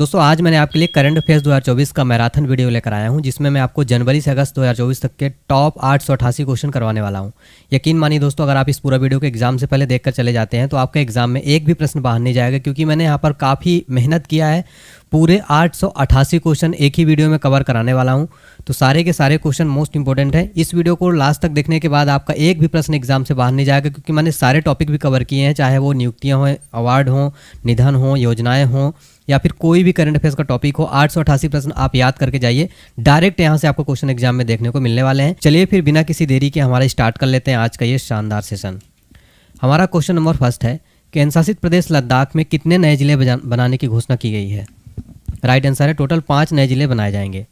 दोस्तों आज मैंने आपके लिए करंट अफेयर्स 2024 का मैराथन वीडियो लेकर आया हूं, जिसमें मैं आपको जनवरी से अगस्त 2024 तक के टॉप 888 क्वेश्चन करवाने वाला हूं। यकीन मानिए दोस्तों, अगर आप इस पूरा वीडियो को एग्जाम से पहले देखकर चले जाते हैं तो आपका एग्जाम में एक भी प्रश्न बाहर नहीं जाएगा, क्योंकि मैंने यहाँ पर काफ़ी मेहनत किया है। पूरे 888 क्वेश्चन एक ही वीडियो में कवर कराने वाला हूँ, तो सारे के सारे क्वेश्चन मोस्ट इंपॉर्टेंट है। इस वीडियो को लास्ट तक देखने के बाद आपका एक भी प्रश्न एग्जाम से बाहर नहीं जाएगा, क्योंकि मैंने सारे टॉपिक भी कवर किए हैं, चाहे वो नियुक्तियाँ हों, अवार्ड हों, निधन हो, योजनाएं हों, या फिर कोई भी करंट अफेयर्स का टॉपिक हो। 888 प्रश्न आप याद करके जाइए, डायरेक्ट यहाँ से आपको क्वेश्चन एग्जाम में देखने को मिलने वाले हैं। चलिए फिर बिना किसी देरी के हमारा स्टार्ट कर लेते हैं आज का ये शानदार सेशन। हमारा क्वेश्चन नंबर फर्स्ट है, केंद्र शासित प्रदेश लद्दाख में कितने नए जिले बनाने की घोषणा की गई है? राइट आंसर है टोटल 5 नए जिले बनाए जाएंगे।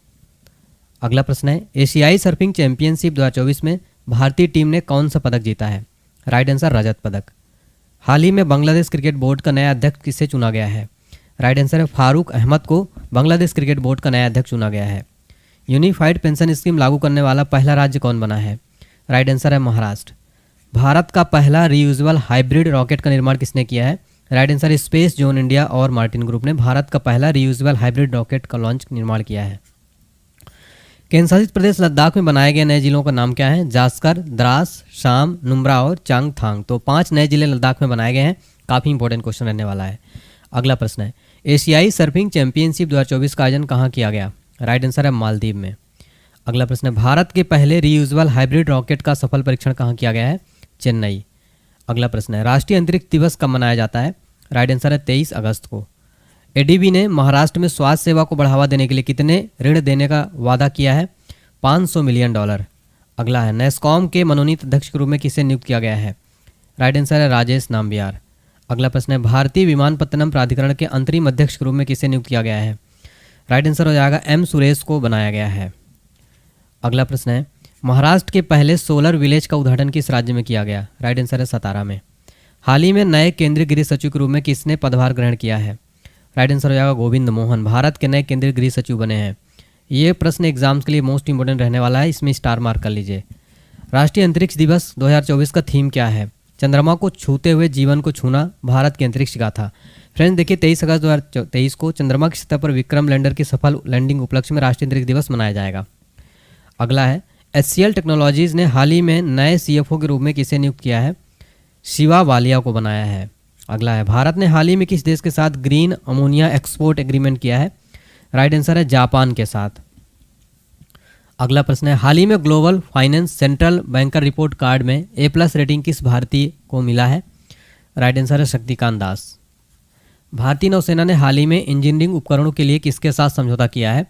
अगला प्रश्न है, एशियाई सर्फिंग चैंपियनशिप 2024 में भारतीय टीम ने कौन सा पदक जीता है? राइट आंसर रजत पदक। हाल ही में बांग्लादेश क्रिकेट बोर्ड का नया अध्यक्ष किसे चुना गया है? राइट आंसर है फारूक अहमद को बांग्लादेश क्रिकेट बोर्ड का नया अध्यक्ष चुना गया है। यूनिफाइड पेंशन स्कीम लागू करने वाला पहला राज्य कौन बना है? राइट आंसर है महाराष्ट्र। भारत का पहला रीयूजेबल हाइब्रिड रॉकेट का निर्माण किसने किया है? राइट आंसर है स्पेस जोन इंडिया और मार्टिन ग्रुप ने भारत का पहला रीयूजेबल हाइब्रिड रॉकेट का लॉन्च निर्माण किया है। केंद्र शासित प्रदेश लद्दाख में बनाए गए नए जिलों का नाम क्या है? जास्कर, द्रास, शाम, नुब्रा और चांगथांग। तो 5 नए जिले लद्दाख में बनाए गए हैं। काफ़ी इंपॉर्टेंट क्वेश्चन रहने वाला है। अगला प्रश्न है, एशियाई सर्फिंग चैंपियनशिप 2024 का आयोजन कहाँ किया गया? राइट आंसर है मालदीव में। अगला प्रश्न है, भारत के पहले रीयूजेबल हाइब्रिड रॉकेट का सफल परीक्षण कहाँ किया गया है? चेन्नई। अगला प्रश्न है, राष्ट्रीय अंतरिक्ष दिवस कब मनाया जाता है? राइट आंसर है 23 अगस्त को। एडीबी ने महाराष्ट्र में स्वास्थ्य सेवा को बढ़ावा देने के लिए कितने ऋण देने का वादा किया है? $500 मिलियन। अगला है, नेस्कॉम के मनोनीत अध्यक्ष के रूप में किसे नियुक्त किया गया है? राइट आंसर है राजेश नाम्बियार। अगला प्रश्न है, भारतीय विमानपत्तनम प्राधिकरण के अंतरिम अध्यक्ष के रूप में किसे नियुक्त किया गया है? राइट आंसर हो जाएगा एम सुरेश को बनाया गया है। अगला प्रश्न है, महाराष्ट्र के पहले सोलर विलेज का उद्घाटन किस राज्य में किया गया? राइट आंसर है सतारा में। हाल ही में नए केंद्रीय गृह सचिव के रूप में किसने पदभार ग्रहण किया है? राइट आंसर हो जाएगा गोविंद मोहन, भारत के नए केंद्रीय गृह सचिव बने हैं। ये प्रश्न एग्जाम्स के लिए मोस्ट इंपोर्टेंट रहने वाला है, इसमें स्टार मार्क कर लीजिए। राष्ट्रीय अंतरिक्ष दिवस 2024 का थीम क्या है? चंद्रमा को छूते हुए जीवन को छूना, भारत की अंतरिक्ष गाथा। फ्रेंड्स देखिए, 23 अगस्त 2023 को चंद्रमा की सतह पर विक्रम लैंडर की सफल लैंडिंग उपलक्ष्य में राष्ट्रीय अंतरिक्ष दिवस मनाया जाएगा। अगला है, HCL टेक्नोलॉजीज ने हाल ही में नए CFO के रूप में किसे नियुक्त किया है? शिवा वालिया को बनाया है। अगला है, भारत ने हाल ही में किस देश के साथ ग्रीन अमोनिया एक्सपोर्ट एग्रीमेंट किया है? राइट आंसर है जापान के साथ। अगला प्रश्न है, हाल ही में global finance central banker report card में A+ रेटिंग किस भारतीय को मिला है? राइट आंसर है शक्तिकांत दास। भारतीय नौसेना ने हाल ही में इंजीनियरिंग उपकरणों के लिए किसके साथ समझौता किया है?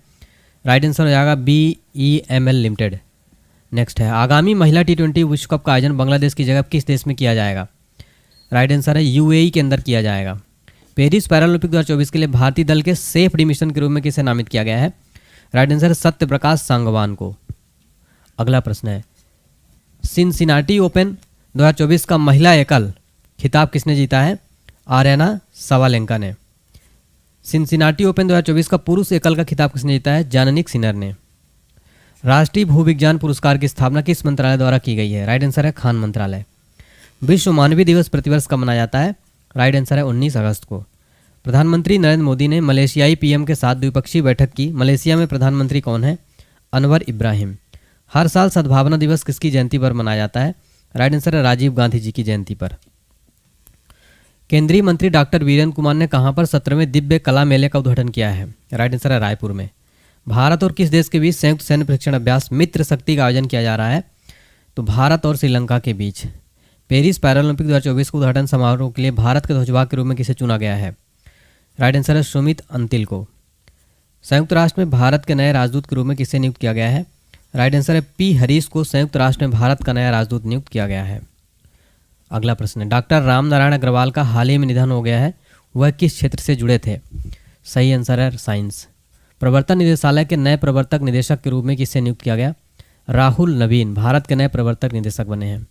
राइट आंसर हो जाएगा BEML लिमिटेड। नेक्स्ट है, आगामी महिला T20 विश्व कप का आयोजन बांग्लादेश की जगह किस देश में किया जाएगा? राइट आंसर है UAE के अंदर किया जाएगा। पेरिस पैरालंपिक 2024 के लिए भारतीय दल के सेफ डिमिशन के रूप में किसे नामित किया गया है? राइट आंसर है सत्य प्रकाश सांगवान को। अगला प्रश्न है, सिनसिनाटी ओपन 2024 का महिला एकल खिताब किसने जीता है? आर्याना सवालेंका ने। सिनसिनाटी ओपन 2024 का पुरुष एकल का खिताब किसने जीता है? जानिक सिनर ने। राष्ट्रीय भूविज्ञान पुरस्कार की स्थापना किस मंत्रालय द्वारा की गई है? राइट आंसर है खान मंत्रालय। विश्व मानवीय दिवस प्रतिवर्ष कब मनाया जाता है? राइट आंसर है 19 अगस्त को। प्रधानमंत्री नरेंद्र मोदी ने मलेशियाई PM के साथ द्विपक्षीय बैठक की। मलेशिया में प्रधानमंत्री कौन है? अनवर इब्राहिम। हर साल सद्भावना दिवस किसकी जयंती पर मनाया जाता है? राइट आंसर है राजीव गांधी जी की जयंती पर। केंद्रीय मंत्री डॉक्टर वीरेंद्र कुमार ने कहां पर 17वें दिव्य कला मेले का उद्घाटन किया है? राइट आंसर है रायपुर में। भारत और किस देश के बीच संयुक्त सैन्य प्रशिक्षण अभ्यास मित्र शक्ति का आयोजन किया जा रहा है? तो भारत और श्रीलंका के बीच। पेरिस पैरालंपिक 2024 के उद्घाटन समारोह के लिए भारत के ध्वजवाहक के रूप में किसे चुना गया है? राइट आंसर है सुमित अंतिल को। संयुक्त राष्ट्र में भारत के नए राजदूत के रूप में किसे नियुक्त किया गया है? राइट आंसर है P हरीश को संयुक्त राष्ट्र में भारत का नया राजदूत नियुक्त किया गया है। अगला प्रश्न है, डॉक्टर राम नारायण अग्रवाल का हाल ही में निधन हो गया है, वह किस क्षेत्र से जुड़े थे? सही आंसर है साइंस। प्रवर्तन निदेशालय के नए प्रवर्तक निदेशक के रूप में किसे नियुक्त किया गया? राहुल नवीन भारत के नए प्रवर्तक निदेशक बने हैं।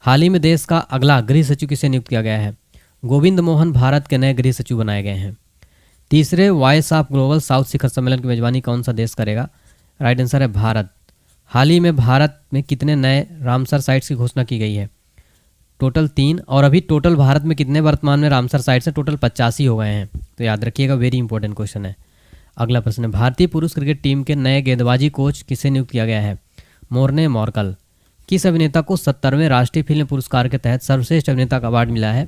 हाल ही में देश का अगला गृह सचिव किसे नियुक्त किया गया है? गोविंद मोहन भारत के नए गृह सचिव बनाए गए हैं। तीसरे वॉइस ऑफ ग्लोबल साउथ शिखर सम्मेलन की मेजबानी कौन सा देश करेगा? राइट आंसर है भारत। हाल ही में भारत में कितने नए रामसर साइट्स की घोषणा की गई है? टोटल 3, और अभी टोटल भारत में कितने वर्तमान में रामसर साइट से टोटल 85 हो गए हैं, तो याद रखिएगा, वेरी इंपॉर्टेंट क्वेश्चन है। अगला प्रश्न है, भारतीय पुरुष क्रिकेट टीम के नए गेंदबाजी कोच किसे नियुक्त किया गया है? मोर्ने मॉर्कल। किस अभिनेता को 70वें राष्ट्रीय फिल्म पुरस्कार के तहत सर्वश्रेष्ठ अभिनेता का अवार्ड मिला है?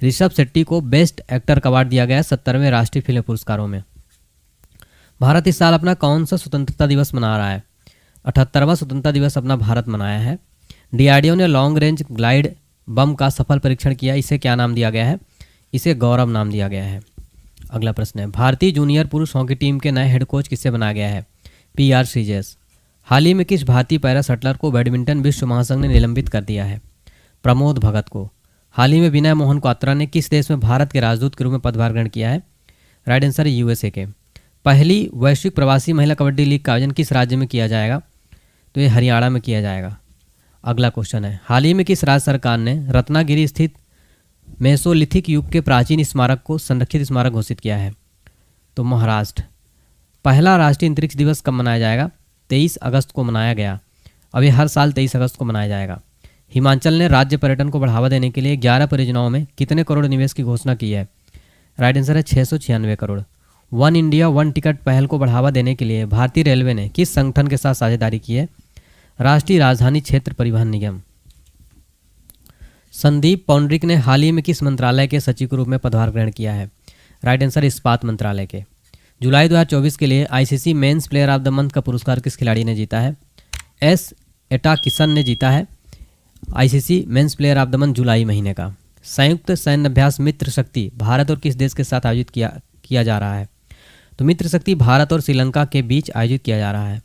ऋषभ शेट्टी को बेस्ट एक्टर का अवार्ड दिया गया है 70वें राष्ट्रीय फिल्म पुरस्कारों में। भारत इस साल अपना कौन सा स्वतंत्रता दिवस मना रहा है? 78वां स्वतंत्रता दिवस अपना भारत मनाया है। डीआरडीओ ने लॉन्ग रेंज ग्लाइड बम का सफल परीक्षण किया, इसे क्या नाम दिया गया है? इसे गौरव नाम दिया गया है। अगला प्रश्न है, भारतीय जूनियर पुरुष हॉकी टीम के नए हेड कोच किसे बनाया गया है? PR श्रीजेश। हाल ही में किस भारतीय पैरा शटलर को बैडमिंटन विश्व महासंघ ने निलंबित कर दिया है? प्रमोद भगत को। हाल ही में विनय मोहन क्वात्रा ने किस देश में भारत के राजदूत के रूप में पदभार ग्रहण किया है? राइट आंसर है USA के। पहली वैश्विक प्रवासी महिला कबड्डी लीग का आयोजन किस राज्य में किया जाएगा? तो ये हरियाणा में किया जाएगा। अगला क्वेश्चन है, हाल ही में किस राज्य सरकार ने रत्नागिरी स्थित मेसोलिथिक युग के प्राचीन स्मारक को संरक्षित स्मारक घोषित किया है? तो महाराष्ट्र। पहला राष्ट्रीय अंतरिक्ष दिवस कब मनाया जाएगा? 23 अगस्त को मनाया गया। अब ये हर साल 23 अगस्त को मनाया जाएगा। हिमाचल ने राज्य पर्यटन को बढ़ावा देने के लिए 11 परियोजनाओं में कितने करोड़ निवेश की घोषणा की है? राइट आंसर है 696 crore. One India one ticket पहल को बढ़ावा देने के लिए भारतीय रेलवे ने किस संगठन के साथ साझेदारी की है? राष्ट्रीय राजधानी क्षेत्र परिवहन निगम। संदीप पौंड्रिक ने हाल ही में किस मंत्रालय के सचिव के रूप में पदभार ग्रहण किया है? राइट आंसर इस्पात मंत्रालय के। जुलाई 2024 के लिए ICC men's player of the month का पुरस्कार किस खिलाड़ी ने जीता है? S एटा किशन ने जीता है ICC men's player of the month जुलाई महीने का। संयुक्त सैन्य अभ्यास मित्र शक्ति भारत और किस देश के साथ आयोजित किया जा रहा है? तो मित्र शक्ति भारत और श्रीलंका के बीच आयोजित किया जा रहा है।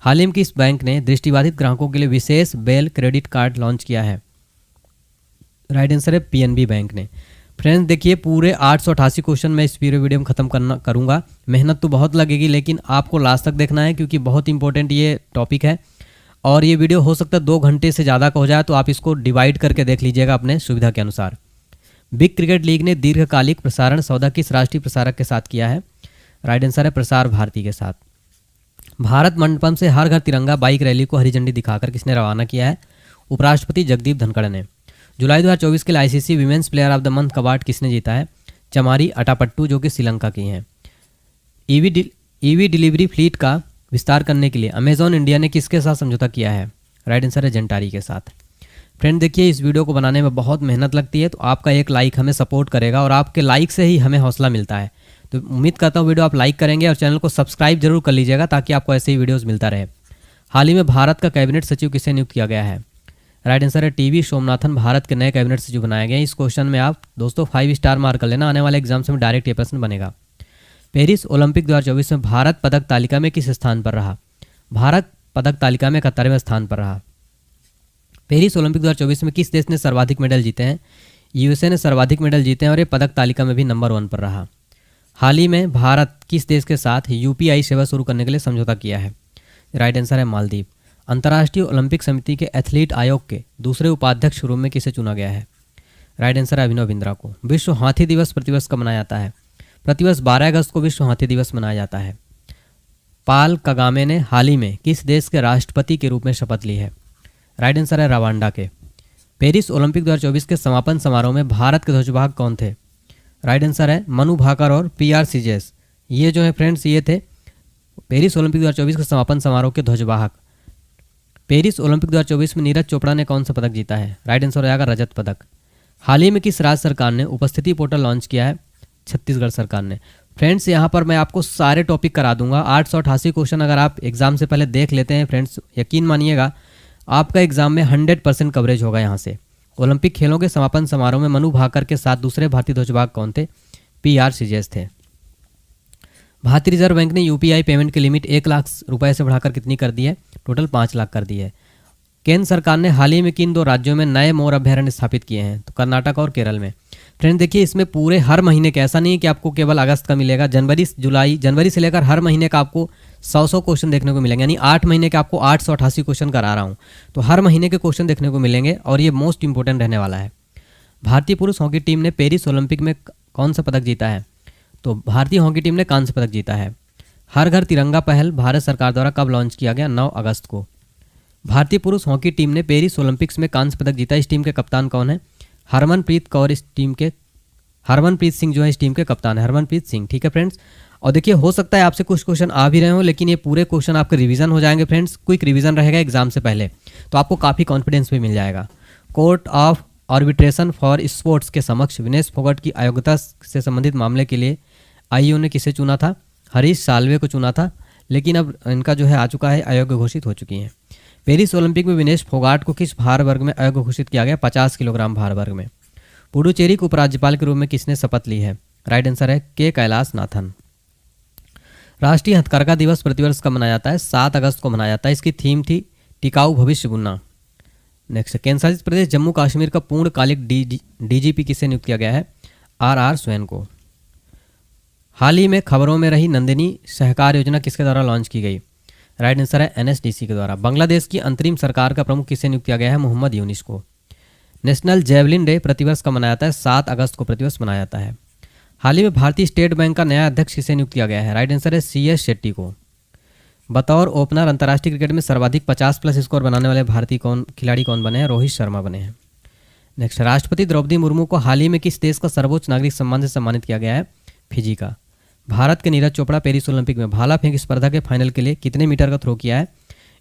हाल ही में किस बैंक ने दृष्टिबाधित ग्राहकों के लिए विशेष बेल क्रेडिट कार्ड लॉन्च किया है? राइट आंसर है PNB बैंक ने। फ्रेंड्स देखिए, पूरे 888 क्वेश्चन मैं इस वीडियो में ख़त्म करूँगा। मेहनत तो बहुत लगेगी, लेकिन आपको लास्ट तक देखना है क्योंकि बहुत इंपॉर्टेंट ये टॉपिक है। और ये वीडियो हो सकता है 2 घंटे से ज़्यादा का हो जाए, तो आप इसको डिवाइड करके देख लीजिएगा अपने सुविधा के अनुसार। बिग क्रिकेट लीग ने दीर्घकालिक प्रसारण सौदा किस राष्ट्रीय प्रसारक के साथ किया है? राइट आंसर है प्रसार भारती के साथ। भारत मंडपम से हर घर तिरंगा बाइक रैली को हरी झंडी दिखाकर किसने रवाना किया है? उपराष्ट्रपति जगदीप धनखड़ ने। जुलाई 2024 के लिए ICC women's player of the month का अवार्ड किसने जीता है? चमारी अटापट्टू, जो कि श्रीलंका की हैं। EV डिलीवरी फ्लीट का विस्तार करने के लिए अमेजॉन इंडिया ने किसके साथ समझौता किया है? राइट आंसर है जेंटारी के साथ। फ्रेंड देखिए, इस वीडियो को बनाने में बहुत मेहनत लगती है, तो आपका एक लाइक हमें सपोर्ट करेगा और आपके लाइक से ही हमें हौसला मिलता है। तो उम्मीद करता हूँ वीडियो आप लाइक करेंगे और चैनल को सब्सक्राइब जरूर कर लीजिएगा ताकि आपको ऐसे ही वीडियोस मिलता रहे। हाल ही में भारत का कैबिनेट सचिव किसे नियुक्त किया गया है? राइट आंसर है TV सोमनाथन भारत के नए कैबिनेट सचिव बनाए गए। इस क्वेश्चन में आप दोस्तों 5 स्टार मार्क कर लेना, आने वाले एग्जाम्स में डायरेक्ट ये प्रश्न बनेगा। पेरिस ओलंपिक 2024 में भारत पदक तालिका में किस स्थान पर रहा? भारत पदक तालिका में 71वें स्थान पर रहा। पेरिस ओलंपिक 2024 में किस देश ने सर्वाधिक मेडल जीते हैं? USA ने सर्वाधिक मेडल जीते हैं और ये पदक तालिका में भी नंबर 1 पर रहा। हाल ही में भारत किस देश के साथ UPI सेवा शुरू करने के लिए समझौता किया है? राइट आंसर है मालदीव। अंतर्राष्ट्रीय ओलंपिक समिति के एथलीट आयोग के दूसरे उपाध्यक्ष के रूप में किसे चुना गया है? राइट आंसर है अभिनव बिंद्रा को। विश्व हाथी दिवस प्रतिवर्ष कब मनाया जाता है? प्रतिवर्ष 12 अगस्त को विश्व हाथी दिवस मनाया जाता है। पाल कगामे ने हाल ही में किस देश के राष्ट्रपति के रूप में शपथ ली है? राइट आंसर है रवांडा के। पेरिस ओलंपिक 2024 के समापन समारोह में भारत के ध्वजवाहक कौन थे? राइट आंसर है मनु भाकर और PR श्रीजेश। ये जो है फ्रेंड्स, ये थे पेरिस ओलंपिक 2024 के समापन समारोह के ध्वजवाहक। पेरिस ओलंपिक 2024 में नीरज चोपड़ा ने कौन सा पदक जीता है? राइट आंसर हो जाएगा रजत पदक। हाल ही में किस राज्य सरकार ने उपस्थिति पोर्टल लॉन्च किया है? छत्तीसगढ़ सरकार ने। फ्रेंड्स यहाँ पर मैं आपको सारे टॉपिक करा दूंगा। 888 क्वेश्चन अगर आप एग्जाम से पहले देख लेते हैं फ्रेंड्स, यकीन मानिएगा आपका एग्जाम में 100% कवरेज होगा यहाँ से। ओलंपिक खेलों के समापन समारोह में मनु भाकर के साथ दूसरे भारतीय ध्वजवाहक कौन थे? PR श्रीजेश थे। भारतीय रिजर्व बैंक ने UPI पेमेंट की लिमिट 1 लाख रुपए से बढ़ाकर कितनी कर दी है? टोटल 5 लाख कर दी है। केंद्र सरकार ने हाल ही में किन 2 राज्यों में नए मोर अभ्यारण्य स्थापित किए हैं? तो कर्नाटक और केरल में। फ्रेंड देखिए, इसमें पूरे हर महीने का, ऐसा नहीं है कि आपको केवल अगस्त का मिलेगा। जनवरी से लेकर हर महीने का आपको 100 क्वेश्चन देखने को मिलेंगे, यानी 8 महीने के आपको 888 क्वेश्चन करा रहा हूँ। तो हर महीने के क्वेश्चन देखने को मिलेंगे और ये मोस्ट इंपॉर्टेंट रहने वाला है। भारतीय पुरुष हॉकी टीम ने पेरिस ओलंपिक में कौन सा पदक जीता है? तो भारतीय हॉकी टीम ने कांस्य पदक जीता है। हर घर तिरंगा पहल भारत सरकार द्वारा कब लॉन्च किया गया? 9 अगस्त को। भारतीय पुरुष हॉकी टीम ने पेरिस ओलंपिक्स में कांस्य पदक जीता। इस टीम के कप्तान कौन है? हरमनप्रीत सिंह जो है इस टीम के कप्तान है, हरमनप्रीत सिंह। ठीक है फ्रेंड्स। और देखिए हो सकता है आपसे कुछ क्वेश्चन आ भी रहे हो, लेकिन ये पूरे क्वेश्चन आपके रिवीजन हो जाएंगे फ्रेंड्स, क्विक रिवीजन रहेगा एग्जाम से पहले, तो आपको काफ़ी कॉन्फिडेंस भी मिल जाएगा। Court of arbitration for sports के समक्ष विनेश फोगाट की अयोग्यता से संबंधित मामले के लिए आईओ ने किसे चुना था? हरीश साल्वे को चुना था, लेकिन अब इनका जो है आ चुका है, अयोग्य घोषित हो चुकी हैं। पेरिस ओलंपिक में विनेश फोगाट को किस भार वर्ग में अयोग्य घोषित किया गया? 50 किलोग्राम भार वर्ग में। पुडुचेरी को उपराज्यपाल के रूप में किसने शपथ ली है? राइट आंसर है के कैलाश नाथन। राष्ट्रीय हथकरघा दिवस प्रतिवर्ष कब मनाया जाता है? 7 अगस्त को मनाया जाता है। इसकी थीम थी टिकाऊ भविष्य बुनना। नेक्स्ट, केंद्रशासित प्रदेश जम्मू कश्मीर का पूर्णकालिक डीजीपी किसे नियुक्त किया गया है? आर स्वैन को। हाल ही में खबरों में रही नंदिनी सहकार योजना किसके द्वारा लॉन्च की गई? राइट आंसर है एनएसडीसी के द्वारा। बांग्लादेश की अंतरिम सरकार का प्रमुख किसे नियुक्त किया गया है? मोहम्मद यूनिस को। नेशनल जेवलिन डे प्रतिवर्ष कब मनाया जाता है? 7 अगस्त को प्रतिवर्ष मनाया जाता है। हाल ही में भारतीय स्टेट बैंक का नया अध्यक्ष किसे नियुक्त किया गया है? राइट आंसर है CS शेट्टी को। बतौर ओपनर अंतर्राष्ट्रीय क्रिकेट में सर्वाधिक 50+ स्कोर बनाने वाले भारतीय खिलाड़ी कौन बने हैं? रोहित शर्मा बने हैं। नेक्स्ट, राष्ट्रपति द्रौपदी मुर्मू को हाल ही में किस देश का सर्वोच्च नागरिक सम्मान से सम्मानित किया गया है? फिजी का। भारत के नीरज चोपड़ा पेरिस ओलंपिक में भाला फेंक स्पर्धा के फाइनल के लिए कितने मीटर का थ्रो किया है?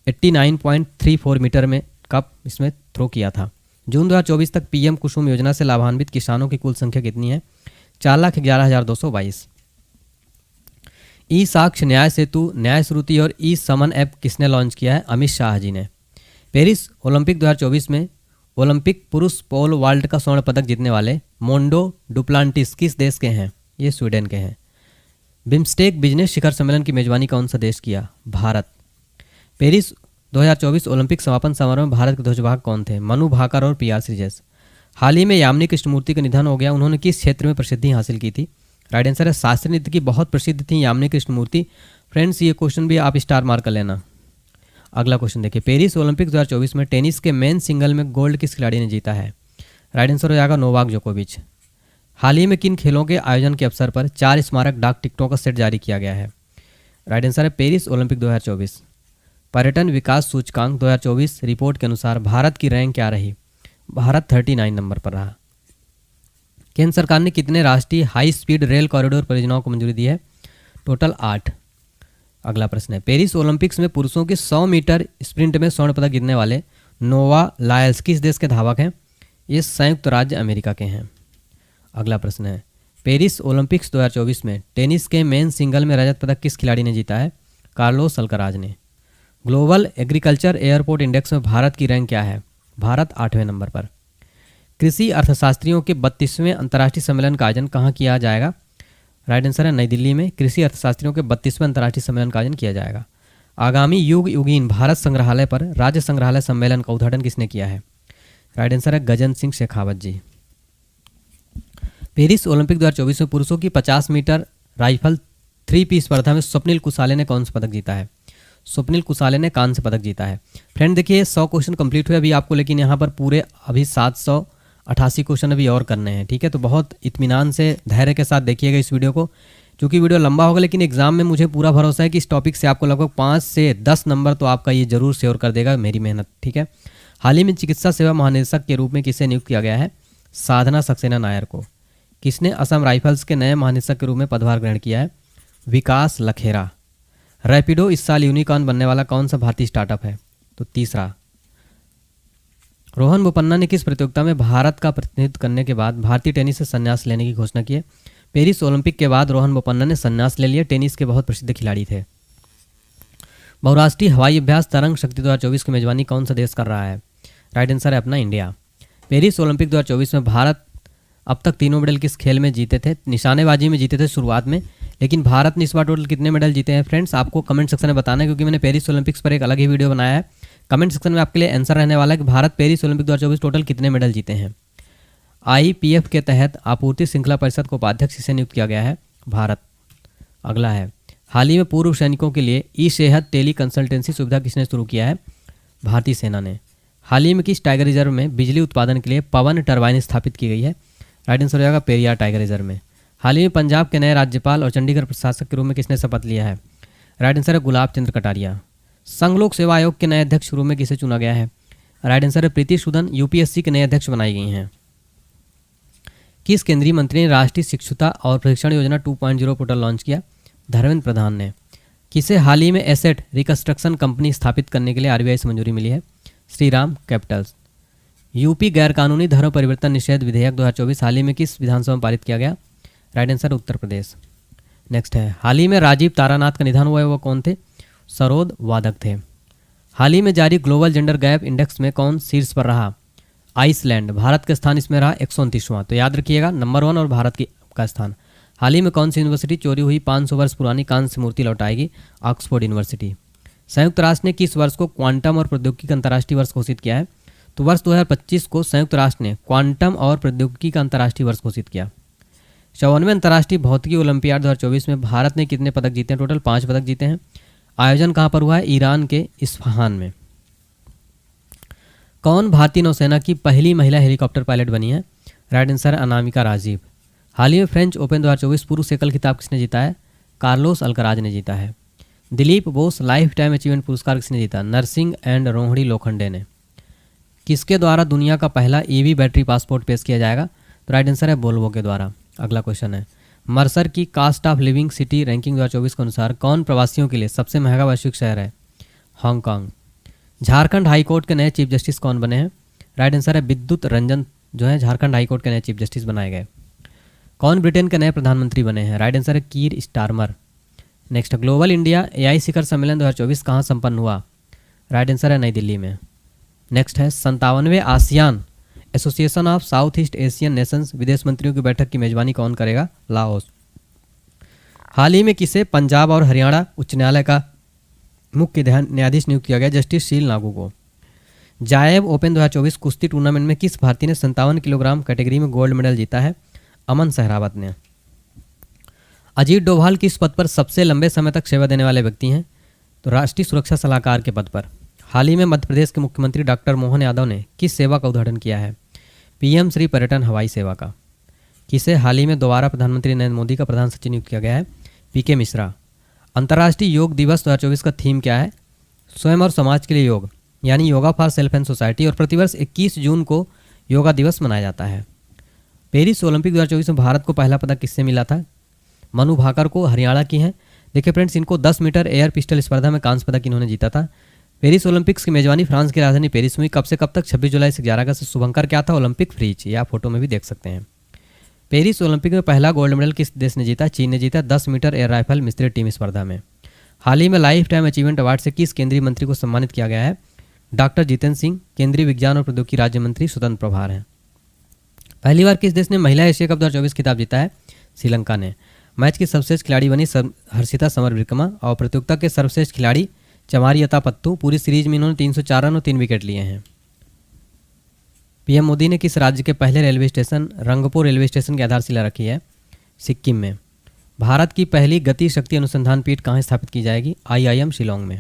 89.34 मीटर में कप इसमें थ्रो किया था। जून 2024 तक PM कुसुम योजना से लाभान्वित किसानों की कुल संख्या कितनी है? 4,11,222। ई साक्ष्य, न्याय सेतु, न्याय श्रुति और ई समन ऐप किसने लॉन्च किया है? अमित शाह जी ने। पेरिस ओलंपिक 2024 में ओलंपिक पुरुष पोल वाल्ट का स्वर्ण पदक जीतने वाले मोंडो डुप्लांटिस किस देश के हैं? ये स्वीडन के हैं। बिम्स्टेक बिजनेस शिखर सम्मेलन की मेजबानी कौन सा देश किया? भारत। पेरिस 2024 ओलंपिक समापन समारोह में भारत के ध्वजवाहक कौन थे? मनु भाकर और PR श्रीजेश। हाल ही में यामिनी कृष्णमूर्ति का निधन हो गया, उन्होंने किस क्षेत्र में प्रसिद्धि हासिल की थी? राइट आंसर है शास्त्रीय नृत्य की बहुत प्रसिद्ध थी यामिनी कृष्णमूर्ति। फ्रेंड्स ये क्वेश्चन भी आप स्टार मार्क कर लेना। अगला क्वेश्चन देखिए, पेरिस ओलंपिक 2024 में टेनिस के मेन सिंगल में गोल्ड किस खिलाड़ी ने जीता है? राइट आंसर हो जाएगा नोवाक जोकोविच। हाल ही में किन खेलों के आयोजन के अवसर पर 4 स्मारक डाक टिकटों का सेट जारी किया गया है? राइट आंसर है पेरिस ओलंपिक 2024। पर्यटन विकास सूचकांक 2024 रिपोर्ट के अनुसार भारत की रैंक क्या रही? भारत 39 नंबर पर रहा। केंद्र सरकार ने कितने राष्ट्रीय हाई स्पीड रेल कॉरिडोर परियोजनाओं को मंजूरी दी है? टोटल 8। अगला प्रश्न है, पेरिस ओलंपिक्स में पुरुषों के 100 मीटर स्प्रिंट में स्वर्ण पदक जीतने वाले नोवा लायल्स किस देश के धावक हैं? ये संयुक्त राज्य अमेरिका के हैं। अगला प्रश्न है, पेरिस ओलंपिक्स 2024 में टेनिस के मेन सिंगल में रजत पदक किस खिलाड़ी ने जीता है? कार्लोस अल्कराज ने। ग्लोबल एग्रीकल्चर एयरपोर्ट इंडेक्स में भारत की रैंक क्या है? भारत 8वें नंबर पर। कृषि अर्थशास्त्रियों के 32वें अंतर्राष्ट्रीय सम्मेलन का आयोजन कहाँ किया जाएगा? राइट आंसर है नई दिल्ली में कृषि अर्थशास्त्रियों के 32वें अंतर्राष्ट्रीय सम्मेलन का आयोजन किया जाएगा। आगामी युग युगीन भारत संग्रहालय पर राज्य संग्रहालय सम्मेलन का उद्घाटन किसने किया है? राइट आंसर है गजेंद्र सिंह शेखावत जी। पेरिस ओलंपिक 2024 में पुरुषों की 50 मीटर राइफल 3P स्पर्धा में स्वप्निल कुसाले ने कौन सा पदक जीता है? स्वप्निल कुसाले ने कांस्य पदक जीता है। फ्रेंड देखिए 100 क्वेश्चन कंप्लीट हुए अभी आपको, लेकिन यहाँ पर पूरे अभी 788 क्वेश्चन अभी और करने हैं। ठीक है, तो बहुत इत्मीनान से धैर्य के साथ देखिएगा इस वीडियो को, क्योंकि वीडियो लंबा होगा, लेकिन एग्जाम में मुझे पूरा भरोसा है कि इस टॉपिक से आपको लगभग 5 से 10 नंबर तो आपका ये जरूर श्योर कर देगा मेरी मेहनत। ठीक है, हाल ही में चिकित्सा सेवा महानिदेशक के रूप में किसे नियुक्त किया गया है? साधना सक्सेना नायर को। किसने असम राइफल्स के नए महानिदेशक के रूप में पदभार ग्रहण किया है? विकास लखेरा। रैपिडो इस साल यूनिकॉर्न बनने वाला कौन सा भारतीय स्टार्टअप है? तो तीसरा। रोहन बोपन्ना ने किस प्रतियोगिता में भारत का प्रतिनिधित्व करने के बाद भारतीय टेनिस से संन्यास लेने की घोषणा की है? पेरिस ओलंपिक के बाद रोहन बोपन्ना ने संन्यास ले लिया। टेनिस के बहुत प्रसिद्ध खिलाड़ी थे। बहुराष्ट्रीय हवाई अभ्यास तरंग शक्ति 2024 की मेजबानी कौन सा देश कर रहा है? राइट आंसर है अपना इंडिया। पेरिस ओलंपिक 2024 में भारत अब तक 3 मेडल किस खेल में जीते थे? निशानेबाजी में जीते थे शुरुआत में, लेकिन भारत ने इस बार टोटल कितने मेडल जीते हैं? फ्रेंड्स आपको कमेंट सेक्शन में बताना है, क्योंकि मैंने पेरिस ओलंपिक्स पर एक अलग ही वीडियो बनाया है। कमेंट सेक्शन में आपके लिए आंसर रहने वाला है कि भारत पेरिस ओलंपिक 2024 टोटल कितने मेडल जीते हैं। IPF के तहत आपूर्ति श्रृंखला परिषद को उपाध्यक्ष किसे नियुक्त किया गया है? भारत। अगला है, हाल ही में पूर्व सैनिकों के लिए ई-सेहत टेली कंसल्टेंसी सुविधा किसने शुरू किया है? भारतीय सेना ने। हाल ही में किस टाइगर रिजर्व में बिजली उत्पादन के लिए पवन टरबाइन स्थापित की गई है? राइट आंसर हो जाएगा पेरियार टाइगर रिजर्व में। हाल ही में पंजाब के नए राज्यपाल और चंडीगढ़ प्रशासक के रूप में किसने शपथ लिया है? राइट आंसर है गुलाब चंद्र कटारिया। संघ लोक सेवा आयोग के नए अध्यक्ष के रूप में किसे चुना गया है? राइट आंसर है प्रीति सूदन। UPSC के नए अध्यक्ष बनाई गई हैं। किस केंद्रीय मंत्री ने राष्ट्रीय शिक्षुता और प्रशिक्षण योजना 2.0 पोर्टल लॉन्च किया? धर्मेंद्र प्रधान ने। किसे हाल ही में एसेट रिकंस्ट्रक्शन कंपनी स्थापित करने के लिए आरबीआई से मंजूरी मिली है? श्रीराम कैपिटल्स। यूपी गैरकानूनी धर्म परिवर्तन निषेध विधेयक 2024 हाल ही में किस विधानसभा में पारित किया गया? Right answer Uttar Pradesh. Next है, हाल ही में राजीव तारानाथ का निधन हुआ है, वो कौन थे? सरोद वादक थे। हाल ही में जारी ग्लोबल जेंडर गैप इंडेक्स में कौन शीर्ष पर रहा? आइसलैंड। भारत का स्थान इसमें रहा 129वां। तो याद रखिएगा, नंबर 1 और भारत का स्थान। हाल ही में कौन सी यूनिवर्सिटी चोरी हुई 500 वर्ष पुरानी कांस्य मूर्ति लौटाएगी? Oxford university. संयुक्त राष्ट्र ने किस वर्ष को क्वांटम और प्रौद्योगिकी का अंतर्राष्ट्रीय वर्ष घोषित किया है? तो वर्ष 2025 को संयुक्त राष्ट्र ने क्वांटम और प्रौद्योगिकी का अंतर्राष्ट्रीय वर्ष घोषित किया। 54वें अंतर्राष्ट्रीय भौतिकी ओलंपियाड 2024 में भारत ने कितने पदक जीते हैं? टोटल 5 पदक जीते हैं। आयोजन कहाँ पर हुआ है? ईरान के इस्फहान में। कौन भारतीय नौसेना की पहली महिला हेलीकॉप्टर पायलट बनी है? Right answer Anamika Rajeev. हाल ही में फ्रेंच ओपन 2024 पुरुष एकल खिताब किसने जीता है? कार्लोस अल्कराज ने जीता है। Dilip Bose life time achievement पुरस्कार किसने जीता? नरसिंह एंड रोहिणी लोखंडे ने। किसके द्वारा दुनिया का पहला ईवी बैटरी पासपोर्ट पेश किया जाएगा? तो राइट आंसर है वोल्वो के द्वारा। अगला क्वेश्चन है, मर्सर की cost of living city ranking 2024 के अनुसार कौन प्रवासियों के लिए सबसे महंगा वैश्विक शहर है? हांगकांग। झारखंड हाईकोर्ट के नए चीफ जस्टिस कौन बने हैं? राइट आंसर है विद्युत रंजन जो है झारखंड हाईकोर्ट के नए चीफ जस्टिस बनाए गए। कौन ब्रिटेन के नए प्रधानमंत्री बने हैं? राइट आंसर है Keir Starmer. Next, global India AI शिखर सम्मेलन 2024 कहाँ संपन्न हुआ? राइट आंसर है नई दिल्ली में। नेक्स्ट है, 57वें ASEAN association of South East Asian nations विदेश मंत्रियों की बैठक की मेजबानी कौन करेगा? लाओस। हाल ही में किसे पंजाब और हरियाणा उच्च न्यायालय का मुख्य न्यायाधीश नियुक्त किया गया? जस्टिस शील नागू को। जायब ओपन 2024 कुश्ती टूर्नामेंट में किस भारतीय ने 57 किलोग्राम कैटेगरी में गोल्ड मेडल जीता है? अमन सहरावत ने। अजीत डोभाल किस पद पर सबसे लंबे समय तक सेवा देने वाले व्यक्ति हैं? तो राष्ट्रीय सुरक्षा सलाहकार के पद पर। हाल ही में मध्य प्रदेश के मुख्यमंत्री डॉक्टर मोहन यादव ने किस सेवा का उद्घाटन किया है? पीएम श्री पर्यटन हवाई सेवा का। किसे हाल ही में दोबारा प्रधानमंत्री नरेंद्र मोदी का प्रधान सचिव नियुक्त किया गया है? पीके मिश्रा। अंतर्राष्ट्रीय योग दिवस 2024 का थीम क्या है? स्वयं और समाज के लिए योग, यानी yoga for self and society. और प्रतिवर्ष 21 जून को योगा दिवस मनाया जाता है। पेरिस ओलंपिक 2024 में भारत को पहला पदक किससे मिला था? मनु भाकर को, हरियाणा की हैं। देखिए फ्रेंड्स, इनको 10 मीटर एयर पिस्टल स्पर्धा में कांस्य पदक इन्होंने जीता था। पेरिस ओलंपिक्स की मेजबानी फ्रांस की राजधानी पेरिस में हुई। कब से कब तक? 26 जुलाई से 11 अगस्त। शुभंकर क्या था? Olympic Phryge. ये आप फोटो में भी देख सकते हैं। पेरिस ओलंपिक में पहला गोल्ड मेडल किस देश ने जीता? चीन ने जीता 10 मीटर एयर राइफल मिश्रित टीम स्पर्धा में। हाल ही में लाइफ टाइम अचीवमेंट अवार्ड से किस केंद्रीय मंत्री को सम्मानित किया गया है? डॉक्टर जितेंद्र सिंह। केंद्रीय विज्ञान और प्रौद्योगिकी राज्य मंत्री स्वतंत्र प्रभार हैं। पहली बार किस देश ने महिला एशिया कप 2024 खिताब जीता है? श्रीलंका ने। मैच की सर्वश्रेष्ठ खिलाड़ी बनी हर्षिता समर विक्रमा और प्रतियोगिता के सर्वश्रेष्ठ खिलाड़ी चमारियता पत्तू। पूरी सीरीज में इन्होंने 304 रन और 3 विकेट लिए हैं। पीएम मोदी ने किस राज्य के पहले railway station Rangpur railway station की आधारशिला रखी है? सिक्किम में। भारत की पहली गति शक्ति अनुसंधान पीठ कहाँ स्थापित की जाएगी? आईआईएम शिलोंग में।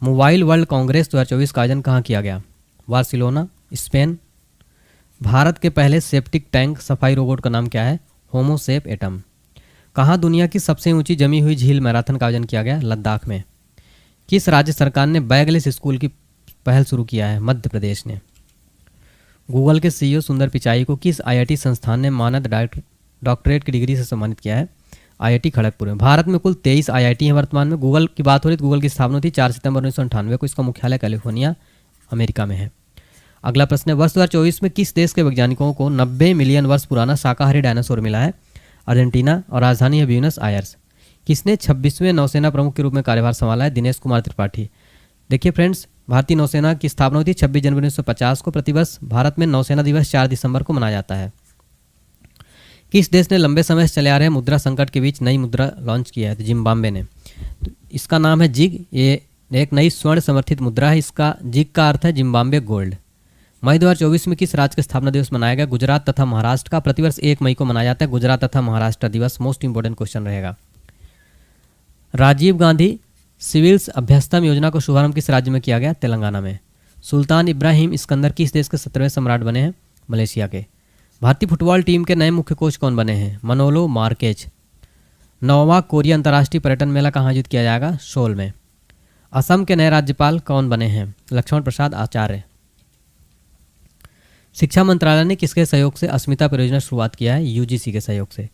मोबाइल वर्ल्ड कांग्रेस 2024 का आयोजन कहाँ किया गया? Barcelona, Spain. भारत के पहले सेप्टिक टैंक सफाई रोबोट का नाम क्या है? होमोसेप एटम। कहाँ दुनिया की सबसे ऊंची जमी हुई झील मैराथन का आयोजन किया गया? लद्दाख में। किस राज्य सरकार ने बैगलेस स्कूल की पहल शुरू किया है? मध्य प्रदेश ने। गूगल के सीईओ सुंदर पिचाई को किस आईआईटी संस्थान ने मानद डॉक्टरेट की डिग्री से सम्मानित किया है? आईआईटी खड़गपुर में। भारत में कुल 23 आईआईटी हैं वर्तमान में। गूगल की बात हो रही तो गूगल की स्थापना थी 4 सितंबर 1998 को। इसका मुख्यालय कैलिफोर्निया अमेरिका में है। अगला प्रश्न है, वर्ष 2024 में किस देश के वैज्ञानिकों को 90 मिलियन वर्ष पुराना शाकाहारी डायनासोर मिला है? अर्जेंटीना और राजधानी है ब्यूनस आयर्स। किसने 26वें नौसेना प्रमुख के रूप में कार्यभार संभाला है? दिनेश कुमार त्रिपाठी। देखिए फ्रेंड्स, भारतीय नौसेना की स्थापना हुई थी 26 जनवरी 1950 को। प्रतिवर्ष भारत में नौसेना दिवस 4 दिसंबर को मनाया जाता है। किस देश ने लंबे समय से चले आ रहे मुद्रा संकट के बीच नई मुद्रा लॉन्च किया है? तो जिम्बाब्वे ने। तो इसका नाम है जिग। ये एक नई स्वर्ण समर्थित मुद्रा है। इसका जिग का अर्थ है जिम्बाब्वे गोल्ड। मई 2024 में किस राज्य का स्थापना दिवस मनाया गया? गुजरात तथा महाराष्ट्र का। प्रतिवर्ष 1 मई को मनाया जाता है गुजरात तथा महाराष्ट्र दिवस। मोस्ट इंपोर्टेंट क्वेश्चन रहेगा। राजीव गांधी सिविल्स अभ्यस्तम योजना को शुभारंभ किस राज्य में किया गया? तेलंगाना में। सुल्तान इब्राहिम इस्कंदर किस देश के 17वें सम्राट बने हैं? मलेशिया के। भारतीय फुटबॉल टीम के नए मुख्य कोच कौन बने हैं? मनोलो मार्केज। 9वां कोरिया अंतर्राष्ट्रीय पर्यटन मेला कहाँ आयोजित किया जाएगा? सोल में। असम के नए राज्यपाल कौन बने हैं? लक्ष्मण प्रसाद आचार्य। शिक्षा मंत्रालय ने किसके सहयोग से अस्मिता परियोजना शुरुआत किया है? यूजीसी के सहयोग से।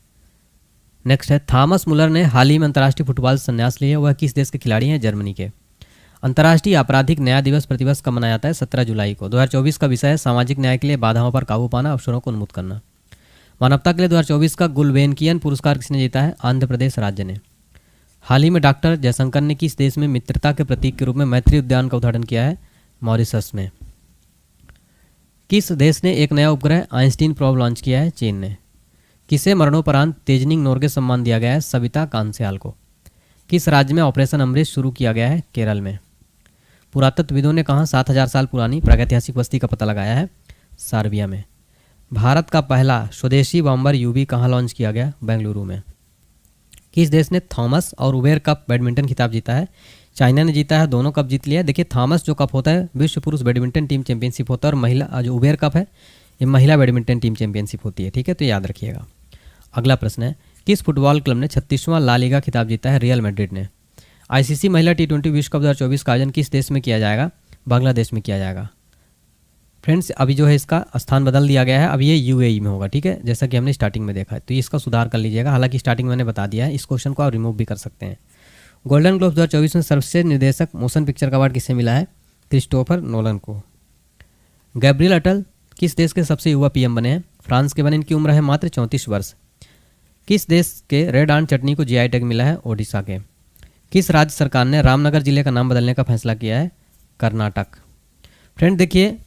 नेक्स्ट है, थॉमस मुलर ने हाल ही में अंतर्राष्ट्रीय फुटबॉल से संन्यास लिया, वह किस देश के खिलाड़ी हैं? जर्मनी के। अंतर्राष्ट्रीय आपराधिक न्याय दिवस प्रतिवर्ष कब मनाया जाता है? 17 जुलाई को। 2024 का विषय है सामाजिक न्याय के लिए बाधाओं पर काबू पाना, अवसरों को उन्मुक्त करना। मानवता के लिए 2024 का गुलवेनकियन पुरस्कार किसने जीता है? आंध्र प्रदेश राज्य ने। हाल ही में डॉक्टर जयशंकर ने किस देश में मित्रता के प्रतीक के रूप में मैत्री उद्यान का उद्घाटन किया है? मॉरिशस में। किस देश ने एक नया उपग्रह आइंस्टीन प्रोब लॉन्च किया है? चीन ने। किसे मरणोपरांत तेजनिंग नोरगे सम्मान दिया गया है? सविता कांस्याल को। किस राज्य में ऑपरेशन अमृत शुरू किया गया है? केरल में। पुरातत्वविदों ने कहाँ 7000 साल पुरानी प्रागैतिहासिक बस्ती का पता लगाया है? सर्बिया में। भारत का पहला स्वदेशी बॉम्बर यूवी कहाँ लॉन्च किया गया? बेंगलुरु में। किस देश ने थॉमस और उबेर कप बैडमिंटन खिताब जीता है? चाइना ने जीता है, दोनों कप जीत लिया है। देखिए, थॉमस जो कप होता है विश्व पुरुष बैडमिंटन टीम चैंपियनशिप होता है, और महिला जो उबेर कप है ये महिला बैडमिंटन टीम चैंपियनशिप होती है। ठीक है, तो याद रखिएगा। अगला प्रश्न है, किस फुटबॉल क्लब ने 36वां ला लीगा खिताब जीता है? रियल मैड्रिड ने। आईसीसी महिला T20 विश्व कप 2024 का आयोजन किस देश में किया जाएगा? बांग्लादेश में किया जाएगा। फ्रेंड्स, अभी जो है इसका स्थान बदल दिया गया है, अब ये यूएई में होगा। ठीक है, जैसा कि हमने स्टार्टिंग में देखा है, तो इसका सुधार कर लीजिएगा। हालांकि स्टार्टिंग मैंने बता दिया है, इस क्वेश्चन को आप रिमूव भी कर सकते हैं। गोल्डन ग्लोब 2024 में सर्वश्रेष्ठ निर्देशक मोशन पिक्चर का अवार्ड किसे मिला है? क्रिस्टोफर नोलन को। गैब्रियल अटल किस देश के सबसे युवा पीएम बने हैं? फ्रांस के बने। इनकी उम्र है मात्र 34 वर्ष। किस देश के रेड आंट चटनी को जीआई टैग मिला है? ओडिशा के। किस राज्य सरकार ने रामनगर जिले का नाम बदलने का फैसला किया है? कर्नाटक। फ्रेंड देखिए,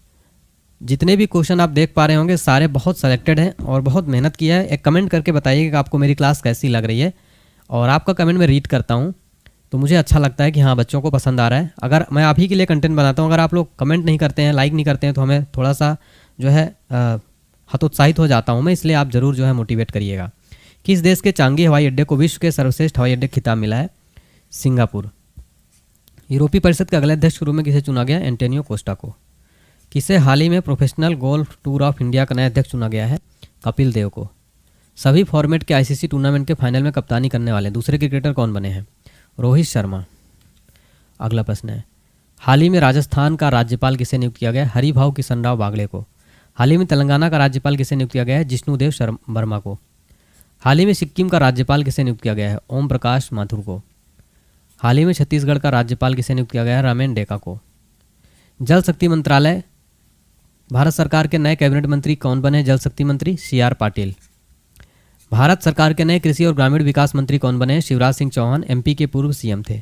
जितने भी क्वेश्चन आप देख पा रहे होंगे सारे बहुत सेलेक्टेड हैं और बहुत मेहनत किया है। एक कमेंट करके बताइए कि आपको मेरी क्लास कैसी लग रही है, और आपका कमेंट मैं रीड करता हूँ तो मुझे अच्छा लगता है कि हाँ, बच्चों को पसंद आ रहा है। अगर मैं आप ही के लिए कंटेंट बनाता हूँ, अगर आप लोग कमेंट नहीं करते हैं, लाइक नहीं करते हैं, तो हमें थोड़ा सा जो है हतोत्साहित हो जाता हूँ मैं, इसलिए आप ज़रूर जो है मोटिवेट करिएगा। किस देश के चांगी हवाई अड्डे को विश्व के सर्वश्रेष्ठ हवाई अड्डे खिताब मिला है? सिंगापुर। यूरोपीय परिषद के अगले अध्यक्ष के रूप में किसे चुना गया? एंटोनियो कोस्टा को। किसे हाल ही में professional golf tour of India का नया अध्यक्ष चुना गया है? कपिल देव को। सभी फॉर्मेट के आईसीसी टूर्नामेंट के फाइनल में कप्तानी करने वाले दूसरे क्रिकेटर कौन बने हैं? रोहित शर्मा। अगला प्रश्न है, हाल ही में राजस्थान का राज्यपाल किसे नियुक्त किया गया? हरिभाऊ किशन राव बागड़े को। हाल ही में तेलंगाना का राज्यपाल किसे नियुक्त किया गया है? जिष्णुदेव वर्मा को। हाल ही में सिक्किम का राज्यपाल किसे नियुक्त किया गया है? ओम प्रकाश माथुर को। हाल ही में छत्तीसगढ़ का राज्यपाल किसे नियुक्त किया गया है? रामेन डेका को। जल शक्ति मंत्रालय भारत सरकार के नए कैबिनेट मंत्री कौन बने? जल शक्ति मंत्री CR पाटिल। भारत सरकार के नए कृषि और ग्रामीण विकास मंत्री कौन बने? शिवराज सिंह चौहान, MP के पूर्व CM थे।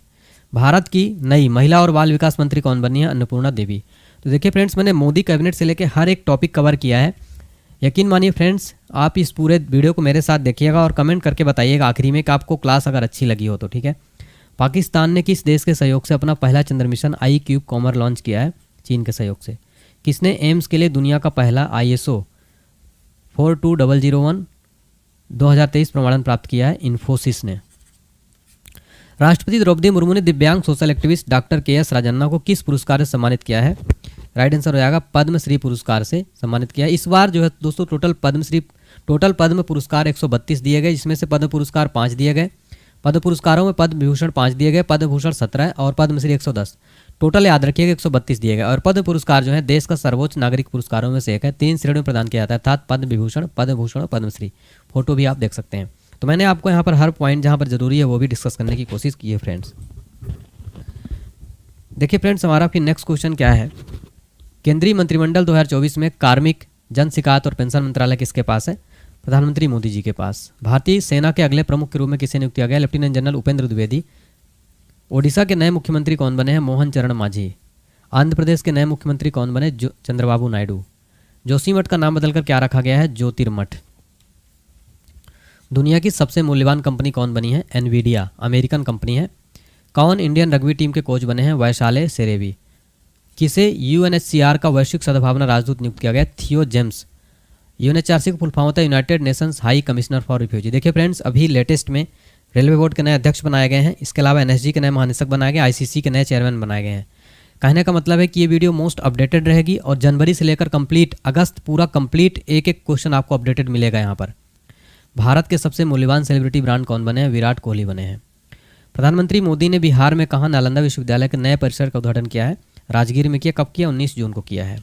भारत की नई महिला और बाल विकास मंत्री कौन बनी है? अन्नपूर्णा देवी। तो देखिए फ्रेंड्स, मैंने मोदी कैबिनेट से लेकर हर एक टॉपिक कवर किया है। यकीन मानिए फ्रेंड्स, आप इस पूरे वीडियो को मेरे साथ देखिएगा और कमेंट करके बताइएगा आखिरी में कि आपको क्लास अगर अच्छी लगी हो तो। ठीक है। पाकिस्तान ने किस देश के सहयोग से अपना पहला चंद्र मिशन iCube कॉमर लॉन्च किया है? चीन के सहयोग से। किसने एम्स के लिए दुनिया का पहला ISO 42001 2023 प्रमाणन प्राप्त किया है? इन्फोसिस ने। राष्ट्रपति द्रौपदी मुर्मू ने दिव्यांग social activist doctor KS Rajanna को किस पुरस्कार से सम्मानित किया है? राइट आंसर हो जाएगा पद्मश्री पुरस्कार से सम्मानित किया है। इस बार जो है दोस्तों टोटल पद्म पुरस्कार 132 दिए गए, जिसमें से पद्म पुरस्कार 5 दिए गए। पद्म पुरस्कारों में पद्म विभूषण 5 दिए गए, पद्म भूषण 17 और पद्मश्री 110। टोटल याद रखिएगा 132 दिए गए। और पद्म पुरस्कार जो है देश का सर्वोच्च नागरिक पुरस्कारों में से एक है। 3 श्रेणियों में प्रदान किया जाता है, अर्थात पद्म विभूषण, पद्म भूषण और पद्मश्री। फोटो भी आप देख सकते हैं। तो मैंने आपको यहाँ पर हर पॉइंट जहाँ पर जरूरी है वो भी डिस्कस करने की कोशिश की है फ्रेंड्स। देखिए फ्रेंड्स, हमारा फिर नेक्स्ट क्वेश्चन क्या है? केंद्रीय मंत्रिमंडल 2024 में कार्मिक, जन शिकायत और पेंशन मंत्रालय किसके पास है? प्रधानमंत्री मोदी जी के पास। भारतीय सेना के अगले प्रमुख के रूप में किसे नियुक्त किया गया? Lieutenant general Upendra Dwivedi. ओडिशा के नए मुख्यमंत्री कौन बने हैं? मोहन चरण मांझी। आंध्र प्रदेश के नए मुख्यमंत्री कौन बने? चंद्रबाबू नायडू। जोशीमठ का नाम बदलकर क्या रखा गया है? ज्योतिर्मठ। दुनिया की सबसे मूल्यवान कंपनी कौन बनी है? एनवीडिया, अमेरिकन कंपनी है। कौन इंडियन रग्बी टीम के कोच बने हैं? वैशाले सेरेवी। किसे UNHCR का वैश्विक सद्भावना राजदूत नियुक्त किया गया? थियो जेम्स। UNHRC का फुल फॉर्म होता है United Nations high commissioner for refugee. देखिए फ्रेंड्स, अभी लेटेस्ट में रेलवे बोर्ड के नए अध्यक्ष बनाए गए हैं। इसके अलावा NSG के नए महानिदेशक बनाए गए, ICC के नए चेयरमैन बनाए गए हैं। कहने का मतलब है कि ये वीडियो मोस्ट अपडेटेड रहेगी और जनवरी से लेकर कंप्लीट अगस्त पूरा कंप्लीट एक एक क्वेश्चन आपको अपडेटेड मिलेगा यहाँ पर। भारत के सबसे मूल्यवान सेलिब्रिटी ब्रांड कौन बने हैं? विराट कोहली बने हैं। प्रधानमंत्री मोदी ने बिहार में कहाँ नालंदा विश्वविद्यालय के नए परिसर का उद्घाटन किया है? राजगीर में किया। कब किया? 19 जून को किया है।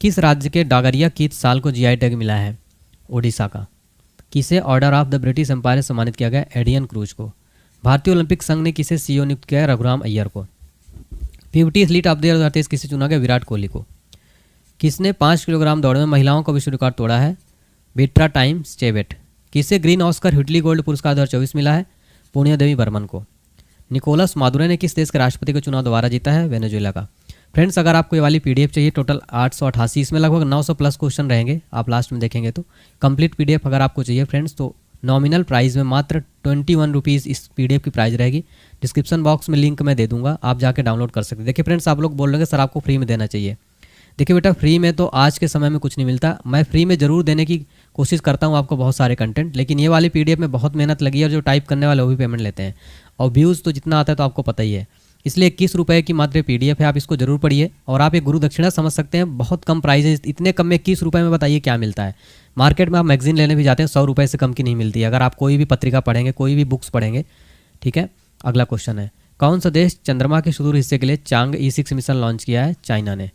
किस राज्य के डागरिया कीट साल को जीआई टैग मिला है? ओडिशा का। किसे order of the British Empire से सम्मानित किया गया? एडियन क्रूज को। भारतीय ओलंपिक संघ ने किसे सीईओ नियुक्त किया है? रघुराम अय्यर को। 50 एथलीट ऑफ द ईयर 2023 किसे चुना गया? विराट कोहली को। किसने 5 किलोग्राम दौड़ में महिलाओं का विश्व रिकॉर्ड तोड़ा है? बेट्रा टाइम स्टेवेट। किसे ग्रीन ऑस्कर ह्यूटली गोल्ड पुरस्कार 2024 मिला है? पुण्य देवी बर्मन को। निकोलस मादुरो ने किस देश के राष्ट्रपति का चुनाव दोबारा जीता है? वेनेजुएला का। फ्रेंड्स, अगर आपको ये वाली पीडीएफ चाहिए, टोटल 888, इसमें लगभग 900 प्लस क्वेश्चन रहेंगे, आप लास्ट में देखेंगे तो। कंप्लीट पीडीएफ अगर आपको चाहिए फ्रेंड्स तो नॉमिनल प्राइस में मात्र 21 रुपीज़ इस पीडीएफ की प्राइस रहेगी। डिस्क्रिप्शन बॉक्स में लिंक मैं दे दूंगा, आप जाके डाउनलोड कर सकते हैं। देखिए फ्रेंड्स, आप लोग बोल रहे हैं सर आपको फ्री में देना चाहिए। देखिए बेटा, फ्री में तो आज के समय में कुछ नहीं मिलता। मैं फ्री में ज़रूर देने की कोशिश करता हूँ आपको बहुत सारे कंटेंट, लेकिन ये वाली पीडीएफ में बहुत मेहनत लगी है और जो टाइप करने वाले वो भी पेमेंट लेते हैं, और व्यूज़ तो जितना आता है तो आपको पता ही है। इसलिए 21 रुपये की मात्र पीडीएफ है, आप इसको जरूर पढ़िए। और आप ये गुरु दक्षिणा समझ सकते हैं, बहुत कम प्राइस है, इतने कम में 21 रुपये में बताइए क्या मिलता है। मार्केट में आप मैगजीन लेने भी जाते हैं 100 रुपये से कम की नहीं मिलती है, अगर आप कोई भी पत्रिका पढ़ेंगे, कोई भी बुक्स पढ़ेंगे। ठीक है, अगला क्वेश्चन है, कौन सा देश चंद्रमा के सुदूर हिस्से के लिए चांग E6 मिशन लॉन्च किया है? चाइना ने।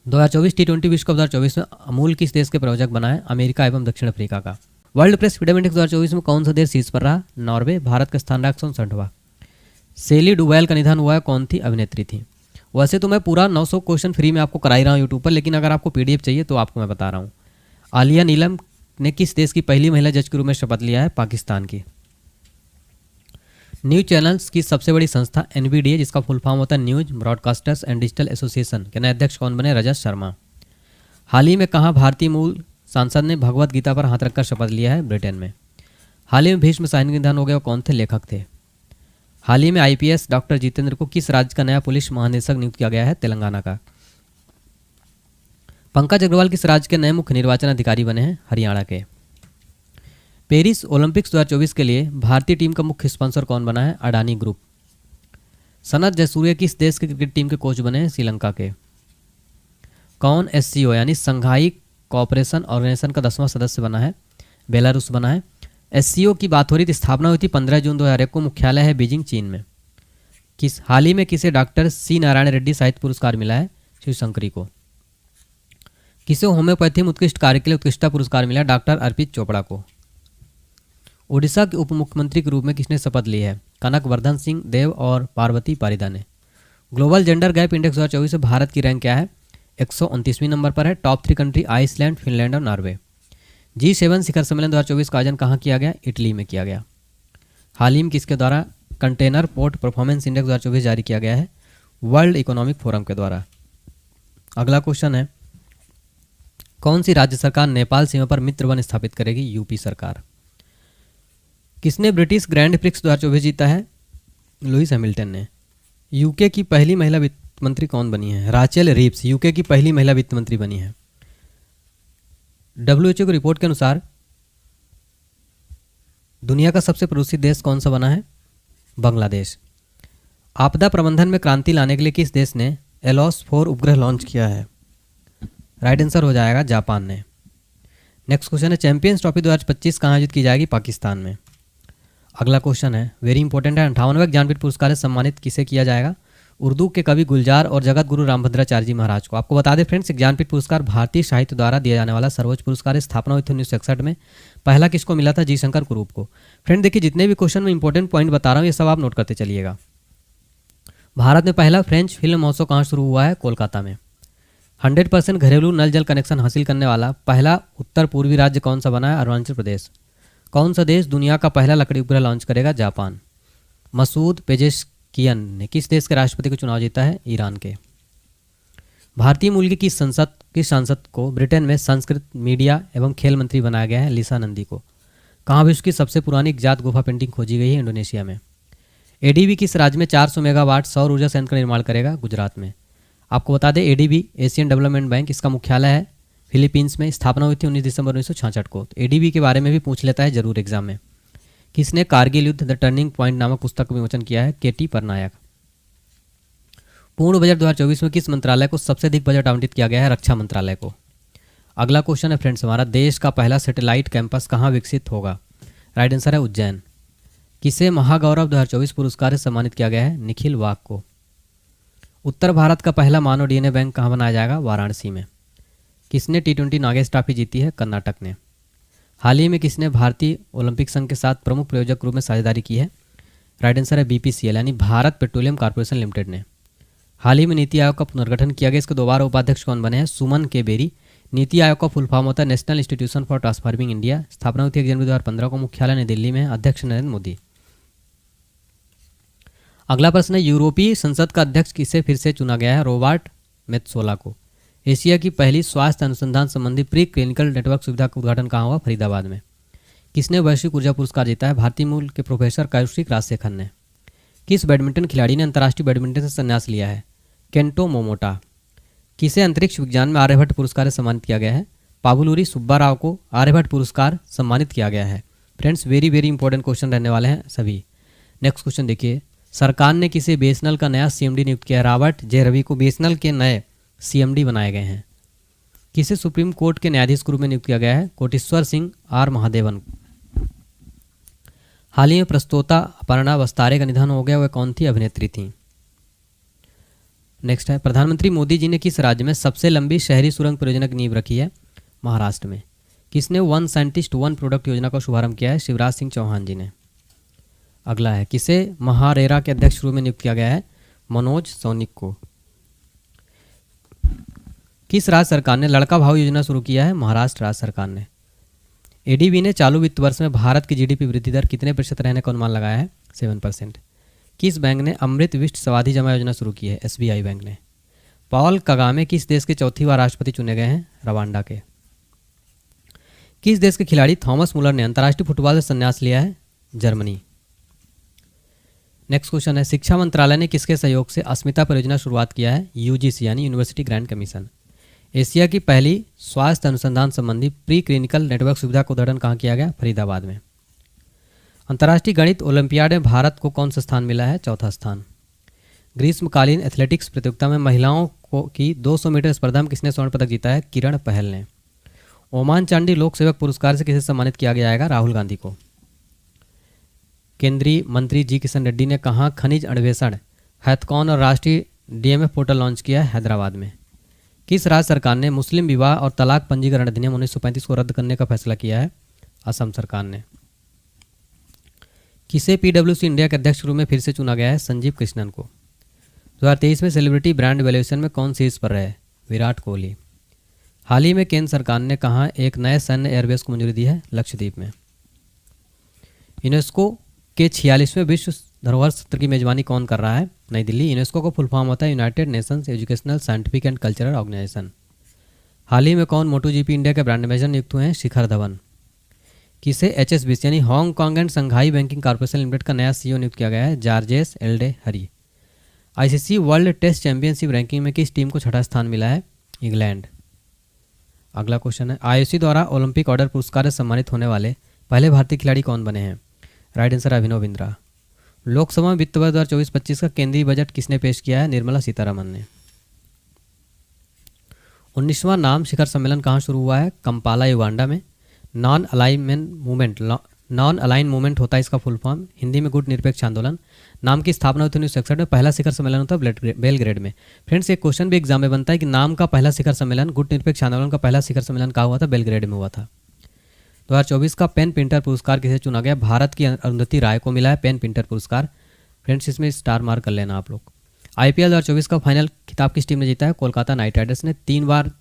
2024 T20 विश्व कप 2024 में अमूल किस देश के प्रायोजक बना है? अमेरिका एवं दक्षिण अफ्रीका का। वर्ल्ड प्रेस फ्रीडम इंडेक्स 2024 में कौन सा देश शीर्ष पर रहा? नॉर्वे। भारत का स्थान रहा 159वां। सेली डुवेल का निधन हुआ है, कौन थी? अभिनेत्री थी। वैसे तो मैं पूरा 900 क्वेश्चन फ्री में आपको करा ही रहा हूँ यूट्यूब पर, लेकिन अगर आपको पीडीएफ चाहिए तो आपको मैं बता रहा हूँ। आलिया नीलम ने किस देश की पहली महिला जज के रूप में शपथ लिया है? पाकिस्तान की। न्यूज चैनल्स की सबसे बड़ी संस्था NBDA, जिसका फुल फॉर्म होता है news broadcasters and digital association, के नए अध्यक्ष कौन बने? रजत शर्मा। हाल ही में कहाँ भारतीय मूल सांसद ने भगवत गीता पर हाथ रखकर शपथ लिया है? ब्रिटेन में। हाल ही में भीष्म साहनी का निधन हो गया, वो कौन थे? लेखक थे। हाल ही में IPS डॉक्टर जितेंद्र को किस राज्य का नया पुलिस महानिदेशक नियुक्त किया गया है? तेलंगाना का। पंकज अग्रवाल किस राज्य के नए मुख्य निर्वाचन अधिकारी बने हैं? हरियाणा के। पेरिस ओलंपिक्स 2024 के लिए भारतीय टीम का मुख्य स्पॉन्सर कौन बना है? अडानी ग्रुप। सनत जयसूर्य किस देश के क्रिकेट टीम के कोच बने हैं? श्रीलंका के। कौन SCO यानी संघाई कोऑपरेशन ऑर्गेनाइजेशन का 10वां सदस्य बना है? बेलारूस बना है। SCO की बात हो रही थी, स्थापना हुई थी 15 जून 2001 को, मुख्यालय है बीजिंग, चीन में। हाल ही में किसे डॉक्टर C नारायण रेड्डी साहित्य पुरस्कार मिला है? शिवशंकरी को। किसे होम्योपैथी में उत्कृष्ट कार्य के लिए उत्कृष्टता पुरस्कार मिला? डॉक्टर अर्पित चोपड़ा को। उड़ीसा के उप मुख्यमंत्री के रूप में किसने शपथ ली है? कनक वर्धन सिंह देव और पार्वती पारिदा ने। ग्लोबल जेंडर गैप इंडेक्स 2024 में भारत की रैंक क्या है? 129वें नंबर पर है। टॉप 3 कंट्री आइसलैंड, फिनलैंड और नॉर्वे। G7 शिखर सम्मेलन 2024 का आयोजन कहाँ किया गया? इटली में किया गया। हाल ही में किसके द्वारा कंटेनर पोर्ट परफॉर्मेंस इंडेक्स 2024 जारी किया गया है? वर्ल्ड इकोनॉमिक फोरम के द्वारा। अगला क्वेश्चन है, कौन सी राज्य सरकार नेपाल सीमा पर मित्र वन स्थापित करेगी? UP सरकार। किसने ब्रिटिश ग्रैंड प्रिक्स 2024 जीता है? लुइस हैमिल्टन ने। UK की पहली महिला वित्त मंत्री कौन बनी है? राचेल रीव्स UK की पहली महिला वित्त मंत्री बनी है। WHO की रिपोर्ट के अनुसार दुनिया का सबसे प्रदूषित देश कौन सा बना है? बांग्लादेश। आपदा प्रबंधन में क्रांति लाने के लिए किस देश ने एलोस 4 उपग्रह लॉन्च किया है? राइट आंसर हो जाएगा जापान ने। नेक्स्ट क्वेश्चन है, चैंपियंस ट्रॉफी 2025 कहाँ आयोजित की जाएगी? पाकिस्तान में। अगला क्वेश्चन है, वेरी इंपॉर्टेंट है, 58वें ज्ञानपीठ पुरस्कार से सम्मानित किसे किया जाएगा? उर्दू के कवि गुलजार और जगत गुरु रामभद्राचार्य जी महाराज को। आपको बता दें फ्रेंड्स, ज्ञानपीठ पुरस्कार भारतीय साहित्य द्वारा दिया जाने वाला सर्वोच्च पुरस्कार है। स्थापना हुई थी 1961 में। पहला किसको मिला था? जी शंकर कुरूप को। फ्रेंड देखिए, जितने भी क्वेश्चन में इंपॉर्टेंट पॉइंट बता रहा हूँ ये सब आप नोट करते चलिएगा। भारत में पहला फ्रेंच फिल्म महोत्सव कहाँ शुरू हुआ है? कोलकाता में। 100% घरेलू नल जल कनेक्शन हासिल करने वाला पहला उत्तर पूर्वी राज्य कौन सा बना है? अरुणाचल प्रदेश। कौन सा देश दुनिया का पहला लकड़ी उपग्रह लॉन्च करेगा? जापान। मसूद पेजेशकियन ने किस देश के राष्ट्रपति को चुनाव जीता है? ईरान के। भारतीय मूल की सांसद को ब्रिटेन में संस्कृत, मीडिया एवं खेल मंत्री बनाया गया है? लिसा नंदी को। कहाँ विश्व की सबसे पुरानी ज्ञात गुफा पेंटिंग खोजी गई है? इंडोनेशिया में। ADB किस राज्य में 400 मेगावाट सौर ऊर्जा संयंत्र का निर्माण करेगा? गुजरात में। आपको बता दें ADB एशियन डेवलपमेंट बैंक, इसका मुख्यालय है फिलीपींस में। स्थापना हुई थी 19 दिसंबर 1966 को। तो ADB के बारे में भी पूछ लेता है जरूर एग्जाम में। किसने कारगिल युद्ध द टर्निंग पॉइंट नामक पुस्तक का विमोचन किया है? KT परनायक। पूर्ण बजट 2024 में किस मंत्रालय को सबसे अधिक बजट आवंटित किया गया है? रक्षा मंत्रालय को। अगला क्वेश्चन है फ्रेंड्स हमारा, देश का पहला सैटेलाइट कैंपस कहाँ विकसित होगा? राइट आंसर है उज्जैन। किसे महागौरव 2024 पुरस्कार से सम्मानित किया गया है? निखिल वाघ को। उत्तर भारत का पहला मानव डीएनए बैंक कहाँ बनाया जाएगा? वाराणसी में। किसने टी20 नागेश ट्रॉफी जीती है? कर्नाटक ने। हाल ही में किसने भारतीय ओलंपिक संघ के साथ प्रमुख प्रायोजक रूप में साझेदारी की है? राइट आंसर है बीपीसीएल यानी भारत पेट्रोलियम कॉर्पोरेशन लिमिटेड ने। हाल ही में नीति आयोग का पुनर्गठन किया गया, इसके दोबारा उपाध्यक्ष कौन बने हैं? सुमन के बेरी। नीति आयोग का फुल फॉर्म होता है national institution for transforming India. स्थापना हुई थी 1 जनवरी 2015 को। मुख्यालय नई दिल्ली में है। अध्यक्ष नरेंद्र मोदी। अगला प्रश्न है, यूरोपीय संसद का अध्यक्ष किसे फिर से चुना गया है? रॉबर्ट मेत्सोला को। एशिया की पहली स्वास्थ्य अनुसंधान संबंधी प्री क्लिनिकल नेटवर्क सुविधा का उद्घाटन कहाँ हुआ? फरीदाबाद में। किसने वैश्विक ऊर्जा पुरस्कार जीता है? भारतीय मूल के प्रोफेसर कौशिक राजशेखर ने। किस बैडमिंटन खिलाड़ी ने अंतर्राष्ट्रीय बैडमिंटन से संन्यास लिया है? Kento Momota. किसे अंतरिक्ष विज्ञान में आर्यभट्ट पुरस्कार से सम्मानित किया गया है? पाबुलूरी सुब्बाराव को आर्यभट्ट पुरस्कार सम्मानित किया गया है। Friends, very very important question रहने वाले हैं सभी। नेक्स्ट क्वेश्चन देखिए, सरकार ने किसे बीएसएनएल का नया सीएमडी नियुक्त किया? रॉबर्ट जे रवि को बीएसएनएल के नए सीएमडी बनाए गए हैं। किसे सुप्रीम कोर्ट के न्यायाधीश के रूप में नियुक्त किया गया है? कोटेश्वर सिंह आर महादेवन। हाल ही में प्रस्तोता अपर्णा वस्तारे का निधन हो गया, वह कौन थी? अभिनेत्री थी। नेक्स्ट है, प्रधानमंत्री मोदी जी ने किस राज्य में सबसे लंबी शहरी सुरंग परियोजना की नींव रखी है? महाराष्ट्र में। किसने वन साइंटिस्ट वन प्रोडक्ट योजना का शुभारंभ किया है? शिवराज सिंह चौहान जी ने। अगला है, किसे महारेरा के अध्यक्ष रूप में नियुक्त किया गया है? मनोज सौनिक को। किस राज्य सरकार ने लड़का भाव योजना शुरू किया है? महाराष्ट्र राज्य सरकार ने। एडीबी ने चालू वित्त वर्ष में भारत की जीडीपी वृद्धि दर कितने प्रतिशत रहने का अनुमान लगाया है? 7%। किस बैंक ने अमृत विष्ट सावधि जमा योजना शुरू की है? एसबीआई बैंक ने। पॉल कगामे किस देश के चौथी बार राष्ट्रपति चुने गए हैं? रवांडा के। किस देश के खिलाड़ी थॉमस मुलर ने अंतर्राष्ट्रीय फुटबॉल से संन्यास लिया है? जर्मनी। नेक्स्ट क्वेश्चन है, शिक्षा मंत्रालय ने किसके सहयोग से अस्मिता परियोजना शुरुआत किया है? यूजीसी यानी यूनिवर्सिटी ग्रांट कमीशन। एशिया की पहली स्वास्थ्य अनुसंधान संबंधी प्री क्लिनिकल नेटवर्क सुविधा का उद्घाटन कहाँ किया गया? फरीदाबाद में। अंतर्राष्ट्रीय गणित ओलंपियाड में भारत को कौन सा स्थान मिला है? चौथा स्थान। ग्रीष्मकालीन एथलेटिक्स प्रतियोगिता में महिलाओं की 200 मीटर स्पर्धा में किसने स्वर्ण पदक जीता है? किरण पहल ने। ओमान चांडी लोक सेवक पुरस्कार से किसे सम्मानित किया जाएगा? राहुल गांधी को। केंद्रीय मंत्री जी किशन रेड्डी ने कहाँ खनिज अन्वेषण हैथकॉन और राष्ट्रीय डीएमएफ पोर्टल लॉन्च किया है? हैदराबाद में। किस राज्य सरकार ने मुस्लिम विवाह और तलाक पंजीकरण अधिनियम 1935 को रद्द करने का फैसला किया है? असम सरकार ने। किसे पीडब्ल्यूसी इंडिया के अध्यक्ष के रूप में फिर से चुना गया है? संजीव कृष्णन को। 2023 में सेलिब्रिटी ब्रांड वैल्यूएशन में कौन शीर्ष पर रहे? विराट कोहली। हाल ही में केंद्र सरकार ने कहाँ एक नए सैन्य एयरबेस को मंजूरी दी है? लक्षद्वीप में। यूनेस्को के 46वें विश्व धरोहर सत्र की मेजबानी कौन कर रहा है? नई दिल्ली। यूनेस्को का फुल फॉर्म होता है United Nations Educational Scientific and Cultural Organization. हाल ही में कौन मोटो जीपी इंडिया के ब्रांड एम्बेसडर नियुक्त हुए हैं? शिखर धवन। किसे एचएसबीसी यानी Hong Kong and Shanghai Banking Corporation Limited का नया सीईओ नियुक्त किया गया है? Georges Elhedery. ICC World Test Championship ranking में किस टीम को छठा स्थान मिला है? इंग्लैंड। अगला क्वेश्चन है, आईओसी द्वारा ओलंपिक ऑर्डर पुरस्कार से सम्मानित होने वाले पहले भारतीय खिलाड़ी कौन बने हैं? Right answer Abhinav Bindra. लोकसभा में वित्त वर्ष 2024-25 का केंद्रीय बजट किसने पेश किया है? निर्मला सीतारमन ने। 19वां नाम शिखर सम्मेलन कहाँ शुरू हुआ है? कंपाला युगांडा में। नॉन अलाइन मूवमेंट होता है इसका फुल फॉर्म, हिंदी में गुट निरपेक्ष आंदोलन। नाम की स्थापना हुई थी 1961 में। पहला शिखर सम्मेलन होता है बेलग्रेड में। फ्रेंड्स, एक क्वेश्चन भी एग्जाम में बनता है कि नाम का पहला शिखर सम्मेलन, गुट निरपेक्ष आंदोलन का पहला शिखर सम्मेलन कहाँ हुआ था? बेलग्रेड में हुआ था। 2024 का पेन पिंटर पुरस्कार किसे चुना गया? भारत की अरुंधति राय को मिला है पेन पिंटर पुरस्कार। फ्रेंड्स, इसमें स्टार मार्क कर लेना आप लोग। आईपीएल 2024 का फाइनल खिताब किस टीम ने जीता है? कोलकाता नाइट राइडर्स ने।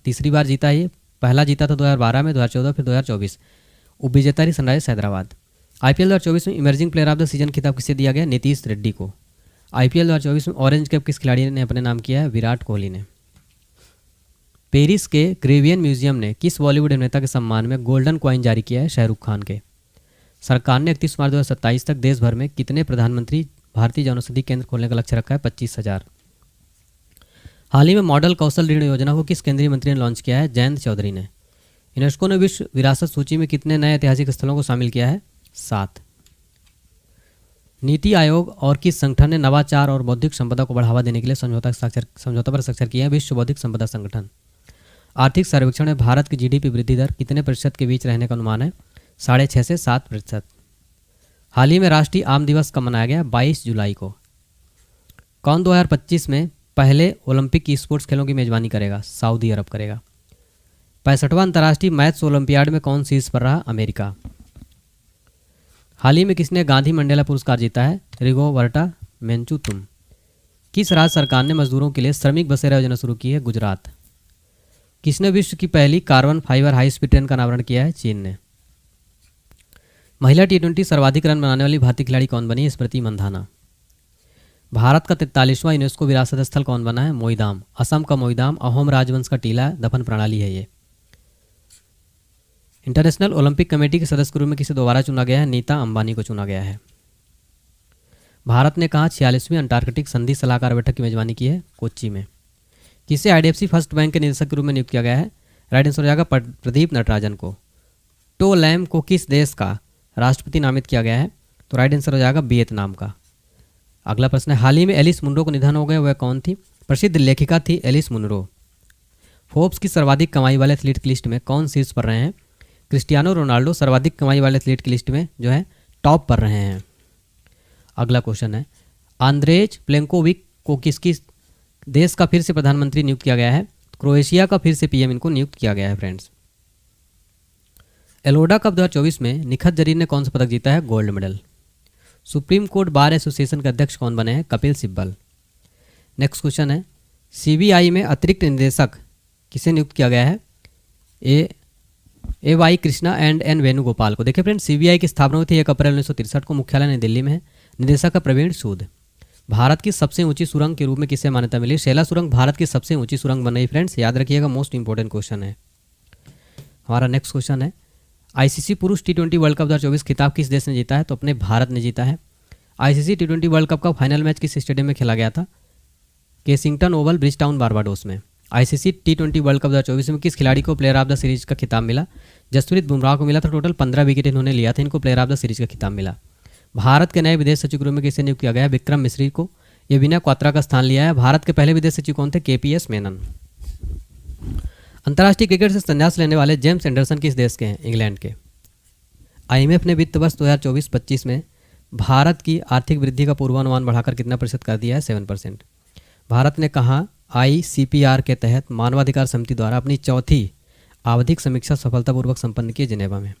तीसरी बार जीता है ये। पहला जीता था 2012 में, 2014 फिर 2024। उपविजेता रही सनराइजर्स हैदराबाद। आईपीएल 2024 में emerging player of the season खिताब किसे दिया गया? नीतीश रेड्डी को। आईपीएल 2024 में ऑरेंज कैप किस खिलाड़ी ने अपने नाम किया है? विराट कोहली ने। पेरिस के ग्रेवियन म्यूजियम ने किस बॉलीवुड अभिनेता के सम्मान में गोल्डन कॉइन जारी किया है? शाहरुख खान के। सरकार ने 31 मार्च 2027 तक देश भर में कितने प्रधानमंत्री भारतीय जनौषधि केंद्र खोलने का लक्ष्य रखा है? 25,000। हाल ही में मॉडल कौशल ऋण योजना को किस केंद्रीय मंत्री ने लॉन्च किया है? जयंत चौधरी ने। यूनेस्को ने विश्व विरासत सूची में कितने नए ऐतिहासिक स्थलों को शामिल किया है? 7। नीति आयोग और किस संगठन ने नवाचार और बौद्धिक संपदा को बढ़ावा देने के लिए समझौता पर हस्ताक्षर किया है? विश्व बौद्धिक संपदा संगठन। आर्थिक सर्वेक्षण में भारत की जीडीपी वृद्धि दर कितने प्रतिशत के बीच रहने का अनुमान है? 6.5 से 7%। हाल ही में राष्ट्रीय आम दिवस कब मनाया गया? 22 जुलाई को। कौन 2025 में पहले ओलंपिक की स्पोर्ट्स खेलों की मेजबानी करेगा? सऊदी अरब करेगा। 65वां अंतर्राष्ट्रीय मैथ्स ओलंपियाड में कौन शीर्ष पर रहा? अमेरिका। हाल ही में किसने गांधी मंडेला पुरस्कार जीता है? रिगोबर्टा मेंचुतुम। किस राज्य सरकार ने मजदूरों के लिए श्रमिक बसेरा योजना शुरू की है? गुजरात। किसने विश्व की पहली carbon fibre high speed train का अनावरण किया है? चीन ने। महिला T20 सर्वाधिक रन बनाने वाली भारतीय खिलाड़ी कौन बनी? स्मृति मंधाना। भारत का 43वां यूनेस्को विरासत स्थल कौन बना है? मोईदाम। असम का मोईदाम अहोम राजवंश का टीला दफन प्रणाली है ये। इंटरनेशनल ओलंपिक कमेटी के सदस्य के रूप में किसे दोबारा चुना गया है? नीता अंबानी को चुना गया है। भारत ने कहा 46वीं अंटार्कटिक संधि सलाहकार बैठक की मेजबानी की है? कोच्चि में। किसे IDFC फर्स्ट बैंक के निदेशक के रूप में नियुक्त किया गया है? राइट आंसर हो जाएगा प्रदीप नटराजन को। टो लैम को किस देश का राष्ट्रपति नामित किया गया है? तो राइट आंसर हो जाएगा वियतनाम का। अगला प्रश्न है, हाल ही में एलिस मुनरो को निधन हो गया, वह कौन थी? प्रसिद्ध लेखिका थी एलिस मुनरो। फोर्ब्स की सर्वाधिक कमाई वाले एथलीट की लिस्ट में कौन शीर्ष पर रहे हैं? क्रिस्टियानो रोनाल्डो सर्वाधिक कमाई वाले एथलीट की लिस्ट में जो है टॉप पर रहे हैं। अगला क्वेश्चन है, आंद्रेज प्लेंकोविक को किसकी देश का फिर से प्रधानमंत्री नियुक्त किया गया है? क्रोएशिया का फिर से PM इनको नियुक्त किया गया है फ्रेंड्स। एलोडा कप 2024 में निखत जरीन ने कौन सा पदक जीता है? Gold medal. Supreme court bar association के अध्यक्ष कौन बने हैं? कपिल सिब्बल। नेक्स्ट क्वेश्चन है, CBI में अतिरिक्त निदेशक किसे नियुक्त किया गया है? A.Y. Krishna and N. Venugopal को। देखिए फ्रेंड्स, CBI की स्थापना हुई थी 1 अप्रैल 1963 को। मुख्यालय नई दिल्ली में है। निदेशक है प्रवीण सूद। भारत की सबसे ऊंची सुरंग के रूप में किसे मान्यता मिली? शेला सुरंग भारत की सबसे ऊंची सुरंग बन रही फ्रेंड्स, याद रखिएगा, मोस्ट इंपॉर्टेंट क्वेश्चन है। हमारा नेक्स्ट क्वेश्चन है, ICC पुरुष T20 वर्ल्ड कप 2024 खिताब किस देश ने जीता है? तो अपने भारत ने जीता है। ICC T20 वर्ल्ड कप का फाइनल मैच किस स्टेडियम में खेला गया था? केसिंगटन ओवल, ब्रिजटाउन, बारबाडोस में। ICC T20 वर्ल्ड कप 2024 में किस खिलाड़ी को प्लेयर ऑफ द सीरीज का खिताब मिला? जसप्रीत बुमराह को मिला था। टोटल 15 विकेट इन्होंने लिया था, इनको प्लेयर ऑफ द सीरीज का खिताब मिला। भारत के नए विदेश सचिव के रूप में किसे नियुक्त किया गया है? विक्रम मिश्री को। ये विनय क्वात्रा का स्थान लिया है। भारत के पहले विदेश सचिव कौन थे? KPS मेनन। अंतर्राष्ट्रीय क्रिकेट से संन्यास लेने वाले जेम्स एंडरसन किस देश के हैं? इंग्लैंड के। IMF ने वित्त वर्ष 2024-25 में भारत की आर्थिक वृद्धि का पूर्वानुमान बढ़ाकर कितना प्रतिशत कर दिया है? 7%। भारत ने कहा ICPR के तहत मानवाधिकार समिति द्वारा अपनी चौथी आवधिक समीक्षा सफलतापूर्वक संपन्न की जेनेवा में।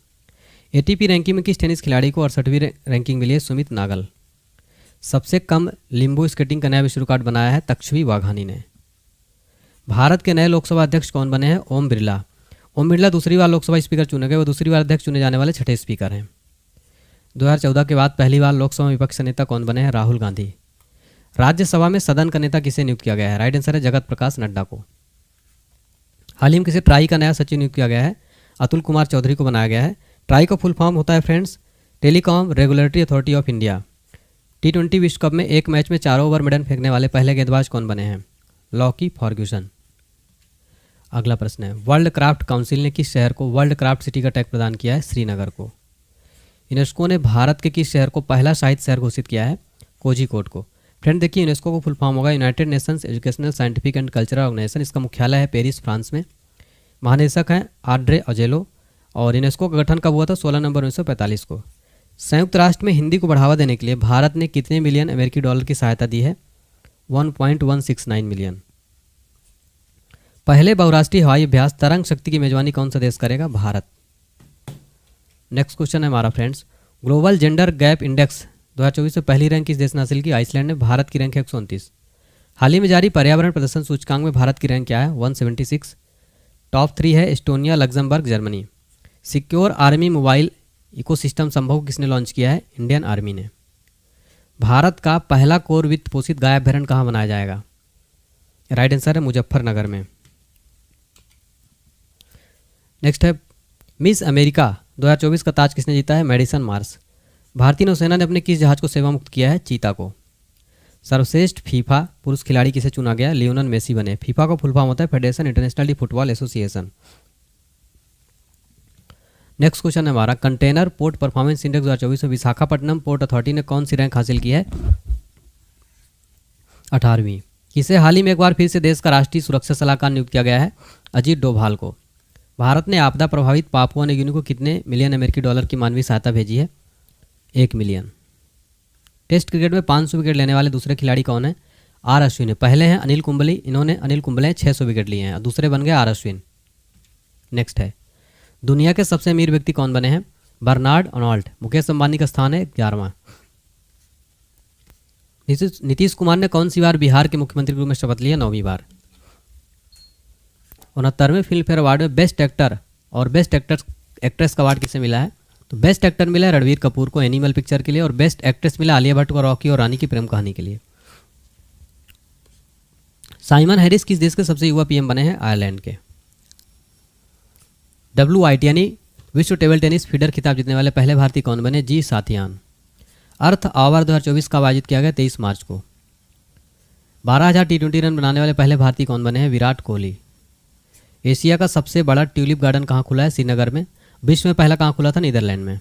ATP रैंकिंग में किस टेनिस खिलाड़ी को 68वीं रैंकिंग मिली है? सुमित नागल। सबसे कम लिम्बो स्केटिंग का नया विश्व रिकॉर्ड बनाया है तक्षवी वाघानी ने। भारत के नए लोकसभा अध्यक्ष कौन बने हैं? ओम बिरला। ओम बिरला दूसरी बार लोकसभा स्पीकर चुने गए, वो दूसरी बार अध्यक्ष चुने जाने वाले छठे स्पीकर हैं। 2014 के बाद पहली बार लोकसभा में विपक्ष नेता कौन बने हैं? राहुल गांधी। राज्यसभा में सदन का नेता किसे नियुक्त किया गया है? राइट आंसर है जगत प्रकाश नड्डा को। हाल ही में किसे ट्राई का नया सचिव नियुक्त किया गया है? अतुल कुमार चौधरी को बनाया गया है। ट्राई का फुल फॉर्म होता है friends telecom regulatory authority of India. T20 विश्व कप में एक मैच में 4 ओवर मेडन फेंकने वाले पहले गेंदबाज कौन बने हैं? Lockie Ferguson. अगला प्रश्न है, वर्ल्ड क्राफ्ट काउंसिल ने किस शहर को वर्ल्ड क्राफ्ट सिटी का टैग प्रदान किया है? श्रीनगर को। यूनेस्को ने भारत के किस शहर को पहला साहित्य शहर घोषित किया है? कोझिकोड को। फ्रेंड देखिए, यूनेस्को को फुल फॉर्म होगा United Nations Educational Scientific and Cultural Organization. इसका मुख्यालय है पेरिस, फ्रांस में। महानिदेशक हैं आड्रे अजेलो। और यूनेस्को का गठन कब हुआ था? 16 नवंबर 1945 को। संयुक्त राष्ट्र में हिंदी को बढ़ावा देने के लिए भारत ने कितने मिलियन अमेरिकी डॉलर की सहायता दी है? 1.169 मिलियन। पहले बहुराष्ट्रीय हवाई अभ्यास तरंग शक्ति की मेजबानी कौन सा देश करेगा? भारत। नेक्स्ट क्वेश्चन है हमारा friends, global gender gap index 2024 में पहली रैंक किस देश ने हासिल की? आइसलैंड ने। भारत की रैंक है 129। हाल ही में जारी पर्यावरण प्रदर्शन सूचकांक में भारत की रैंक क्या है? 176। टॉप 3 है Estonia, Luxembourg, Germany. Secure army mobile ecosystem संभव किसने लॉन्च किया है? इंडियन आर्मी ने। भारत का पहला कोर वित्त पोषित गाय अभ्यारण्य कहाँ बनाया जाएगा? राइट आंसर है मुजफ्फरनगर में। नेक्स्ट है, मिस अमेरिका 2024 का ताज किसने जीता है? Madison Marsh. भारतीय नौसेना ने अपने किस जहाज को सेवा मुक्त किया है? चीता को। सर्वश्रेष्ठ फीफा पुरुष खिलाड़ी किसे चुना गया? लियोनेल मेसी बने। फीफा का फुल फॉर्म होता है federation international D football association. Next question है हमारा, कंटेनर पोर्ट परफॉर्मेंस इंडेक्स 2024 में विशाखापट्टनम पोर्ट अथॉरिटी ने कौन सी रैंक हासिल की है? 18वीं। किसे हाल ही में एक बार फिर से देश का राष्ट्रीय सुरक्षा सलाहकार नियुक्त किया गया है? अजीत डोभाल को। भारत ने आपदा प्रभावित पापुआ न्यू गिनी को कितने मिलियन अमेरिकी डॉलर की मानवीय सहायता भेजी है? 1 मिलियन। टेस्ट क्रिकेट में 500 विकेट लेने वाले दूसरे खिलाड़ी कौन है? आर अश्विन। पहले हैं अनिल कुंबले, इन्होंने अनिल कुंबले 600 विकेट लिए हैं और दूसरे बन गए आर अश्विन। नेक्स्ट है, दुनिया के सबसे अमीर व्यक्ति कौन बने हैं? Bernard Arnault. मुकेश अंबानी का स्थान है 11वां। नीतीश कुमार ने कौन सी बार बिहार के मुख्यमंत्री के रूप में शपथ लिया? 9वीं बार। 69वें फिल्म फेयर अवार्ड में बेस्ट एक्टर और बेस्ट एक्ट्रेस का अवार्ड किसे मिला है? तो बेस्ट एक्टर मिला है रणबीर कपूर को एनिमल पिक्चर के लिए, और बेस्ट एक्ट्रेस मिला आलिया भट्ट को रॉकी और रानी की प्रेम कहानी के लिए। साइमन हैरिस किस देश के सबसे युवा पीएम बने हैं? आयरलैंड के। WIT यानी विश्व टेबल टेनिस फीडर खिताब जीतने वाले पहले भारतीय कौन बने? जी साथियान। अर्थ अवार्ड 2024 कब आयोजित किया गया? 23 मार्च को। 12,000 T20 रन बनाने वाले पहले भारतीय कौन बने हैं? विराट कोहली। एशिया का सबसे बड़ा ट्यूलिप गार्डन कहाँ खुला है? श्रीनगर में। विश्व में पहला कहाँ खुला था? नीदरलैंड में।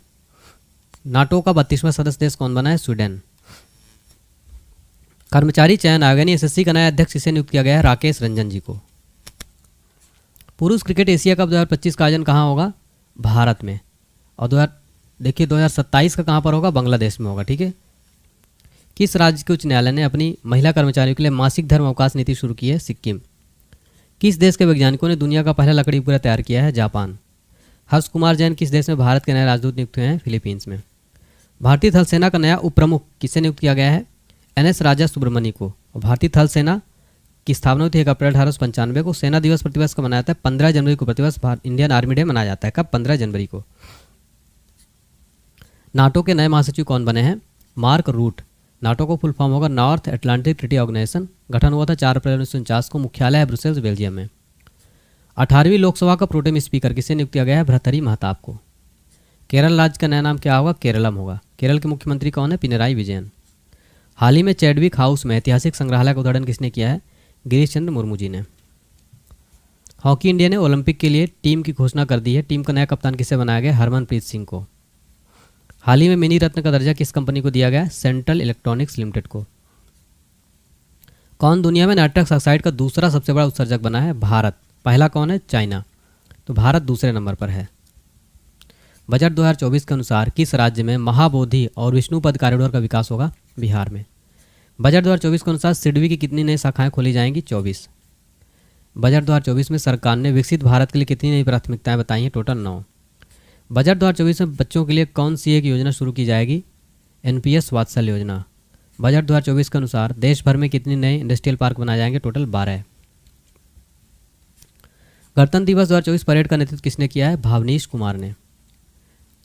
नाटो का 32वां सदस्य देश कौन बना है? स्वीडन। कर्मचारी चयन आयोग यानी SSC का नया अध्यक्ष किसे नियुक्त किया गया है? राकेश रंजन जी को। पुरुष क्रिकेट एशिया कप 2025 का आयोजन कहाँ होगा? भारत में। और 2027 का कहाँ पर होगा? बांग्लादेश में होगा। ठीक है। किस राज्य के उच्च न्यायालय ने अपनी महिला कर्मचारियों के लिए मासिक धर्म अवकाश नीति शुरू की है? सिक्किम। किस देश के वैज्ञानिकों ने दुनिया का पहला लकड़ी पूरा तैयार किया है? जापान। हर्ष कुमार जैन किस देश में भारत के नए राजदूत नियुक्त हुए हैं? फिलीपींस में। भारतीय थल सेना का नया उप प्रमुख किसे नियुक्त किया गया है? NS राजा सुब्रमण्य को। और भारतीय थल सेना की स्थापना हुई थी 1 अप्रैल 1895 को। सेना दिवस प्रतिवर्ष को मनाया जाता है 15 जनवरी को। प्रतिवर्ष इंडियन आर्मी डे मनाया जाता है कब? 15 जनवरी को। नाटो के नए महासचिव कौन बने हैं? Mark Rutte. नाटो को फुल फॉर्म होगा नॉर्थ अटलांटिक ट्रीटी ऑर्गेनाइजेशन। गठन हुआ था 4 अप्रैल 1949 को। मुख्यालय है ब्रुसेल्स, बेल्जियम में। 18वीं लोकसभा का प्रोटेम स्पीकर किसे नियुक्त किया गया है? भर्तृहरि महताब को। केरल राज्य का नया नाम क्या होगा? केरलम होगा। केरल के मुख्यमंत्री कौन है? पिनराई विजयन। हाल ही में चैडविक हाउस में ऐतिहासिक संग्रहालय का उद्घाटन किसने किया है? गिरीश चंद्र मुर्मू जी ने। हॉकी इंडिया ने ओलंपिक के लिए टीम की घोषणा कर दी है। टीम का नया कप्तान किसे बनाया गया? हरमनप्रीत सिंह को। हाल ही में मिनी रत्न का दर्जा किस कंपनी को दिया गया? सेंट्रल इलेक्ट्रॉनिक्स लिमिटेड को। कौन दुनिया में नाइट्रस ऑक्साइड का दूसरा सबसे बड़ा उत्सर्जक बना है? भारत। पहला कौन है? चाइना। तो भारत दूसरे नंबर पर है। बजट 2024 के अनुसार किस राज्य में महाबोधि और विष्णुपद कॉरिडोर का विकास होगा? बिहार में। बजट 2024 के अनुसार सिडबी की कितनी नई शाखाएं खोली जाएंगी? 24। बजट 2024 में सरकार ने विकसित भारत के लिए कितनी नई प्राथमिकताएं बताई हैं? टोटल 9। बजट 2024 में बच्चों के लिए कौन सी एक योजना शुरू की जाएगी? NPS वात्सल्य योजना। बजट 2024 के अनुसार देश भर में कितने नए इंडस्ट्रियल पार्क बनाए जाएंगे? टोटल 12। गणतंत्र दिवस 2024 परेड का नेतृत्व किसने किया है? भावनीश कुमार ने।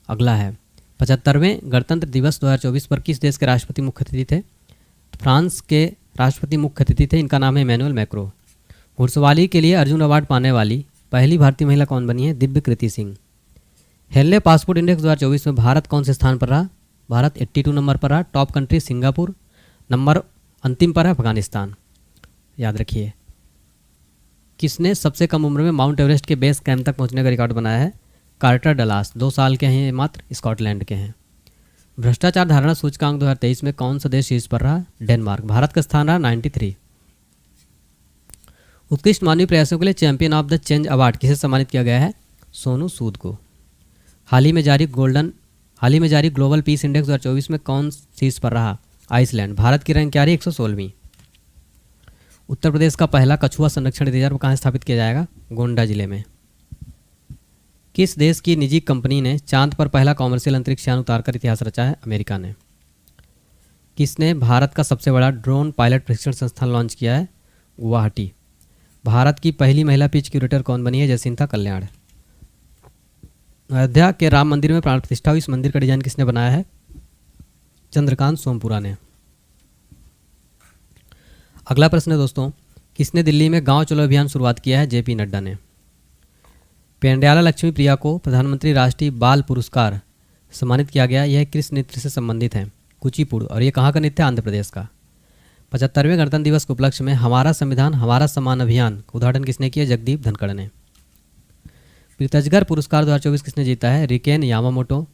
अगला है 75वें गणतंत्र दिवस 2024 पर किस देश के राष्ट्रपति मुख्य अतिथि थे? फ्रांस के राष्ट्रपति मुख्य अतिथि थे। इनका नाम है इमैनुअल मैक्रो। घुड़सवारी के लिए अर्जुन अवार्ड पाने वाली पहली भारतीय महिला कौन बनी है? Divyakriti Singh. Henley Passport Index 2024 में भारत कौन से स्थान पर रहा? भारत 82 नंबर पर रहा। Top country Singapore. नंबर अंतिम पर है अफगानिस्तान। याद रखिए। किसने सबसे कम उम्र में माउंट एवरेस्ट के बेस कैंप तक पहुंचने का रिकॉर्ड बनाया है? Quarter Dallas. 2 साल के हैं मात्र, स्कॉटलैंड के हैं। भ्रष्टाचार धारणा सूचकांक 2023 में कौन सा देश शीर्ष पर रहा? डेनमार्क। भारत का स्थान रहा 93। उत्कृष्ट मानवीय प्रयासों के लिए champion of the change award किसे सम्मानित किया गया है? सोनू सूद को। हाल ही में जारी ग्लोबल पीस इंडेक्स 2024 में कौन शीर्ष पर रहा? आइसलैंड। भारत की रैंक क्या रही? 116वीं। उत्तर प्रदेश का पहला कछुआ संरक्षण रिजर्व कहाँ स्थापित किया जाएगा? गोंडा जिले में। किस देश की निजी कंपनी ने चांद पर पहला कॉमर्शियल अंतरिक्ष यान उतारकर इतिहास रचा है? अमेरिका ने। किसने भारत का सबसे बड़ा ड्रोन पायलट प्रशिक्षण संस्थान लॉन्च किया है? गुवाहाटी। भारत की पहली महिला पिच क्यूरेटर कौन बनी है? जयसिंथा कल्याण। अयोध्या के राम मंदिर में प्राण प्रतिष्ठा हुई। इस मंदिर का डिजाइन किसने बनाया है? चंद्रकांत सोमपुरा ने। अगला प्रश्न है दोस्तों, किसने दिल्ली में गांव चलो अभियान शुरुआत किया है? JP नड्डा ने। पेंड्याला लक्ष्मी प्रिया को प्रधानमंत्री राष्ट्रीय बाल पुरस्कार सम्मानित किया गया। यह किस नृत्य से संबंधित है? कुचिपुड़। और ये कहाँ का नृत्य है? आंध्र प्रदेश का। 75वें गणतंत्र दिवस के उपलक्ष्य में हमारा संविधान हमारा सम्मान अभियान का उद्घाटन किसने किया? जगदीप धनखड़ ने। प्रीतजगर पुरस्कार 2024 किसने जीता है? RIKEN Yamamoto.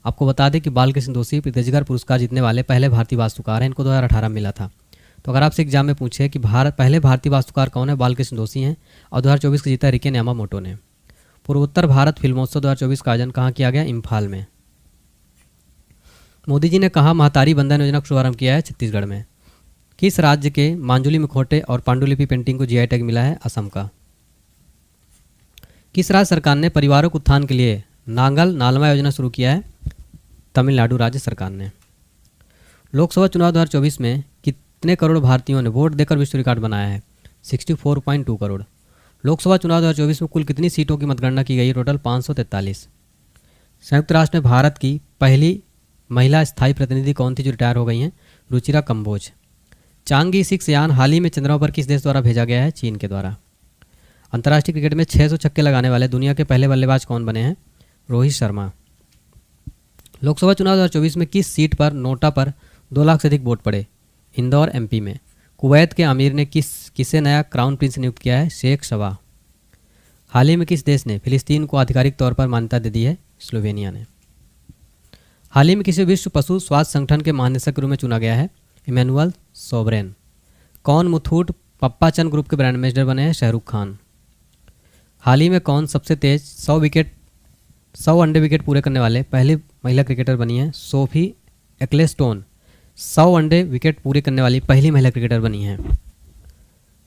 आपको बता दें कि बालकृष्ण दोषी प्रीतजगर पुरस्कार जीतने वाले पहले भारतीय वास्तुकार हैं। इनको 2018 में मिला था। तो अगर आपसे एग्जाम में पूछे कि पहले भारतीय वास्तुकार कौन है? बालकृष्ण दोषी हैं। और 2024 का जीता रिकेन यामामोटो ने। पूर्वोत्तर भारत फिल्मोत्सव 2024 का आयोजन कहाँ किया गया? इम्फाल में। मोदी जी ने कहा महतारी बंधन योजना का शुभारंभ किया है? छत्तीसगढ़ में। किस राज्य के मांजुली मुखौटे और पांडुलिपि पेंटिंग को जीआई टैग मिला है? असम का। किस राज्य सरकार ने परिवारों के उत्थान के लिए नांगल नालमा योजना शुरू किया है? तमिलनाडु राज्य सरकार ने। लोकसभा चुनाव 2024 में कितने करोड़ भारतीयों ने वोट देकर विश्व रिकॉर्ड बनाया है? 64.2 करोड़। लोकसभा चुनाव 2024 में कुल कितनी सीटों की मतगणना की गई? टोटल 543। संयुक्त राष्ट्र में भारत की पहली महिला स्थायी प्रतिनिधि कौन थी जो रिटायर हो गई हैं? रुचिरा कंबोज। चांगी 6 यान हाल ही में चंद्रमा पर किस देश द्वारा भेजा गया है? चीन के द्वारा। अंतर्राष्ट्रीय क्रिकेट में 600 छक्के लगाने वाले दुनिया के पहले बल्लेबाज कौन बने हैं? रोहित शर्मा। लोकसभा चुनाव 2024 में किस सीट पर नोटा पर 2 लाख से अधिक वोट पड़े? इंदौर एमपी में। कुवैत के अमीर ने किसे नया क्राउन प्रिंस नियुक्त किया है? शेख शबा। हाल ही में किस देश ने फिलिस्तीन को आधिकारिक तौर पर मान्यता दे दी है? स्लोवेनिया ने। हाल ही में किसी विश्व पशु स्वास्थ्य संगठन के महानिदेशक के रूप में चुना गया है? इमैनुअल सोबरेन। कौन मुथूट पप्पाचंद ग्रुप के ब्रांड एम्बेसडर बने हैं? शाहरुख खान। हाल ही में कौन सबसे तेज 100 वनडे विकेट पूरे करने वाले पहली महिला क्रिकेटर बनी है? सोफी एक्लेस्टोन 100 वनडे विकेट पूरे करने वाली पहली महिला क्रिकेटर बनी है।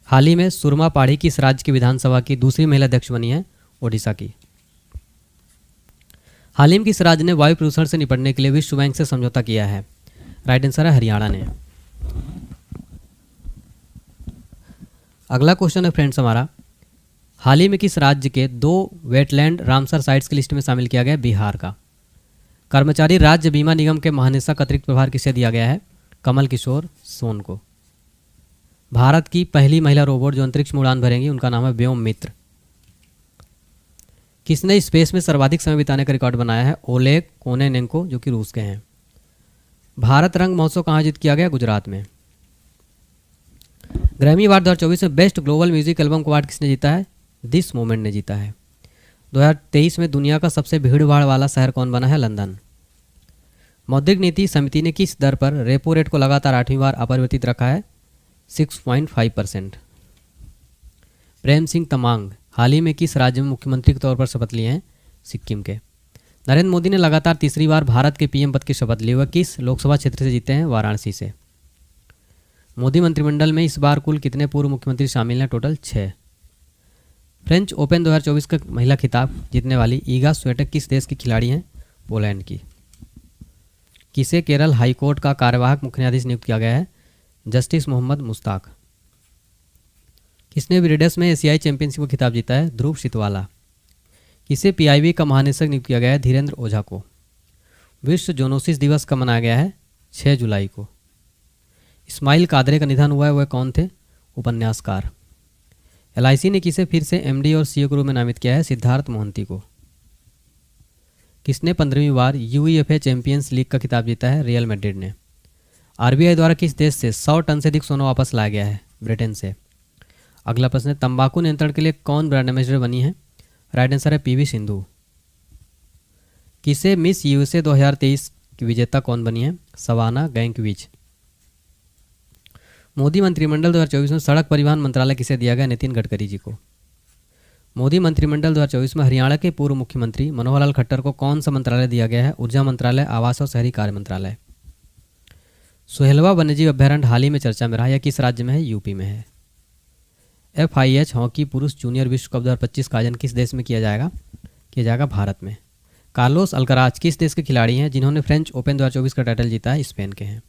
हाल ही में सुरमा पाढ़ी किस राज्य की विधानसभा की दूसरी महिला अध्यक्ष बनी है? ओडिशा की। हाल ही में किस राज्य ने वायु प्रदूषण से निपटने के लिए विश्व बैंक से समझौता किया है? राइट आंसर है हरियाणा ने। अगला क्वेश्चन है फ्रेंड्स हमारा, हाल ही में किस राज्य के 2 वेटलैंड रामसर साइट्स की लिस्ट में शामिल किया गया? बिहार का। कर्मचारी राज्य बीमा निगम के महानिदेशक अतिरिक्त प्रभार किसे दिया गया है? कमल किशोर सोन को। भारत की पहली महिला रोबोट जो अंतरिक्ष में उड़ान भरेंगी उनका नाम है व्योम मित्र। किसने स्पेस में सर्वाधिक समय बिताने का रिकॉर्ड बनाया है? ओलेग कोनेनेंको जो कि रूस के हैं। भारत रंग महोत्सव कहाँ आयोजित किया गया? गुजरात में। ग्रैमी अवार्ड 2024 में best global music album award किसने जीता है? दिस मोमेंट ने जीता है। 2023 में दुनिया का सबसे भीड़ भाड़ वाला शहर कौन बना है? लंदन। मौद्रिक नीति समिति ने किस दर पर रेपो रेट को लगातार 8वीं बार अपरिवर्तित रखा है? 6.5%। प्रेम सिंह तमांग हाल ही में किस राज्य में मुख्यमंत्री के तौर पर शपथ लिए हैं? सिक्किम के। नरेंद्र मोदी ने लगातार तीसरी बार भारत के पीएम पद की शपथ ली। वह किस लोकसभा क्षेत्र से जीते हैं? वाराणसी से। मोदी मंत्रिमंडल में इस बार कुल कितने पूर्व मुख्यमंत्री शामिल हैं? टोटल 6। फ्रेंच ओपन 2024 का महिला खिताब जीतने वाली ईगा स्वीटेक किस देश की खिलाड़ी हैं? पोलैंड की। किसे केरल हाईकोर्ट का कार्यवाहक मुख्य न्यायाधीश नियुक्त किया गया है? जस्टिस मोहम्मद मुश्ताक। किसने ब्रिडेस में एशियाई चैंपियनशिप का खिताब जीता है? ध्रुव शितवाला। किसे पीआईबी का महानिदेशक नियुक्त किया गया है? धीरेन्द्र ओझा को। विश्व जोनोसिस दिवस कब मनाया गया है? 6 जुलाई को। इस्माइल कादरे का निधन हुआ है, वह कौन थे? उपन्यासकार। एलआईसी ने किसे फिर से एमडी और सीईओ के रूप में नामित किया है? सिद्धार्थ मोहंती को। किसने 15वीं बार यूईएफए चैंपियंस लीग का खिताब जीता है? रियल मैड्रिड ने। आरबीआई द्वारा किस देश से 100 टन से अधिक सोना वापस लाया गया है? ब्रिटेन से। अगला प्रश्न है, तंबाकू नियंत्रण के लिए कौन ब्रांड एम्बेसडर बनी है? राइट आंसर है पीवी सिंधु। किसे मिस यूएसए 2023 की विजेता कौन बनी है? सवाना गैंकविच। मोदी मंत्रिमंडल 2024 में सड़क परिवहन मंत्रालय किसे दिया गया? नितिन गडकरी जी को। मोदी मंत्रिमंडल 2024 में हरियाणा के पूर्व मुख्यमंत्री मनोहर लाल खट्टर को कौन सा मंत्रालय दिया गया है? ऊर्जा मंत्रालय, आवास और शहरी कार्य मंत्रालय। सोहेलवा वन्यजीव अभ्यारण्य हाल ही में चर्चा में रहा, यह किस राज्य में है? यूपी में है। FIH हॉकी पुरुष जूनियर विश्व कप 2025 का आयोजन किस देश में किया जाएगा? भारत में। कार्लोस अल्कराज किस देश के खिलाड़ी हैं जिन्होंने फ्रेंच ओपन 2024 का टाइटल जीता है? स्पेन के हैं।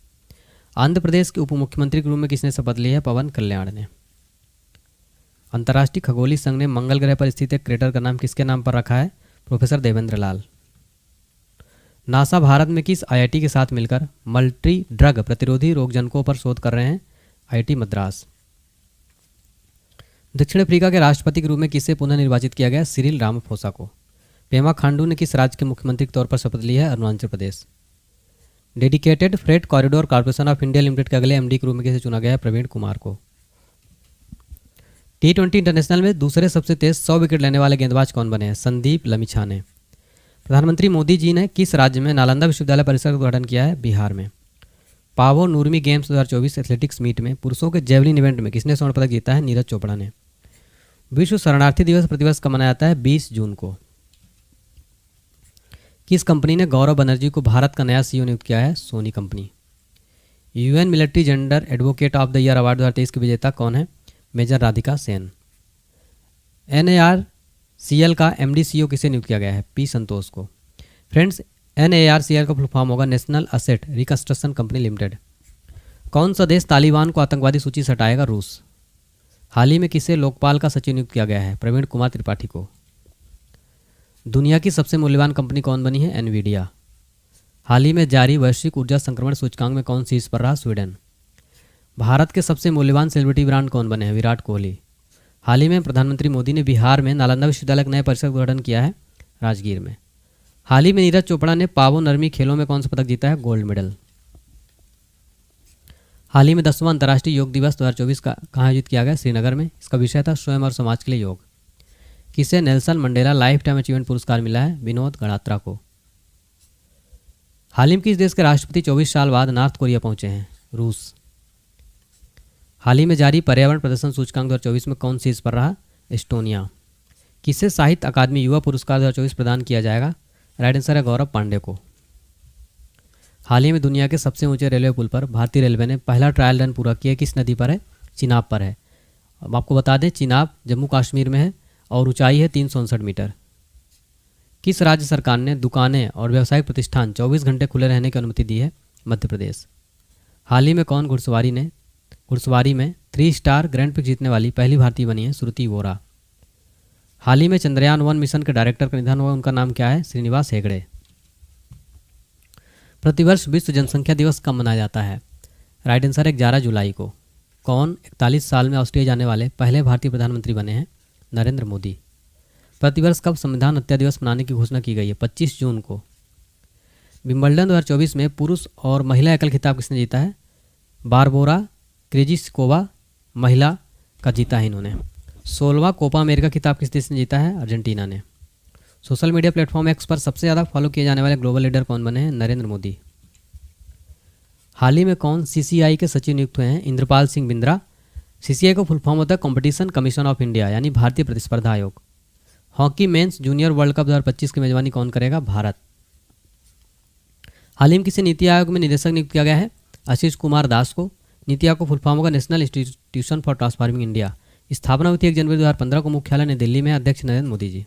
आंध्र प्रदेश के उप मुख्यमंत्री के रूप में किसने शपथ ली है? पवन कल्याण ने। अंतर्राष्ट्रीय खगोलीय संघ ने मंगल ग्रह पर स्थित एक क्रेटर का नाम किसके नाम पर रखा है? प्रोफेसर देवेंद्र लाल। नासा भारत में किस IIT के साथ मिलकर मल्टी ड्रग प्रतिरोधी रोगजनकों पर शोध कर रहे हैं? IIT मद्रास। दक्षिण अफ्रीका के राष्ट्रपति के रूप में किसे पुनः निर्वाचित किया गया? सिरिल रामाफोसा को। पेमा खांडू ने किस राज्य के मुख्यमंत्री के तौर पर शपथ ली है? Arunachal Pradesh. Dedicated freight corridor corporation of India limited के अगले MD के रूप में किसे चुना गया है? प्रवीण कुमार को। T20 इंटरनेशनल में दूसरे सबसे तेज 100 विकेट लेने वाले गेंदबाज कौन बने हैं? संदीप लमिछा ने। प्रधानमंत्री मोदी जी ने किस राज्य में नालंदा विश्वविद्यालय परिसर का उद्घाटन किया है? बिहार में। पावो नूरमी गेम्स 2024 एथलेटिक्स मीट में पुरुषों के जेवलिन इवेंट में किसने स्वर्ण पदक जीता है? नीरज चोपड़ा ने। विश्व शरणार्थी दिवस प्रतिवर्ष कब मनाया जाता है? 20 जून को। किस कंपनी ने गौरव बनर्जी को भारत का नया CEO नियुक्त किया है? Sony company. UN military gender advocate of the year award 2023 की विजेता कौन है? मेजर राधिका सेन। NARCL का MD/CEO किसे नियुक्त किया गया है? P संतोष को। फ्रेंड्स, NARCL का फुल फॉर्म होगा national asset reconstruction company limited. कौन सा देश तालिबान को आतंकवादी सूची से हटाएगा? रूस। हाल ही में किसे लोकपाल का सचिव नियुक्त किया गया है? प्रवीण कुमार त्रिपाठी को। दुनिया की सबसे मूल्यवान कंपनी कौन बनी है? एनवीडिया। हाल ही में जारी वैश्विक ऊर्जा संक्रमण सूचकांक में कौन शीर्ष पर रहा? स्वीडन। भारत के सबसे मूल्यवान सेलिब्रिटी ब्रांड कौन बने हैं? विराट कोहली। हाल ही में प्रधानमंत्री मोदी ने बिहार में नालंदा विश्वविद्यालय नए परिसर का उद्घाटन किया है, राजगीर में। हाल ही में नीरज चोपड़ा ने पावो नरमी खेलों में कौन सा पदक जीता है? Gold medal. हाल ही में 10वां अंतर्राष्ट्रीय योग दिवस 2024 का कहाँ आयोजित किया गया? श्रीनगर में। इसका विषय था स्वयं और समाज के लिए योग। किसे Nelson Mandela life time achievement पुरस्कार मिला है? विनोद गणात्रा को। हाल ही में किस देश के राष्ट्रपति 24 साल बाद नॉर्थ कोरिया पहुंचे हैं? रूस। हाल ही में जारी पर्यावरण प्रदर्शन सूचकांक 2024 में कौन शीर्ष पर रहा? एस्टोनिया। किसे साहित्य अकादमी युवा पुरस्कार 2024 प्रदान किया जाएगा? राइट आंसर है गौरव पांडे को। हाल ही में दुनिया के सबसे ऊंचे रेलवे पुल पर भारतीय रेलवे ने पहला ट्रायल रन पूरा किया। किस नदी पर है? चिनाब पर है। अब आपको बता दें, चिनाब जम्मू कश्मीर में है और ऊंचाई है 359 मीटर। किस राज्य सरकार ने दुकानें और व्यावसायिक प्रतिष्ठान 24 घंटे खुले रहने की अनुमति दी है? मध्य प्रदेश। हाल ही में कौन घुड़सवारी में 3 स्टार ग्रैंड प्रिक्स जीतने वाली पहली भारतीय बनी है? श्रुति वोरा। हाल ही में चंद्रयान 1 मिशन के डायरेक्टर का निधन हुआ, उनका नाम क्या है? श्रीनिवास हेगड़े। प्रतिवर्ष विश्व जनसंख्या दिवस कब मनाया जाता है? राइट आंसर है 11 जुलाई को। कौन 41 साल में ऑस्ट्रेलिया जाने वाले पहले भारतीय प्रधानमंत्री बने हैं? नरेंद्र मोदी। प्रतिवर्ष कब संविधान हत्या दिवस मनाने की घोषणा की गई है? 25 जून को। विंबलडन 2024 में पुरुष और महिला एकल खिताब किसने जीता है? बारबोरा क्रेजिस्कोवा महिला का जीता है इन्होंने। 16वां कोपा अमेरिका खिताब किस देश ने जीता है? अर्जेंटीना ने। सोशल मीडिया प्लेटफॉर्म एक्स पर सबसे ज़्यादा फॉलो किए जाने वाले ग्लोबल लीडर कौन बने हैं? नरेंद्र मोदी। हाल ही में कौन CCI के सचिव नियुक्त हुए हैं? इंद्रपाल सिंह बिंद्रा। CCI का फुल फॉर्म होता है कॉम्पिटिशन कमीशन ऑफ इंडिया, यानी भारतीय प्रतिस्पर्धा आयोग। Hockey mains junior world cup 2025 की मेजबानी कौन करेगा? भारत। हाल ही में किसी नीति आयोग में निदेशक नियुक्त किया गया है? आशीष कुमार दास को। नीति आयोग का फुल फॉर्म होगा national institution for transforming India. स्थापना हुई थी 1 जनवरी 2015 को। मुख्यालय नई दिल्ली में। अध्यक्ष नरेंद्र मोदी जी।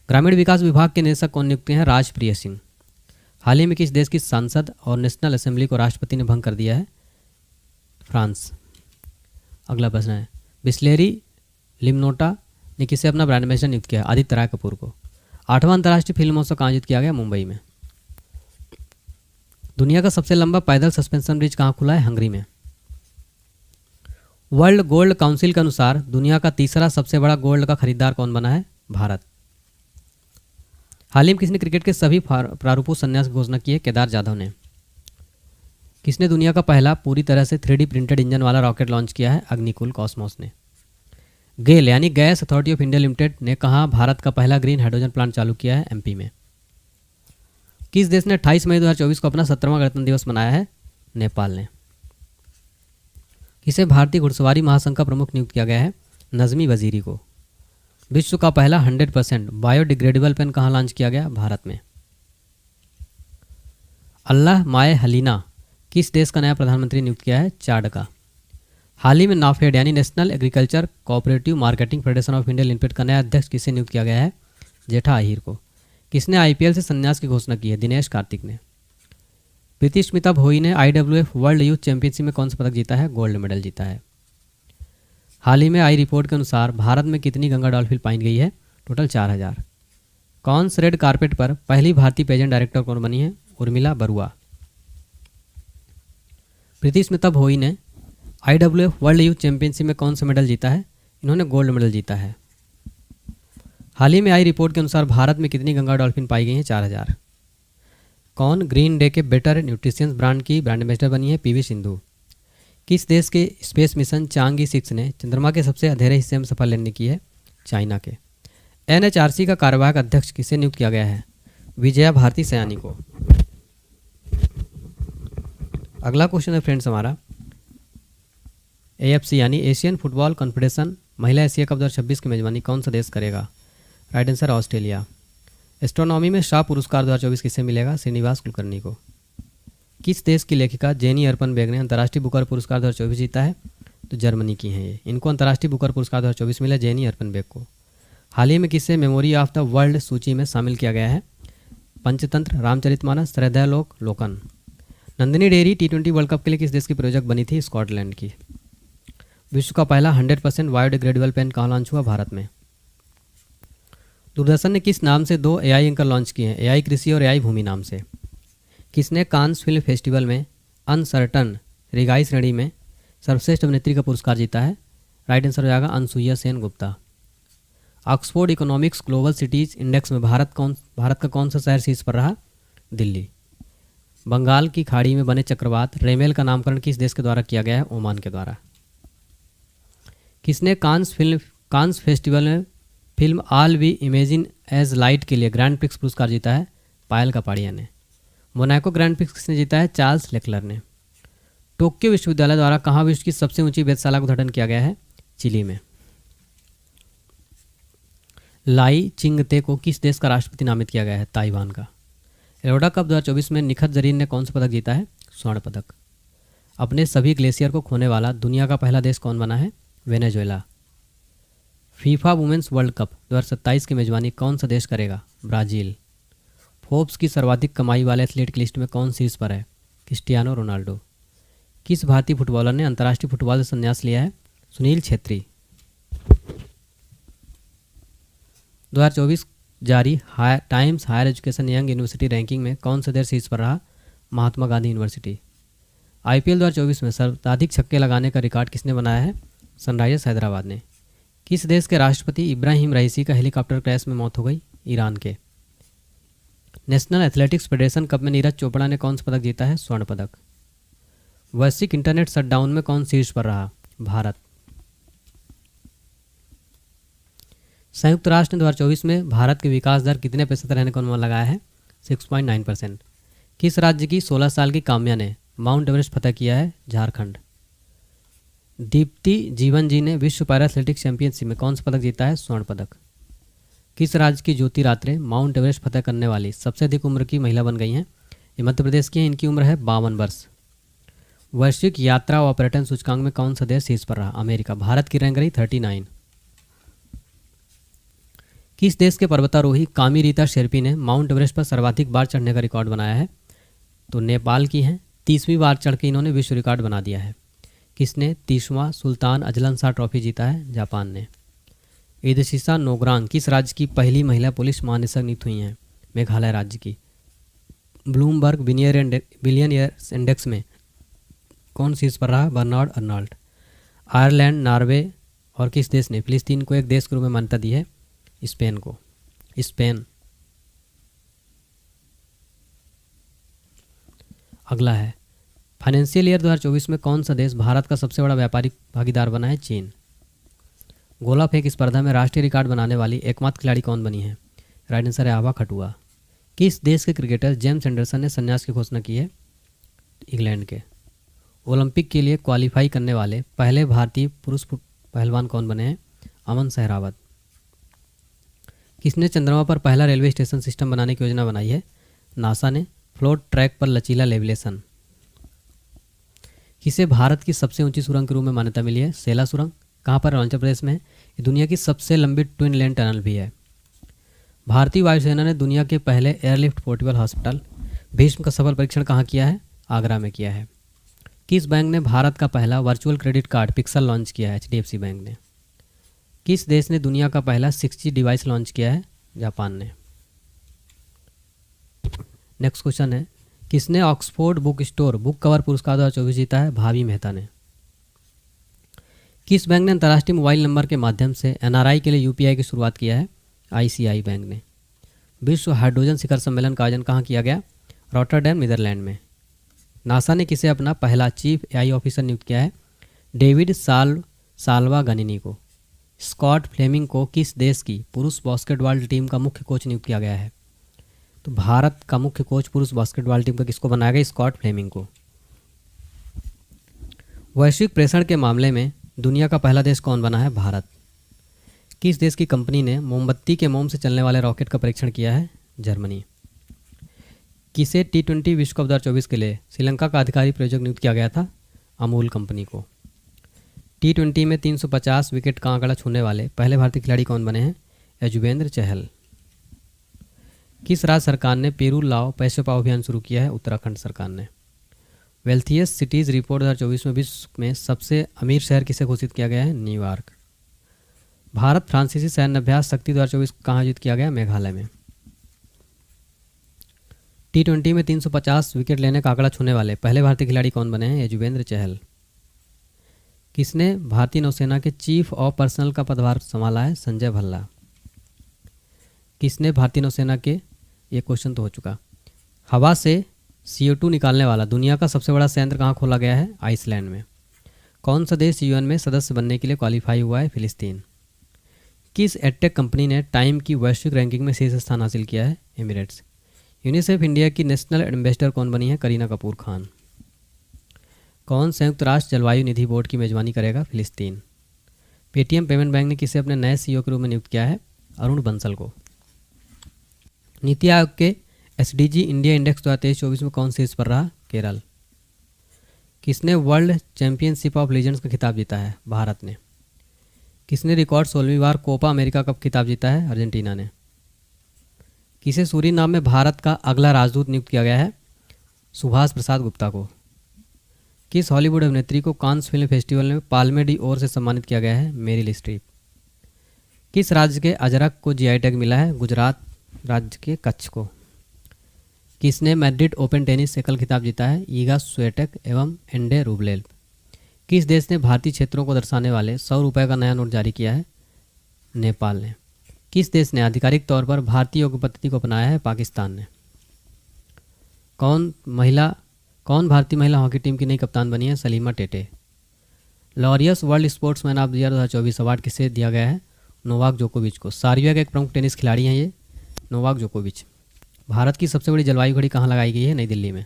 ग्रामीण विकास विभाग के निदेशक कौन नियुक्त हैं? राजप्रिय सिंह। हाल ही में किस देश की सांसद और नेशनल असेंबली को राष्ट्रपति ने भंग कर दिया है? फ्रांस। अगला प्रश्न है, बिस्लेरी लिमनोटा ने किसे अपना ब्रांड एम्बेसडर नियुक्त किया? आदित्य राय कपूर को। 8वां अंतर्राष्ट्रीय फिल्म महोत्सव कहाँ आयोजित किया गया? मुंबई में। दुनिया का सबसे लंबा पैदल सस्पेंशन ब्रिज कहाँ खुला है? हंगरी में। वर्ल्ड गोल्ड काउंसिल के अनुसार दुनिया का तीसरा सबसे बड़ा गोल्ड का खरीदार कौन बना है? भारत। हाल ही में किसने क्रिकेट के सभी प्रारूपों संन्यास की घोषणा की है? केदार जाधव ने। किसने दुनिया का पहला पूरी तरह से 3D प्रिंटेड इंजन वाला रॉकेट लॉन्च किया है? अग्निकुल कॉस्मोस ने। गेल यानी gas authority of India limited ने कहा भारत का पहला ग्रीन हाइड्रोजन प्लांट चालू किया है? MP में। किस देश ने 28 मई 2024 को अपना 17वां गणतंत्र दिवस मनाया है? नेपाल ने। किसे भारतीय घुड़सवारी महासंघ का प्रमुख नियुक्त किया गया है? नज़मी वजीरी को। विश्व का पहला 100% बायोडिग्रेडेबल पेन कहाँ लॉन्च किया गया? भारत में। अल्लाह माए हलीना किस देश का नया प्रधानमंत्री नियुक्त किया है? चाड का। हाल ही में नाफेड यानी national agriculture cooperative marketing federation of India limited का नया अध्यक्ष किसे नियुक्त किया गया है? जेठा आहिर को। किसने IPL से संन्यास की घोषणा की है? दिनेश कार्तिक ने। प्रीति स्मिता भोई ने IWF वर्ल्ड यूथ चैंपियनशिप में कौन सा पदक जीता है? गोल्ड मेडल जीता है। हाल ही में आई रिपोर्ट के अनुसार भारत में कितनी गंगा डॉल्फिन पाई गई है? टोटल 4000। कौन से रेड कारपेट पर पहली भारतीय पेजेंट डायरेक्टर कौन बनी है? उर्मिला बरुआ। प्रीति स्मिता भोई ने IWF वर्ल्ड यूथ चैंपियनशिप में कौन सा मेडल जीता है? इन्होंने गोल्ड मेडल जीता है। हाल ही में आई रिपोर्ट के अनुसार भारत में कितनी गंगा डॉल्फिन पाई गई हैं? 4000। कौन ग्रीन डे के बेटर न्यूट्रिशियंस ब्रांड की ब्रांड एम्बेसडर बनी है? PV सिंधु। किस देश के स्पेस मिशन चांगी 6 ने चंद्रमा के सबसे अंधेरे हिस्से में सफर लेने की है? चाइना के। NHRC का कार्यवाहक अध्यक्ष किसे नियुक्त किया गया है? विजया भारती सयानी को। अगला क्वेश्चन है फ्रेंड्स हमारा, AFC यानी एशियन फुटबॉल कॉन्फेडरेशन महिला एशिया कप 2026 की मेजबानी कौन सा देश करेगा? Right answer Australia. एस्ट्रोनॉमी में शाह पुरस्कार 2024 किसे मिलेगा? श्रीनिवास कुलकर्णी को। किस देश की लेखिका जेनी अर्पनबेग ने अंतर्राष्ट्रीय बुकर पुरस्कार 2024 जीता है? तो जर्मनी की हैं ये। इनको अंतर्राष्ट्रीय बुकर पुरस्कार 2024 मिला जेनी अर्पनबेग को। हाल ही में किसे मेमोरी ऑफ द वर्ल्ड सूची में शामिल किया गया है? पंचतंत्र, रामचरितमानस, हृदयालोक, लोकन। Nandini dairy T20 world cup के लिए किस देश की प्रायोजक बनी थी? स्कॉटलैंड की। विश्व का पहला 100% बायोडिग्रेडेबल पेन कहाँ लॉन्च हुआ? भारत में। दूरदर्शन ने किस नाम से 2 AI एंकर लॉन्च किए हैं? AI कृषि और AI भूमि नाम से। किसने कांस फिल्म फेस्टिवल में अनसर्टन रिगाई श्रेणी में सर्वश्रेष्ठ अभिनेत्री का पुरस्कार जीता है? राइट आंसर हो जाएगा Anasuya Sengupta. Oxford Economics Global Cities Index में भारत का कौन सा शहर शीर्ष पर रहा? दिल्ली। बंगाल की खाड़ी में बने चक्रवात रेमेल का नामकरण किस देश के द्वारा किया गया है? ओमान के द्वारा। किसने कांस फेस्टिवल में film all we imagine as light के लिए ग्रैंड प्रिक्स पुरस्कार जीता है? पायल कपाड़िया ने। मोनाको ग्रैंड प्रिक्स किसने जीता है? चार्ल्स लेक्लर ने। टोक्यो विश्वविद्यालय द्वारा कहाँ विश्व की सबसे ऊंची वेधशाला का उद्घाटन किया गया है? चिली में। लाई चिंगते को किस देश का राष्ट्रपति नामित किया गया है? ताइवान का। एलोडा कप 2024 में निखत जरीन ने कौन सा पदक जीता है? स्वर्ण पदक। अपने सभी ग्लेशियर को खोने वाला दुनिया का पहला देश कौन बना है? Venezuela. FIFA women's World Cup 2027 की मेजबानी कौन सा देश करेगा? ब्राज़ील। फोर्ब्स की सर्वाधिक कमाई वाले एथलीट की लिस्ट में कौन शीर्ष पर है? Cristiano Ronaldo. किस भारतीय फुटबॉलर ने अंतर्राष्ट्रीय फुटबॉल से संन्यास लिया है? सुनील छेत्री। 2024 जारी Times Higher Education Young University Ranking में कौन सा देश शीर्ष पर रहा? महात्मा गांधी यूनिवर्सिटी। IPL 2024 में सर्वाधिक छक्के लगाने का रिकॉर्ड किसने बनाया है? सनराइजर्स हैदराबाद ने। किस देश के राष्ट्रपति इब्राहिम रईसी का हेलीकॉप्टर क्रैश में मौत हो गई? ईरान के। नेशनल एथलेटिक्स फेडरेशन कप में नीरज चोपड़ा ने कौन सा पदक जीता है? स्वर्ण पदक। वैश्विक इंटरनेट शटडाउन में कौन शीर्ष पर रहा? भारत। संयुक्त राष्ट्र ने 2024 में भारत की विकास दर कितने प्रतिशत रहने का अनुमान लगाया है? 6.9%। किस राज्य की 16 साल की काम्या ने माउंट एवरेस्ट फतह किया है? झारखंड। दीप्ति जीवन जी ने विश्व पैरा एथलेटिक्स चैंपियनशिप में कौन सा पदक जीता है? स्वर्ण पदक। किस राज्य की ज्योति रात्रे माउंट एवरेस्ट फतह करने वाली सबसे अधिक उम्र की महिला बन गई हैं? ये मध्य प्रदेश की हैं। इनकी उम्र है 52 वर्ष। वैश्विक यात्रा और पर्यटन सूचकांक में कौन सा देश शीर्ष पर रहा? अमेरिका। भारत की रैंक रही 39। किस देश के पर्वतारोही कामी रीता शेरपी ने माउंट एवरेस्ट पर सर्वाधिक बार चढ़ने का रिकॉर्ड बनाया है? तो नेपाल की हैं। 30वीं बार चढ़ के इन्होंने विश्व रिकॉर्ड बना दिया है। किसने 30वां सुल्तान अजलन शाह ट्रॉफी जीता है? जापान ने। ईदशीसा नोगरांग किस राज्य की पहली महिला पुलिस महानिदेशक नियुक्त हुई हैं? मेघालय राज्य की। ब्लूमबर्ग बिलियनियर्स इंडेक्स में कौन शीर्ष पर रहा? Bernard Arnold. आयरलैंड, नॉर्वे और किस देश ने फिलिस्तीन को एक देश के रूप में मान्यता दी है? स्पेन को। स्पेन। अगला है फाइनेंशियल ईयर 2024 में कौन सा देश भारत का सबसे बड़ा व्यापारिक भागीदार बना है? चीन। गोला फेंक स्पर्धा में राष्ट्रीय रिकॉर्ड बनाने वाली एकमात्र खिलाड़ी कौन बनी है? राइट आंसर है आभा खटुआ। किस देश के क्रिकेटर जेम्स एंडरसन ने संन्यास की घोषणा की है? इंग्लैंड के। ओलंपिक के लिए क्वालिफाई करने वाले पहले भारतीय पुरुष पहलवान कौन बने हैं? अमन सहरावत। किसने चंद्रमा पर पहला रेलवे स्टेशन सिस्टम बनाने की योजना बनाई है? नासा ने। फ्लोट ट्रैक पर लचीला लेवलेशन। किसे भारत की सबसे ऊंची सुरंग के रूप में मान्यता मिली है? सेला सुरंग। कहाँ पर? अरुणाचल प्रदेश में है। ये दुनिया की सबसे लंबी ट्विन लेन टनल भी है। भारतीय वायुसेना ने दुनिया के पहले एयरलिफ्ट पोर्टेबल हॉस्पिटल भीष्म का सफल परीक्षण कहाँ किया है? आगरा में किया है। किस बैंक ने भारत का पहला virtual credit card pixel launch किया है? HDFC बैंक ने। किस देश ने दुनिया का पहला 6G डिवाइस लॉन्च किया है? जापान ने। नेक्स्ट क्वेश्चन है किसने Oxford book store book cover पुरस्कार 2024 जीता है? भावी मेहता ने। किस बैंक ने अंतर्राष्ट्रीय मोबाइल नंबर के माध्यम से NRI के लिए UPI की शुरुआत किया है? ICI बैंक ने। विश्व हाइड्रोजन शिखर सम्मेलन का आयोजन कहाँ किया गया? रॉटरडैम नीदरलैंड में। नासा ने किसे अपना पहला चीफ AI ऑफिसर नियुक्त किया है? डेविड साल्वा गनिनी को। स्कॉट फ्लेमिंग को किस देश की पुरुष बास्केटबॉल टीम का मुख्य कोच नियुक्त किया गया है? तो भारत का मुख्य कोच पुरुष बास्केटबॉल टीम का किसको बनाया गया? स्कॉट फ्लेमिंग को। वैश्विक प्रेषण के मामले में दुनिया का पहला देश कौन बना है? भारत। किस देश की कंपनी ने मोमबत्ती के मोम से चलने वाले रॉकेट का परीक्षण किया है? जर्मनी। किसे T20 विश्व कप 2024 के लिए श्रीलंका का अधिकारी प्रायोजक नियुक्त किया गया था? अमूल कंपनी को। T20 में 350 विकेट का आंकड़ा छूने वाले पहले भारतीय खिलाड़ी कौन बने हैं? युजवेंद्र चहल। किस राज्य सरकार ने पेरू लाओ पैसे पाओ अभियान शुरू किया है? उत्तराखंड सरकार ने। वेल्थियस्ट सिटीज़ रिपोर्ट 2024 में विश्व में सबसे अमीर शहर किसे घोषित किया गया है? न्यूयॉर्क। भारत फ्रांसीसी सैन्य अभ्यास शक्ति 2024 कहाँ आयोजित किया गया? मेघालय में। T20 में 350 विकेट लेने का आंकड़ा छूने वाले पहले भारतीय खिलाड़ी कौन बने हैं? युजवेंद्र चहल। किसने भारतीय नौसेना के चीफ ऑफ पर्सनल का पदभार संभाला है? संजय भल्ला। किसने भारतीय नौसेना के, ये क्वेश्चन तो हो चुका, हवा से CO2 निकालने वाला दुनिया का सबसे बड़ा संयंत्र कहाँ खोला गया है? आइसलैंड में। कौन सा देश UN में सदस्य बनने के लिए क्वालिफाई हुआ है? फिलिस्तीन। किस एडटेक कंपनी ने टाइम की वैश्विक रैंकिंग में शीर्ष स्थान हासिल किया है? एमिरेट्स। यूनिसेफ इंडिया की नेशनल एम्बेसडर कौन बनी है? करीना कपूर खान। कौन संयुक्त राष्ट्र जलवायु निधि बोर्ड की मेजबानी करेगा? फिलिस्तीन। पेटीएम पेमेंट बैंक ने किसे अपने नए CEO के रूप में नियुक्त किया है? अरुण बंसल को। नीति आयोग के SDG इंडिया इंडेक्स 2023-24 में कौन शीर्ष पर रहा? केरल। किसने वर्ल्ड चैंपियनशिप ऑफ लीजेंड्स का खिताब जीता है? भारत ने। किसने रिकॉर्ड 16वीं बार कोपा अमेरिका कप खिताब जीता है? अर्जेंटीना ने। किसे सूरीनाम में भारत का अगला राजदूत नियुक्त किया गया है? सुभाष प्रसाद गुप्ता को। किस हॉलीवुड अभिनेत्री को कांस फिल्म फेस्टिवल में पाल्मे डी ओर से सम्मानित किया गया है? Meryl Streep. किस राज्य के अजरक को GI टैग मिला है? गुजरात राज्य के कच्छ को। किसने मैड्रिड ओपन टेनिस एकल खिताब जीता है? ईगा स्विएटेक एवं एंडे रूबलेव। किस देश ने भारतीय क्षेत्रों को दर्शाने वाले 100 रुपये का नया नोट जारी किया है? नेपाल ने। किस देश ने आधिकारिक तौर पर भारतीय योग पद्धति को अपनाया है? पाकिस्तान ने। कौन भारतीय महिला हॉकी टीम की नई कप्तान बनी है? Salima Tete. Laureus world sportsman of the year 2024 award किसे दिया गया है? नोवाक जोकोविच को। सर्बिया के एक प्रमुख टेनिस खिलाड़ी हैं ये नोवाक जोकोविच। भारत की सबसे बड़ी जलवायु घड़ी कहाँ लगाई गई है? नई दिल्ली में।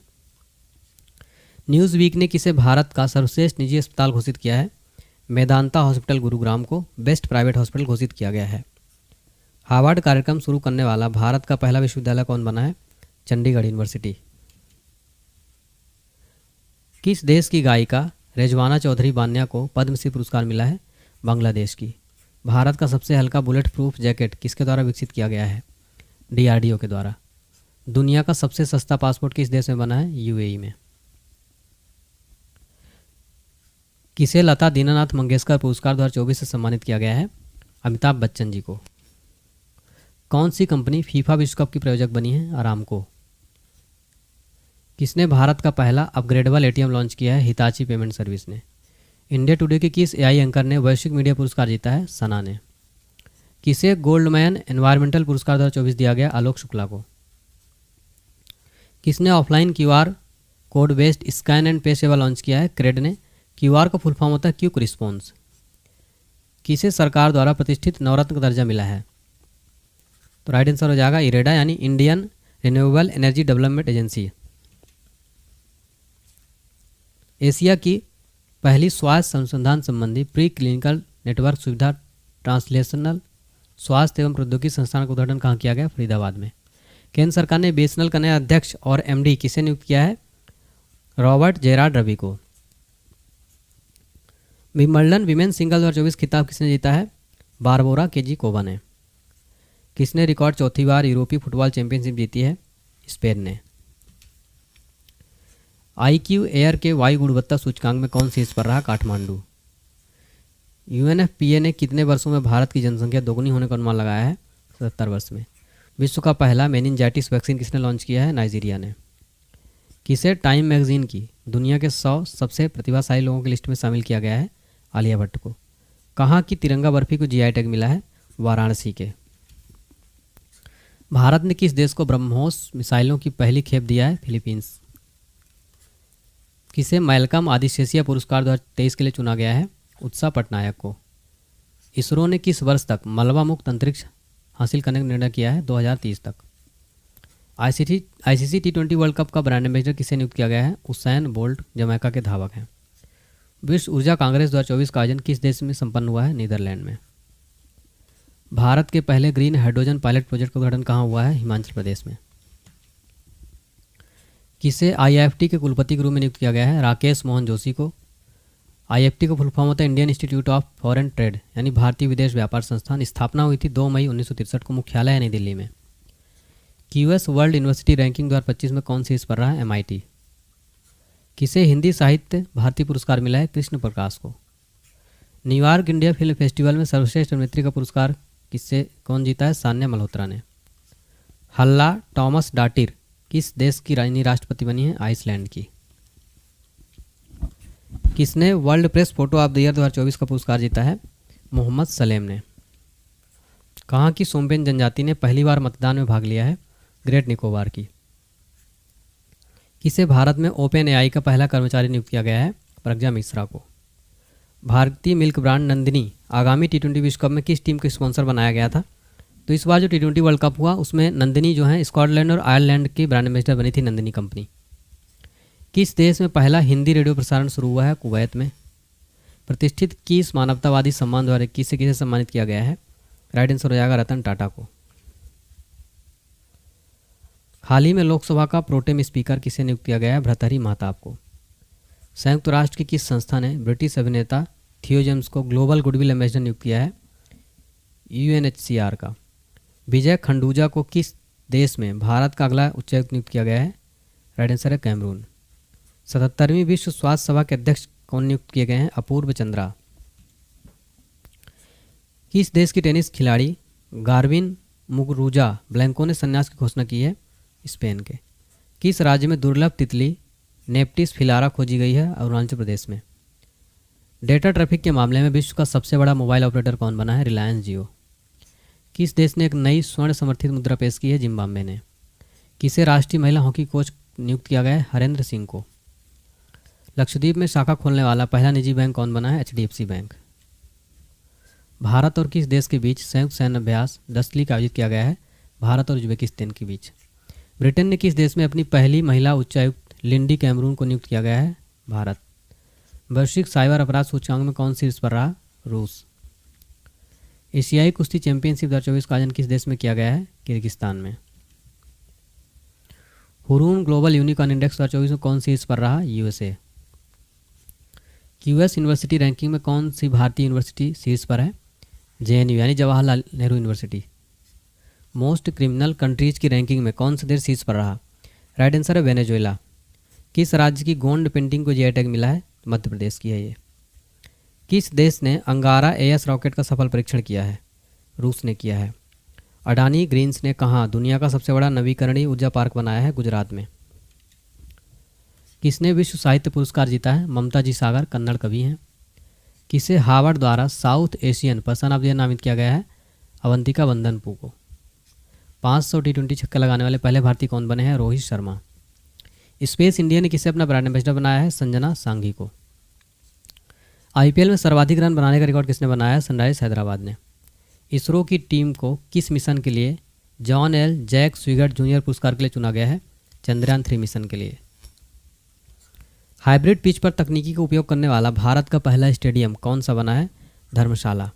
न्यूज़ वीक ने किसे भारत का सर्वश्रेष्ठ निजी अस्पताल घोषित किया है? मेदांता हॉस्पिटल गुरुग्राम को बेस्ट प्राइवेट हॉस्पिटल घोषित किया गया है। हार्वर्ड कार्यक्रम शुरू करने वाला भारत का पहला विश्वविद्यालय कौन बना है? चंडीगढ़ यूनिवर्सिटी। किस देश की गायिका रेजवाना चौधरी बान्या को पद्मश्री पुरस्कार मिला है? बांग्लादेश की। भारत का सबसे हल्का बुलेट प्रूफ जैकेट किसके द्वारा विकसित किया गया है? DRDO के द्वारा। दुनिया का सबसे सस्ता पासपोर्ट किस देश में बना है? UAE में। किसे लता दीनानाथ मंगेशकर पुरस्कार 2024 से सम्मानित किया गया है? अमिताभ बच्चन जी को। कौन सी कंपनी फीफा विश्व कप की प्रायोजक बनी है? अरामको। किसने भारत का पहला अपग्रेडेबल ATM लॉन्च किया है? हिताची पेमेंट सर्विस ने। इंडिया टुडे के किस AI एंकर ने वैश्विक मीडिया पुरस्कार जीता है? सना ने। किसे गोल्डमैन एनवायरमेंटल पुरस्कार 2024 दिया गया? आलोक शुक्ला को। किसने offline QR code based scan and पे सेवा लॉन्च किया है? क्रेड ने। QR का फुल फॉर्म होता है क्विक रिस्पॉन्स। किसे सरकार द्वारा प्रतिष्ठित नवरत्न का दर्जा मिला है? तो राइट आंसर हो जाएगा इरेडा यानी Indian renewable energy development agency. Asia की पहली स्वास्थ्य अनुसंधान संबंधी प्री क्लिनिकल नेटवर्क सुविधा ट्रांसलेशनल स्वास्थ्य एवं प्रौद्योगिकी संस्थान का उद्घाटन कहाँ किया गया? फरीदाबाद में। केंद्र सरकार ने BSNL का नया अध्यक्ष और MD किसे नियुक्त किया है? रॉबर्ट जेरार्ड रवि को। विंबलडन विमेन सिंगल 2024 खिताब किसने जीता है? बारबोरा केजिकोवा ने। किसने रिकॉर्ड चौथी बार यूरोपीय फुटबॉल चैंपियनशिप जीती है? स्पेन ने। IQ एयर के वायु गुणवत्ता सूचकांक में कौन शीर्ष पर रहा? काठमांडू। UNFPA ने कितने वर्षों में भारत की जनसंख्या दोगुनी होने का अनुमान लगाया है? 70 वर्ष में। विश्व का पहला मेनिनजाइटिस वैक्सीन किसने लॉन्च किया है? नाइजीरिया ने। किसे टाइम मैगजीन की दुनिया के 100 सबसे प्रतिभाशाली लोगों की लिस्ट में शामिल किया गया है? आलिया भट्ट को। कहाँ की तिरंगा बर्फी को GI टैग मिला है? वाराणसी के। भारत ने किस देश को ब्रह्मोस मिसाइलों की पहली खेप दिया है? फिलीपींस। किसे मैल्कम आदिशेषिया पुरस्कार 2023 के लिए चुना गया है? उत्साह पटनायक को। इसरो ने किस वर्ष तक मलबा मुक्त अंतरिक्ष हासिल करने का निर्णय किया है? 2030 तक। ICC T20 वर्ल्ड कप का ब्रांड एम्बेसडर किसे नियुक्त किया गया है? उसैन बोल्ट जमैका के धावक हैं। विश्व ऊर्जा कांग्रेस 2024 का आयोजन किस देश में संपन्न हुआ है? नीदरलैंड में। भारत के पहले ग्रीन हाइड्रोजन पायलट प्रोजेक्ट का उद्घाटन कहाँ हुआ है? हिमाचल प्रदेश में। किसे आईआईएफटी के कुलपति के रूप में नियुक्त किया गया है? राकेश मोहन जोशी को। आईएफटी का फुल फॉर्म होता है Indian institute of foreign trade यानी भारतीय विदेश व्यापार संस्थान। स्थापना हुई थी 2 मई 1963 को, मुख्यालय है नई दिल्ली में। क्यूएस वर्ल्ड यूनिवर्सिटी रैंकिंग 2025 में कौन सी इस पर रहा है? एमआईटी। किसे हिंदी साहित्य भारती पुरस्कार मिला है? कृष्ण प्रकाश को। न्यूयॉर्क इंडिया फिल्म फेस्टिवल में सर्वश्रेष्ठ अभिनेत्री का पुरस्कार कौन जीता है? सान्या मल्होत्रा ने। हल्ला टॉमस डाटिर किस देश की राष्ट्रपति बनी है? आइसलैंड की। किसने world press photo of the year 2024 का पुरस्कार जीता है? मोहम्मद सलेम ने। कहाँ की सोम्पेन जनजाति ने पहली बार मतदान में भाग लिया है? ग्रेट निकोबार की। किसे भारत में ओपन एआई का पहला कर्मचारी नियुक्त किया गया है? प्रज्ञा मिश्रा को। भारतीय मिल्क ब्रांड नंदिनी आगामी टी20 विश्व कप में किस टीम को स्पॉन्सर बनाया गया था? तो इस बार जो टी20 वर्ल्ड कप हुआ उसमें नंदिनी जो है स्कॉटलैंड और आयरलैंड की ब्रांड एम्बेसडर बनी थी नंदिनी कंपनी। किस देश में पहला हिंदी रेडियो प्रसारण शुरू हुआ है? कुवैत में। प्रतिष्ठित किस मानवतावादी सम्मान द्वारा किसे सम्मानित किया गया है? राइट आंसर हो जाएगा रतन टाटा को। हाल ही में लोकसभा का प्रोटेम स्पीकर किसे नियुक्त किया गया है? भर्तृहरि महताब को। संयुक्त राष्ट्र की किस संस्था ने ब्रिटिश अभिनेता थियो जेम्स को ग्लोबल गुडविल एम्बेसडर नियुक्त किया है? यूएनएचसीआर का। विजय खंडूजा को किस देश में भारत का अगला उच्चायुक्त नियुक्त किया गया है? राइट आंसर है कैमरून। 77वीं विश्व स्वास्थ्य सभा के अध्यक्ष कौन नियुक्त किए गए हैं? अपूर्व चंद्रा। किस देश की टेनिस खिलाड़ी गार्बिन मुगुरुजा ब्लैंको ने संन्यास की घोषणा की है? स्पेन के। किस राज्य में दुर्लभ तितली नेप्टिस फिलारा खोजी गई है? अरुणाचल प्रदेश में। डेटा ट्रैफिक के मामले में विश्व का सबसे बड़ा मोबाइल ऑपरेटर कौन बना है? रिलायंस जियो। किस देश ने एक नई स्वर्ण समर्थित मुद्रा पेश की है? जिम्बाब्वे ने। किसे राष्ट्रीय महिला हॉकी कोच नियुक्त किया गया है? हरेंद्र सिंह को। लक्षद्वीप में शाखा खोलने वाला पहला निजी बैंक कौन बना है? HDFC bank. भारत और किस देश के बीच संयुक्त सैन्य अभ्यास डस्टली का आयोजित किया गया है? भारत और उज्बेकिस्तान के बीच। ब्रिटेन ने किस देश में अपनी पहली महिला उच्चायुक्त लिंडी कैमरून को नियुक्त किया गया है? भारत। वैश्विक साइबर अपराध सूचकांक में कौन शीर्ष पर रहा? रूस। एशियाई कुश्ती चैंपियनशिप 2024 का आयोजन किस देश में किया गया है? किर्गिस्तान में। हुरून ग्लोबल यूनिकॉर्न इंडेक्स 2024 में कौन शीर्ष पर रहा? यूएसए। क्यूएस यूनिवर्सिटी रैंकिंग में कौन सी भारतीय यूनिवर्सिटी शीर्ष पर है? जेएनयू यानी Jawaharlal Nehru university. Most criminal countries की रैंकिंग में कौन सा देश शीर्ष पर रहा? राइट आंसर है वेनेजुएला। किस राज्य की गोंड पेंटिंग को जीआई टैग मिला है? मध्य प्रदेश की है ये। किस देश ने अंगारा एएस रॉकेट का सफल परीक्षण किया है? रूस ने किया है। अडानी ग्रीन्स ने कहाँ दुनिया का सबसे बड़ा नवीकरणीय ऊर्जा पार्क बनाया है? गुजरात में। किसने विश्व साहित्य पुरस्कार जीता है? ममता जी सागर कन्नड़ कवि हैं। किसे हार्वर्ड द्वारा south Asian person of the year नामित किया गया है? अवंतिका बंदनपू को। 500 टी20 छक्के लगाने वाले पहले भारतीय कौन बने हैं? रोहित शर्मा। स्पेस इंडिया ने किसे अपना ब्रांड एम्बेसडर बनाया है? संजना सांघी को। आईपीएल में सर्वाधिक रन बनाने का रिकॉर्ड किसने बनाया है? सनराइजर्स हैदराबाद ने। इसरो की टीम को किस मिशन के लिए जॉन एल जैक स्विगर्ट जूनियर पुरस्कार के लिए चुना गया है? चंद्रयान 3 मिशन के लिए। हाइब्रिड पिच पर तकनीकी का उपयोग करने वाला भारत का पहला स्टेडियम कौन सा बना है? धर्मशाला।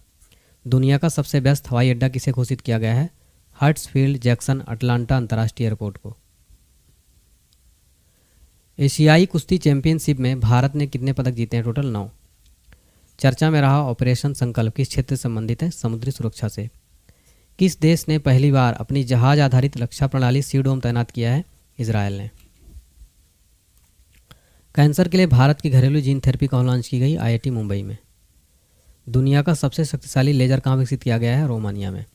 दुनिया का सबसे व्यस्त हवाई अड्डा किसे घोषित किया गया है? हर्ट्सफील्ड जैक्सन अटलांटा अंतर्राष्ट्रीय एयरपोर्ट को। एशियाई कुश्ती चैंपियनशिप में भारत ने कितने पदक जीते हैं? टोटल 9। चर्चा में रहा ऑपरेशन संकल्प किस क्षेत्र से संबंधित है? समुद्री सुरक्षा से। किस देश ने पहली बार अपनी जहाज आधारित रक्षा प्रणाली सीडोम तैनात किया है? इजरायल ने। कैंसर के लिए भारत की घरेलू जीन थेरेपी कहाँ लॉन्च की गई? आईआईटी मुंबई में। दुनिया का सबसे शक्तिशाली लेजर कहाँ विकसित किया गया है? रोमानिया में।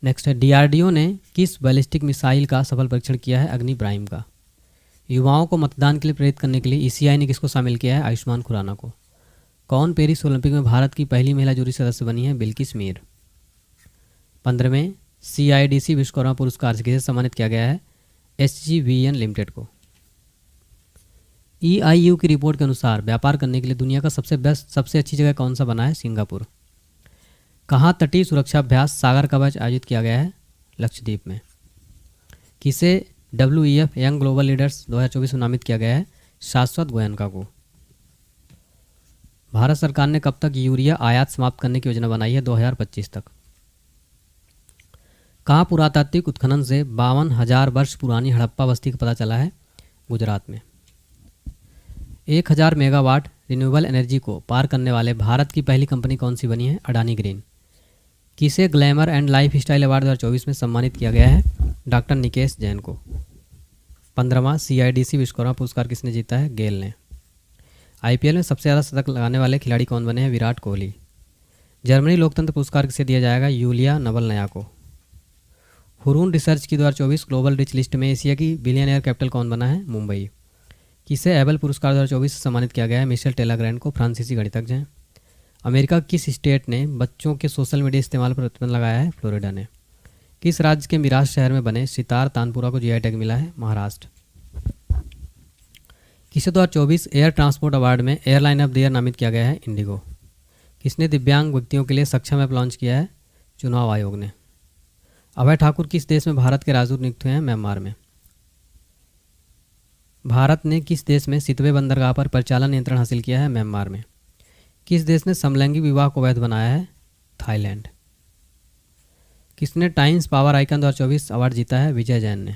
नेक्स्ट है डीआरडीओ ने किस बैलिस्टिक मिसाइल का सफल परीक्षण किया है? अग्नि प्राइम का। युवाओं को मतदान के लिए प्रेरित करने के लिए ईसीआई ने किसको शामिल किया है? आयुष्मान खुराना को। कौन पेरिस ओलंपिक में भारत की पहली महिला जूरी सदस्य बनी है? बिल्किस मीर। 15वें CIDC विश्वकर्मा पुरस्कार से किसे सम्मानित किया गया है? SGVN लिमिटेड को। EIU की रिपोर्ट के अनुसार व्यापार करने के लिए दुनिया का सबसे अच्छी जगह कौन सा बना है? सिंगापुर। कहाँ तटीय सुरक्षा अभ्यास सागर कवच आयोजित किया गया है? लक्षद्वीप में। किसे WEF यंग ग्लोबल लीडर्स 2024 में नामित किया गया है? शाश्वत गोयनका को। भारत सरकार ने कब तक यूरिया आयात समाप्त करने की योजना बनाई है? 2025 तक। कहाँ पुरातात्विक उत्खनन से 52,000 वर्ष पुरानी हड़प्पा बस्ती का पता चला है? गुजरात में। 1000 मेगावाट रिन्यूएबल एनर्जी को पार करने वाले भारत की पहली कंपनी कौन सी बनी है? अडानी ग्रीन। किसे glamour and life style award 2024 में सम्मानित किया गया है? डॉक्टर निकेश जैन को। 15वां CIDC विश्वकर्मा पुरस्कार किसने जीता है? गेल ने। IPL में सबसे ज़्यादा शतक लगाने वाले खिलाड़ी कौन बने हैं? विराट कोहली। जर्मनी लोकतंत्र पुरस्कार किसे दिया जाएगा? यूलिया नवलनया को। हुरून रिसर्च की 2024 ग्लोबल रिच लिस्ट में एशिया की बिलियनियर कैपिटल कौन बना है? मुंबई। किसे एबल पुरस्कार 2024 से सम्मानित किया गया है? मिशेल टेलाग्रैंड को, फ्रांसीसी गणितज्ञ हैं। अमेरिका किस स्टेट ने बच्चों के सोशल मीडिया इस्तेमाल पर प्रतिबंध लगाया है? फ्लोरिडा ने। किस राज्य के मिराज शहर में बने सितार तानपुरा को GI टैग मिला है? महाराष्ट्र। किसे 2024 एयर ट्रांसपोर्ट अवार्ड में एयरलाइन ऑफ द ईयर नामित किया गया है? इंडिगो। किसने दिव्यांग व्यक्तियों के लिए सक्षम ऐप लॉन्च किया है? चुनाव आयोग ने। अभय ठाकुर किस देश में भारत के राजदूत नियुक्त हुए हैं? म्यांमार में। भारत ने किस देश में सितवे बंदरगाह पर परिचालन नियंत्रण हासिल किया है? म्यांमार में। किस देश ने समलैंगिक विवाह को वैध बनाया है? थाईलैंड। किसने टाइम्स पावर आइकन 2024 अवार्ड जीता है? विजय जैन ने।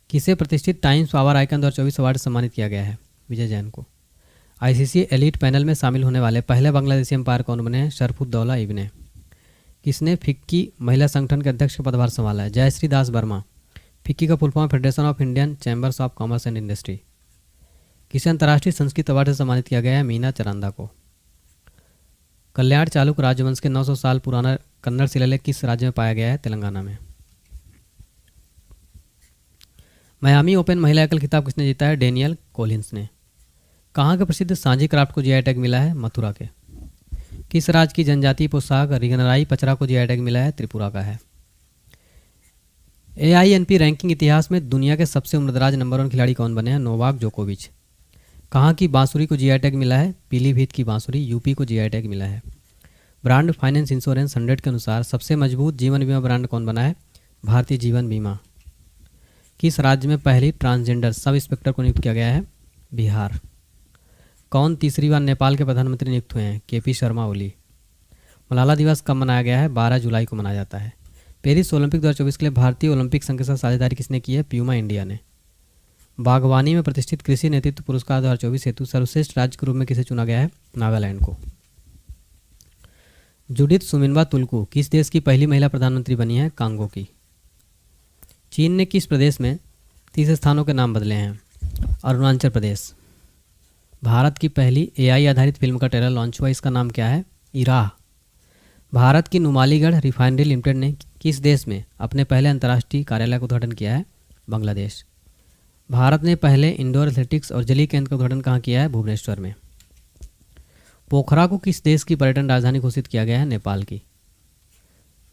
किसे प्रतिष्ठित टाइम्स पावर आइकन 2024 अवार्ड सम्मानित किया गया है? विजय जैन को। ICC एलीट पैनल में शामिल होने वाले पहले बांग्लादेशी अंपायर कौन बने हैं? शरफुद्दौला इब्ने। किसने फिक्की महिला संगठन के अध्यक्ष का पदभार संभाला है? जयश्री दास वर्मा। फिक्की का full form federation of Indian chambers of commerce and industry. किसे अंतर्राष्ट्रीय संस्कृत अवार्ड से सम्मानित किया गया है? मीना चरांदा को। कल्याण चालुक्य राजवंश के 900 साल पुराना कन्नड़ शिलालेख किस राज्य में पाया गया है? तेलंगाना में। मियामी ओपन महिला एकल खिताब किसने जीता है? डेनियल कोलिंस ने। कहाँ के प्रसिद्ध सांझी क्राफ्ट को GI टैग मिला है? मथुरा के। किस राज्य की जनजातीय पोशाक रिगनराई पचरा को GI टैग मिला है? त्रिपुरा का है। AINP रैंकिंग इतिहास में दुनिया के सबसे उम्रदराज नंबर 1 खिलाड़ी कौन बने हैं? नोवाक जोकोविच। कहाँ की बांसुरी को GI टैग मिला है? पीलीभीत की बांसुरी UP को GI टैग मिला है। ब्रांड फाइनेंस इंश्योरेंस 100 के अनुसार सबसे मजबूत जीवन बीमा ब्रांड कौन बना है? भारतीय जीवन बीमा। किस राज्य में पहली ट्रांसजेंडर सब इंस्पेक्टर को नियुक्त किया गया है? बिहार। कौन तीसरी बार नेपाल के प्रधानमंत्री नियुक्त हुए हैं? KP शर्मा ओली। मलाला दिवस कब मनाया गया है? 12 जुलाई को मनाया जाता है। पेरिस ओलंपिक 2024 के लिए भारतीय ओलंपिक संघ के साथ साझेदारी किसने की है? प्यूमा इंडिया ने। बागवानी में प्रतिष्ठित कृषि नेतृत्व पुरस्कार 2024 हेतु सर्वश्रेष्ठ राज्य के रूप में किसे चुना गया है? नागालैंड को। जुडिथ सुमिनबा तुलकू किस देश की पहली महिला प्रधानमंत्री बनी है? कांगो की। चीन ने किस प्रदेश में 30 स्थानों के नाम बदले हैं? अरुणाचल प्रदेश। भारत की पहली AI आधारित फिल्म का ट्रेलर लॉन्च हुआ, इसका नाम क्या है? इराह। भारत की नुमालीगढ़ रिफाइनरी लिमिटेड ने किस देश में अपने पहले अंतर्राष्ट्रीय कार्यालय का उद्घाटन किया है? बांग्लादेश। भारत ने पहले इंडोर एथलेटिक्स और जलीय केंद्र का उद्घाटन कहाँ किया है? भुवनेश्वर में। पोखरा को किस देश की पर्यटन राजधानी घोषित किया गया है? नेपाल की।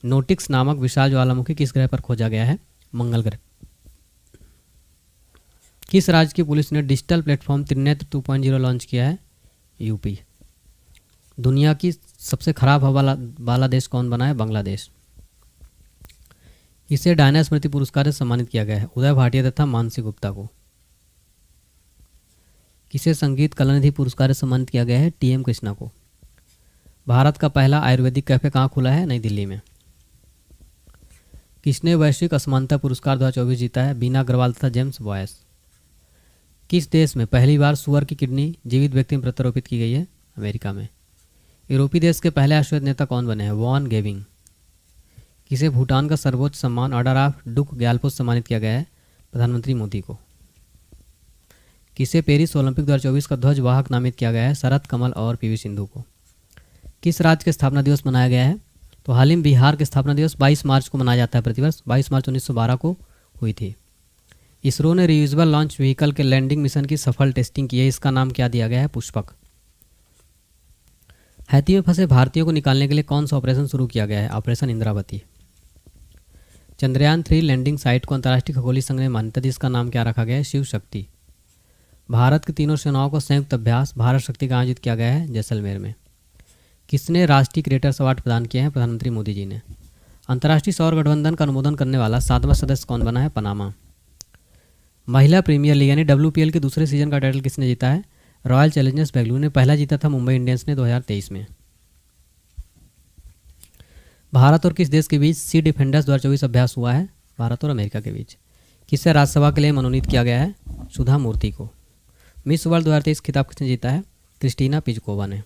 नोटिक्स नामक विशाल ज्वालामुखी किस ग्रह पर खोजा गया है? मंगल ग्रह। किस राज्य की पुलिस ने डिजिटल प्लेटफॉर्म त्रिनेत्र 2.0 लॉन्च किया है? UP। दुनिया की सबसे खराब हवा वाला देश कौन बना है? बांग्लादेश। इसे डायना स्मृति पुरस्कार से सम्मानित किया गया है? उदय भाटिया तथा मानसी गुप्ता को। किसे संगीत कलानिधि पुरस्कार से सम्मानित किया गया है? TM कृष्णा को। भारत का पहला आयुर्वेदिक कैफे कहाँ खुला है? नई दिल्ली में। किसने वैश्विक असमानता पुरस्कार 2024 जीता है? बीना अग्रवाल तथा जेम्स बॉयस। किस देश में पहली बार सुअर की किडनी जीवित व्यक्ति में प्रत्यारोपित की गई है? अमेरिका में। यूरोपीय देश के पहले अश्वेत नेता कौन बने हैं? वॉन गेविंग। किसे भूटान का सर्वोच्च सम्मान ऑर्डर ऑफ डुक ग्यालपो सम्मानित किया गया है? प्रधानमंत्री मोदी को। किसे पेरिस ओलंपिक 2024 का ध्वज वाहक नामित किया गया है? शरद कमल और PV सिंधु को। किस राज्य के स्थापना दिवस मनाया गया है? तो हाल ही में बिहार के स्थापना दिवस 22 मार्च को मनाया जाता है प्रतिवर्ष। 22 मार्च 1912 को हुई थी। इसरो ने रियूजेबल लॉन्च व्हीकल के लैंडिंग मिशन की सफल टेस्टिंग की है, इसका नाम क्या दिया गया है? पुष्पक। हैती में फंसे भारतीयों को निकालने के लिए कौन सा ऑपरेशन शुरू किया गया है? Operation Indravati. Chandrayaan 3 landing site को अंतर्राष्ट्रीय खगोलीय संघ ने मान्यता दी, इसका नाम क्या रखा गया है? शिव शक्ति। भारत की तीनों सेनाओं का संयुक्त अभ्यास भारत शक्ति का आयोजित किया गया है जैसलमेर में। किसने राष्ट्रीय क्रिएटर्स अवार्ड प्रदान किए हैं? प्रधानमंत्री मोदी जी ने। अंतर्राष्ट्रीय सौर गठबंधन का अनुमोदन करने वाला 7वां सदस्य कौन बना है? पनामा। महिला प्रीमियर लीग यानी WPL के दूसरे सीजन का टाइटल किसने जीता है? रॉयल चैलेंजर्स बेंगलुरु ने। पहला जीता था मुंबई इंडियंस ने 2023 में। भारत और किस देश के बीच सी डिफेंडर्स 2024 अभ्यास हुआ है? भारत और अमेरिका के बीच। किसे राज्यसभा के लिए मनोनीत किया गया है? सुधा मूर्ति को। मिस वर्ल्ड 2023 खिताब किसने जीता है? क्रिस्टीना पिजकोवा ने।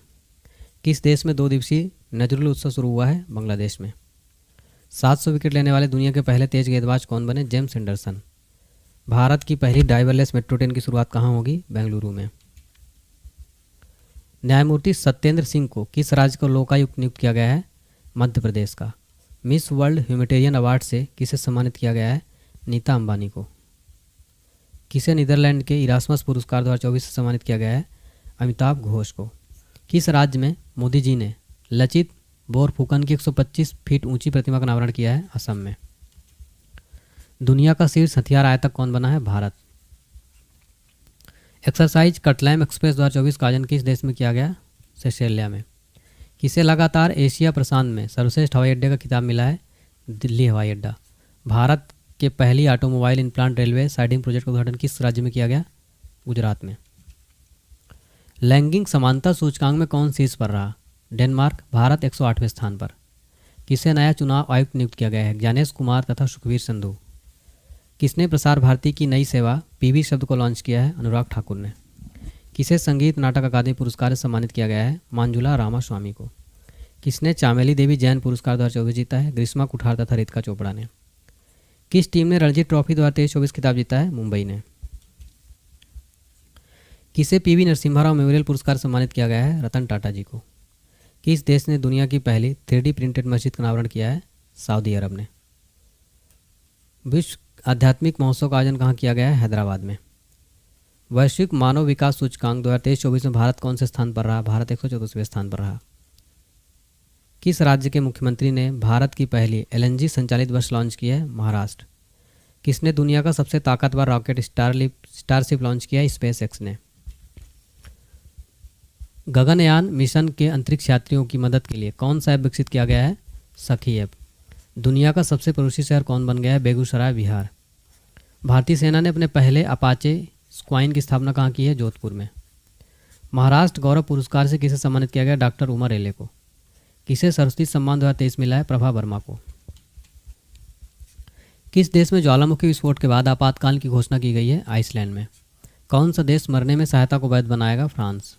किस देश में 2 दिवसीय नजरुल उत्सव शुरू हुआ है? बांग्लादेश में। 700 विकेट लेने वाले दुनिया के पहले तेज गेंदबाज कौन बने? James Anderson. भारत की पहली ड्राइवरलेस मेट्रो ट्रेन की शुरुआत कहाँ होगी? बेंगलुरु में। न्यायमूर्ति सत्येंद्र सिंह को किस राज्य का लोकायुक्त नियुक्त किया गया है? मध्य प्रदेश का। मिस वर्ल्ड ह्यूमैनिटेरियन अवार्ड से किसे सम्मानित किया गया है? नीता अंबानी को। किसे नीदरलैंड के इरास्मस पुरस्कार 2024 से सम्मानित किया गया है? अमिताभ घोष को। किस राज्य में मोदी जी ने लचित बोरफुकन की 125 फीट ऊंची प्रतिमा का अनावरण किया है? असम में। दुनिया का शीर्ष हथियार आयतक कौन बना है? भारत। एक्सरसाइज कटलैम एक्सप्रेस 2024 का आयोजन किस देश में किया गया? सेशेलिया में। किसे लगातार एशिया प्रशांत में सर्वश्रेष्ठ हवाई अड्डे का खिताब मिला है? दिल्ली हवाई अड्डा। भारत के पहली automobile implant railway siding project का उद्घाटन किस राज्य में किया गया? गुजरात में। लैंगिक समानता सूचकांक में कौन शीर्ष पर रहा? डेनमार्क। भारत 108वें स्थान पर। किसे नया चुनाव आयुक्त नियुक्त किया गया है? ज्ञानेश कुमार तथा सुखबीर संधू। किसने प्रसार भारती की नई सेवा पीवी शब्द को लॉन्च किया है? अनुराग ठाकुर ने। किसे संगीत नाटक अकादमी पुरस्कार से सम्मानित किया गया है? मंजुला रामास्वामी को। किसने चामेली देवी जैन पुरस्कार 2024 जीता है? ग्रीष्मा कुठार तथा रितिका चोपड़ा ने। किस टीम ने रणजी ट्रॉफी 2023-24 खिताब जीता है? मुंबई ने। किसे पीवी नरसिम्हा राव मेमोरियल पुरस्कार सम्मानित किया गया है? रतन टाटा जी को। किस देश ने दुनिया की पहली 3D प्रिंटेड मस्जिद का अनावरण किया है? सऊदी अरब ने। विश्व आध्यात्मिक महोत्सव का आयोजन कहाँ किया गया है? हैदराबाद में। वैश्विक मानव विकास सूचकांक 2023-24 में भारत कौन से स्थान पर रहा? भारत 134वें स्थान पर रहा। किस राज्य के मुख्यमंत्री ने भारत की पहली LNG संचालित बस लॉन्च की है? महाराष्ट्र। किसने दुनिया का सबसे ताकतवर रॉकेट स्टारशिप लॉन्च किया है? स्पेस एक्स ने। गगनयान मिशन के अंतरिक्ष यात्रियों की मदद के लिए कौन सा ऐप विकसित किया गया है? सखी ऐप। दुनिया का सबसे पड़ोसी शहर कौन बन गया है? बेगूसराय, बिहार। भारतीय सेना ने अपने पहले अपाचे स्क्वाइन की स्थापना कहाँ की है? जोधपुर में। महाराष्ट्र गौरव पुरस्कार से किसे सम्मानित किया गया? डॉक्टर उमर एले को। किसे सरस्वती सम्मान 2023 मिला है? प्रभा वर्मा को। किस देश में ज्वालामुखी विस्फोट के बाद आपातकाल की घोषणा की गई है? आइसलैंड में। कौन सा देश मरने में सहायता को वैध बनाएगा? फ्रांस।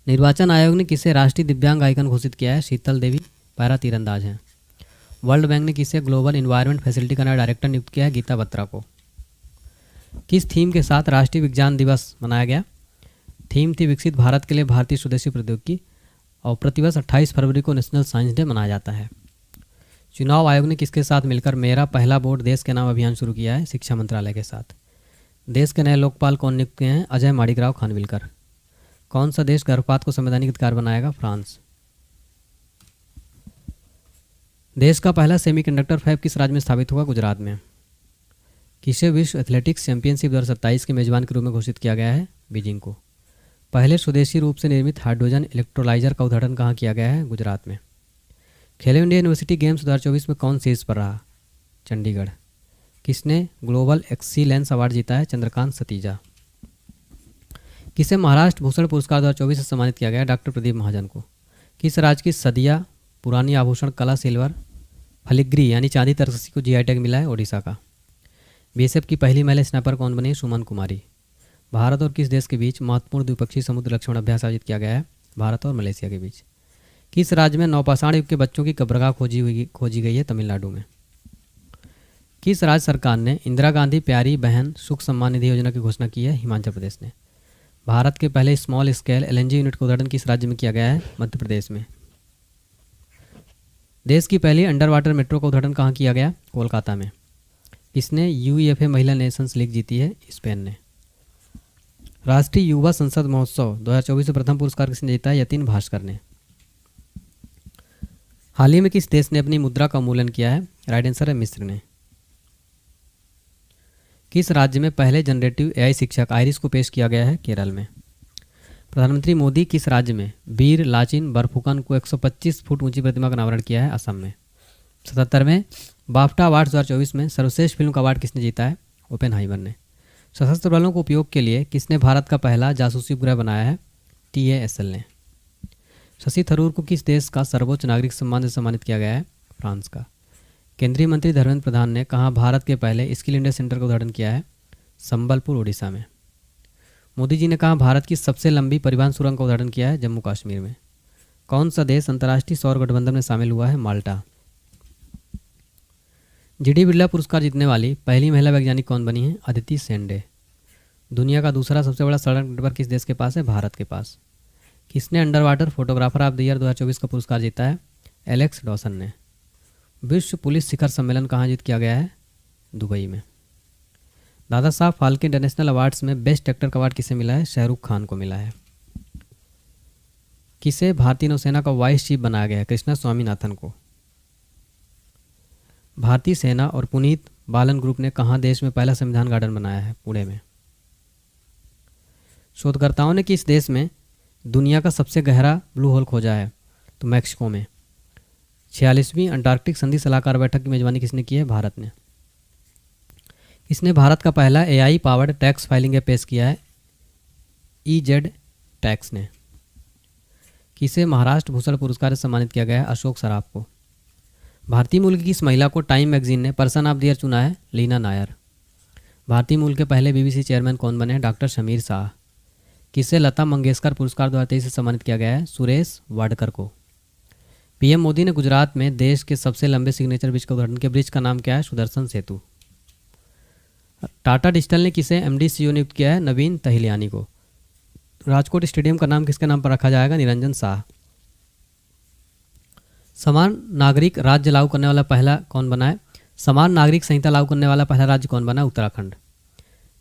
निर्वाचन आयोग ने किसे राष्ट्रीय दिव्यांग आइकन घोषित किया है? शीतल देवी पैरा तीरंदाज हैं। वर्ल्ड बैंक ने किसे ग्लोबल इन्वायरमेंट फैसिलिटी का नया डायरेक्टर नियुक्त किया है? गीता बत्रा को। किस थीम के साथ राष्ट्रीय विज्ञान दिवस मनाया गया? थीम थी विकसित भारत के लिए भारतीय स्वदेशी प्रौद्योगिकी और प्रतिवर्ष 28 फरवरी को नेशनल साइंस डे मनाया जाता है। चुनाव आयोग ने किसके साथ मिलकर मेरा पहला वोट देश के नाम अभियान शुरू किया है? शिक्षा मंत्रालय के साथ। देश के नए लोकपाल कौन नियुक्त किए हैं? अजय माणिकराव खानविलकर। कौन सा देश गर्भपात को संवैधानिक अधिकार बनाएगा? फ्रांस। देश का पहला सेमीकंडक्टर फैब किस राज्य में स्थापित हुआ? गुजरात में। किसे विश्व एथलेटिक्स चैंपियनशिप 2027 के मेजबान के रूप में घोषित किया गया है? बीजिंग को। पहले स्वदेशी रूप से निर्मित हाइड्रोजन इलेक्ट्रोलाइजर का उद्घाटन कहाँ किया गया है? गुजरात में। खेलो इंडिया यूनिवर्सिटी गेम्स 2024 में कौन शीर्ष पर रहा? चंडीगढ़। किसने ग्लोबल एक्सीलेंस अवार्ड जीता है? चंद्रकांत सतीजा। किसे महाराष्ट्र भूषण पुरस्कार 2024 से सम्मानित किया गया? डॉक्टर प्रदीप महाजन को। किस राज्य की सदिया पुरानी आभूषण कला सिल्वर फलिग्री यानी चांदी तरकसी को GI टैग मिला है? ओडिशा का। BSF की पहली महिला स्नाइपर कौन बनी? सुमन कुमारी। भारत और किस देश के बीच महत्वपूर्ण द्विपक्षीय समुद्र लक्ष्मण अभ्यास आयोजित किया गया है? भारत और मलेशिया के बीच। किस राज्य में नवपाषाण युग के बच्चों की कब्रगाह खोजी गई है? तमिलनाडु में। किस राज्य सरकार ने इंदिरा गांधी प्यारी बहन सुख सम्मान निधि योजना की घोषणा की है? हिमाचल प्रदेश ने। भारत के पहले स्मॉल स्केल LNG यूनिट का उद्घाटन किस राज्य में किया गया है? मध्य प्रदेश में। देश की पहली अंडर वाटर मेट्रो का उद्घाटन कहाँ किया गया? कोलकाता में। किसने UEFA महिला नेशंस लीग जीती है? स्पेन ने। राष्ट्रीय युवा संसद महोत्सव 2024 में प्रथम पुरस्कार किसने जीता है? यतिन भास्कर ने। हाल ही में किस देश ने अपनी मुद्रा का उन्मूलन किया है? राइट आंसर है मिस्र ने। किस राज्य में पहले जनरेटिव AI शिक्षक आइरिस को पेश किया गया है? केरल में। प्रधानमंत्री मोदी किस राज्य में वीर लाचिन बरफुकन को 125 फुट ऊंची प्रतिमा का अनावरण किया है? असम में। 77वें बाफ्टा अवार्ड 2024 में सर्वश्रेष्ठ फिल्म का अवार्ड किसने जीता है? ओपेनहाइमर ने। सशस्त्र बलों को उपयोग के लिए किसने भारत का पहला जासूसी उपग्रह बनाया है? TASL ने। शशि थरूर को किस देश का सर्वोच्च नागरिक सम्मान से सम्मानित किया गया है? फ्रांस का। केंद्रीय मंत्री धर्मेंद्र प्रधान ने कहाँ भारत के पहले स्किल इंडिया सेंटर का उद्घाटन किया है? संबलपुर, उड़ीसा में। मोदी जी ने कहाँ भारत की सबसे लंबी परिवहन सुरंग का उद्घाटन किया है? जम्मू कश्मीर में। कौन सा देश अंतर्राष्ट्रीय सौर गठबंधन में शामिल हुआ है? माल्टा। जीडी बिरला पुरस्कार जीतने वाली पहली महिला वैज्ञानिक कौन बनी है? अदिति सेंडे। दुनिया का दूसरा सबसे बड़ा सड़क नेटवर्क किस देश के पास है? भारत के पास। किसने under water photographer of the year 2024 का पुरस्कार जीता है? एलेक्स डॉसन ने। विश्व पुलिस शिखर सम्मेलन कहाँ आयोजित किया गया है? दुबई में। दादा साहब फाल्के इंटरनेशनल अवार्ड्स में बेस्ट एक्टर का अवार्ड किसे मिला है? शाहरुख खान को मिला है। किसे भारतीय नौसेना का वाइस चीफ बनाया गया है? कृष्णा स्वामीनाथन को। भारतीय सेना और पुनीत बालन ग्रुप ने कहाँ देश में पहला संविधान गार्डन बनाया है? पुणे में। शोधकर्ताओं ने किस देश में दुनिया का सबसे गहरा ब्लू होल खोजा है? तो मैक्सिको में। 46वीं अंटार्कटिक संधि सलाहकार बैठक की मेजबानी किसने की है? भारत ने। किसने भारत का पहला AI powered tax filing app पेश किया है? ईजेड टैक्स ने। किसे महाराष्ट्र भूषण पुरस्कार से सम्मानित किया गया है? अशोक सराफ को। भारतीय मूल की इस महिला को टाइम मैगजीन ने पर्सन ऑफ द ईयर चुना है? लीना नायर। भारतीय मूल के पहले बीबीसी चेयरमैन कौन बने हैं? डॉक्टर शमीर शाह। किसे लता मंगेशकर पुरस्कार 2023 से सम्मानित किया गया है? सुरेश वाडकर को। पीएम मोदी ने गुजरात में देश के सबसे लंबे सिग्नेचर ब्रिज का उद्घाटन किया। ब्रिज का नाम क्या है? सुदर्शन सेतु। टाटा डिजिटल ने किसे एमडी सीईओ नियुक्त किया है? नवीन तहिलियानी को। राजकोट स्टेडियम का नाम किसके नाम पर रखा जाएगा? निरंजन शाह। समान नागरिक राज्य लागू करने वाला पहला कौन बना है? समान नागरिक संहिता लागू करने वाला पहला राज्य कौन बना? उत्तराखंड।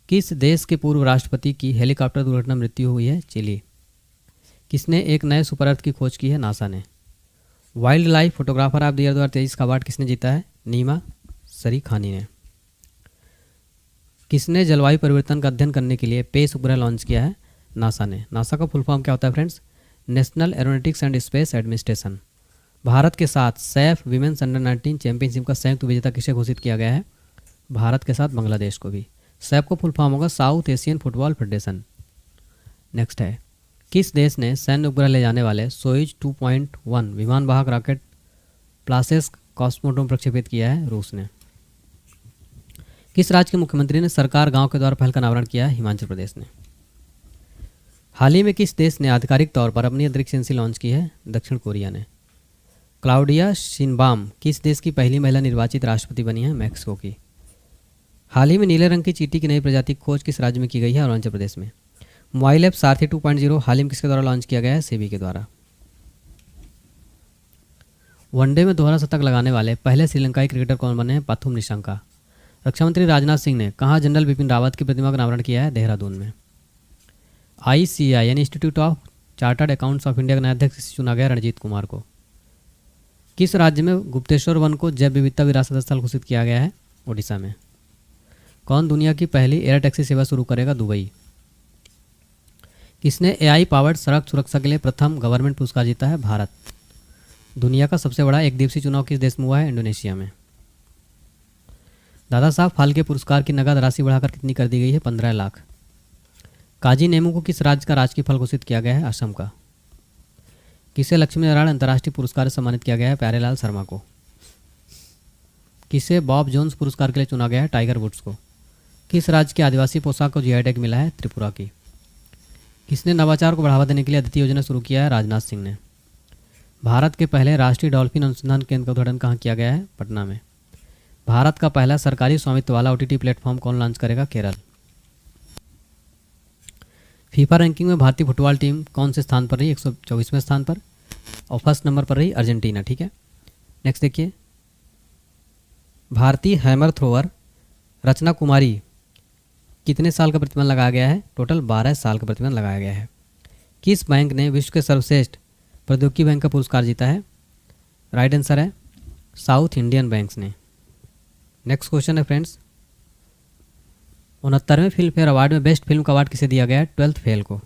किस देश के पूर्व राष्ट्रपति की हेलीकॉप्टर दुर्घटना में मृत्यु हुई है? चिली। किसने एक नए सुपर अर्थ की खोज की है? नासा ने। Wild life photographer of the year 2023 का अवार्ड किसने जीता है? नीमा सरीखानी ने। किसने जलवायु परिवर्तन का अध्ययन करने के लिए पेस उपग्रह लॉन्च किया है? नासा ने। नासा का फुल फॉर्म क्या होता है friends? National aeronautics and space administration. Bharat के साथ सैफ विमेंस अंडर 19 चैंपियनशिप का संयुक्त विजेता किसे घोषित किया गया है? भारत के साथ बांग्लादेश को भी। सैफ को फुल फॉर्म होगा south Asian football federation. Next है, किस देश ने सैन्य उपग्रह ले जाने वाले सोयुज 2.1 विमान वाहक रॉकेट प्लासेस कॉस्मोड्रोम प्रक्षेपित किया है? रूस ने। किस राज्य के मुख्यमंत्री ने सरकार गांव के द्वार पहल का अनावरण किया है? हिमाचल प्रदेश ने। हाल ही में किस देश ने आधिकारिक तौर पर अपनी अंतरिक्ष एजेंसी लॉन्च की है? दक्षिण कोरिया ने। क्लाउडिया शिनबाम किस देश की पहली महिला निर्वाचित राष्ट्रपति बनी है? मैक्सिको की। हाल ही में नीले रंग की चींटी की नई प्रजाति की खोज किस राज्य में की गई है? अरुणाचल प्रदेश में। मोबाइल ऐप सारथी 2.0 हाल ही में किसके द्वारा लॉन्च किया गया है? सेबी के द्वारा। वनडे में दोहरा शतक लगाने वाले पहले श्रीलंकाई क्रिकेटर कौन बने हैं? पाथुम निशंका। रक्षा मंत्री राजनाथ सिंह ने कहाँ जनरल बिपिन रावत की प्रतिमा का अनावरण किया है? देहरादून में। ICAI यानी institute of chartered accounts of India का नया अध्यक्ष चुना गया रणजीत कुमार को। किस राज्य में गुप्तेश्वर वन को जैव विविधता विरासत स्थल घोषित किया गया है? ओडिशा में। कौन दुनिया की पहली एयर टैक्सी सेवा शुरू करेगा? दुबई। किसने AI पावर्ड सड़क सुरक्षा के लिए प्रथम गवर्नमेंट पुरस्कार जीता है? भारत। दुनिया का सबसे बड़ा एक दिवसीय चुनाव किस देश में हुआ है? इंडोनेशिया में। दादा साहब फाल्के पुरस्कार की नगद राशि बढ़ाकर कितनी कर दी गई है? 15 लाख। काजी नेमू को किस राज्य का राजकीय फल घोषित किया गया है? असम का। किसे लक्ष्मी नारायण अंतर्राष्ट्रीय पुरस्कार से सम्मानित किया गया है? प्यारेलाल शर्मा को। किसे बॉब जोन्स पुरस्कार के लिए चुना गया है? टाइगर वुड्स को। किस राज्य के आदिवासी पोशाक को GI टैग मिला है? त्रिपुरा की। किसने नवाचार को बढ़ावा देने के लिए अदिति योजना शुरू किया है? राजनाथ सिंह ने। भारत के पहले राष्ट्रीय डॉल्फिन अनुसंधान केंद्र का उद्घाटन कहाँ किया गया है? पटना में। भारत का पहला सरकारी स्वामित्व वाला OTT प्लेटफॉर्म कौन लॉन्च करेगा? केरल। फीफा रैंकिंग में भारतीय फुटबॉल टीम कौन से स्थान पर रही? 124वें स्थान पर। और फर्स्ट नंबर पर रही अर्जेंटीना। ठीक है, नेक्स्ट देखिए, भारतीय हैमर थ्रोअर रचना कुमारी कितने साल का प्रतिबंध लगाया गया है? टोटल 12 साल का प्रतिबंध लगाया गया है। किस बैंक ने विश्व के सर्वश्रेष्ठ प्रौद्योगिकी बैंक का पुरस्कार जीता है? राइट आंसर है साउथ इंडियन बैंक्स ने। नेक्स्ट क्वेश्चन है फ्रेंड्स, 69वें फिल्म फेयर अवार्ड में बेस्ट फिल्म का अवार्ड किसे दिया गया है? 12th फेल को।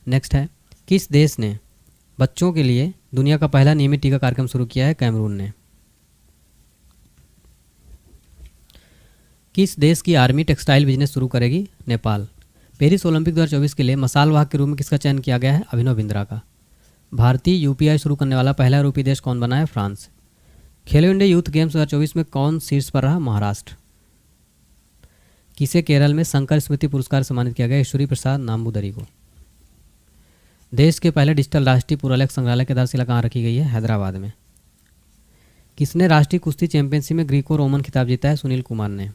नेक्स्ट है, किस देश ने बच्चों के लिए दुनिया का पहला नियमित टीका कार्यक्रम शुरू किया है? कैमरून ने। किस देश की आर्मी टेक्सटाइल बिजनेस शुरू करेगी? नेपाल। पेरिस ओलंपिक 2024 के लिए मसाल वाहक के रूप में किसका चयन किया गया है? अभिनव बिंद्रा का। भारतीय यूपीआई शुरू करने वाला पहला यूरोपीय देश कौन बना है? फ्रांस। खेलो इंडिया यूथ गेम्स 2024 में कौन शीर्ष पर रहा? महाराष्ट्र। किसे केरल में शंकर स्मृति पुरस्कार सम्मानित किया गया? ईश्वरी प्रसाद नाम्बूदरी को। देश के पहले डिजिटल राष्ट्रीय पुरालेख संग्रहालय की आधारशिला कहाँ रखी गई है? हैदराबाद में। किसने राष्ट्रीय कुश्ती चैंपियनशिप में ग्रीको रोमन खिताब जीता है? सुनील कुमार ने।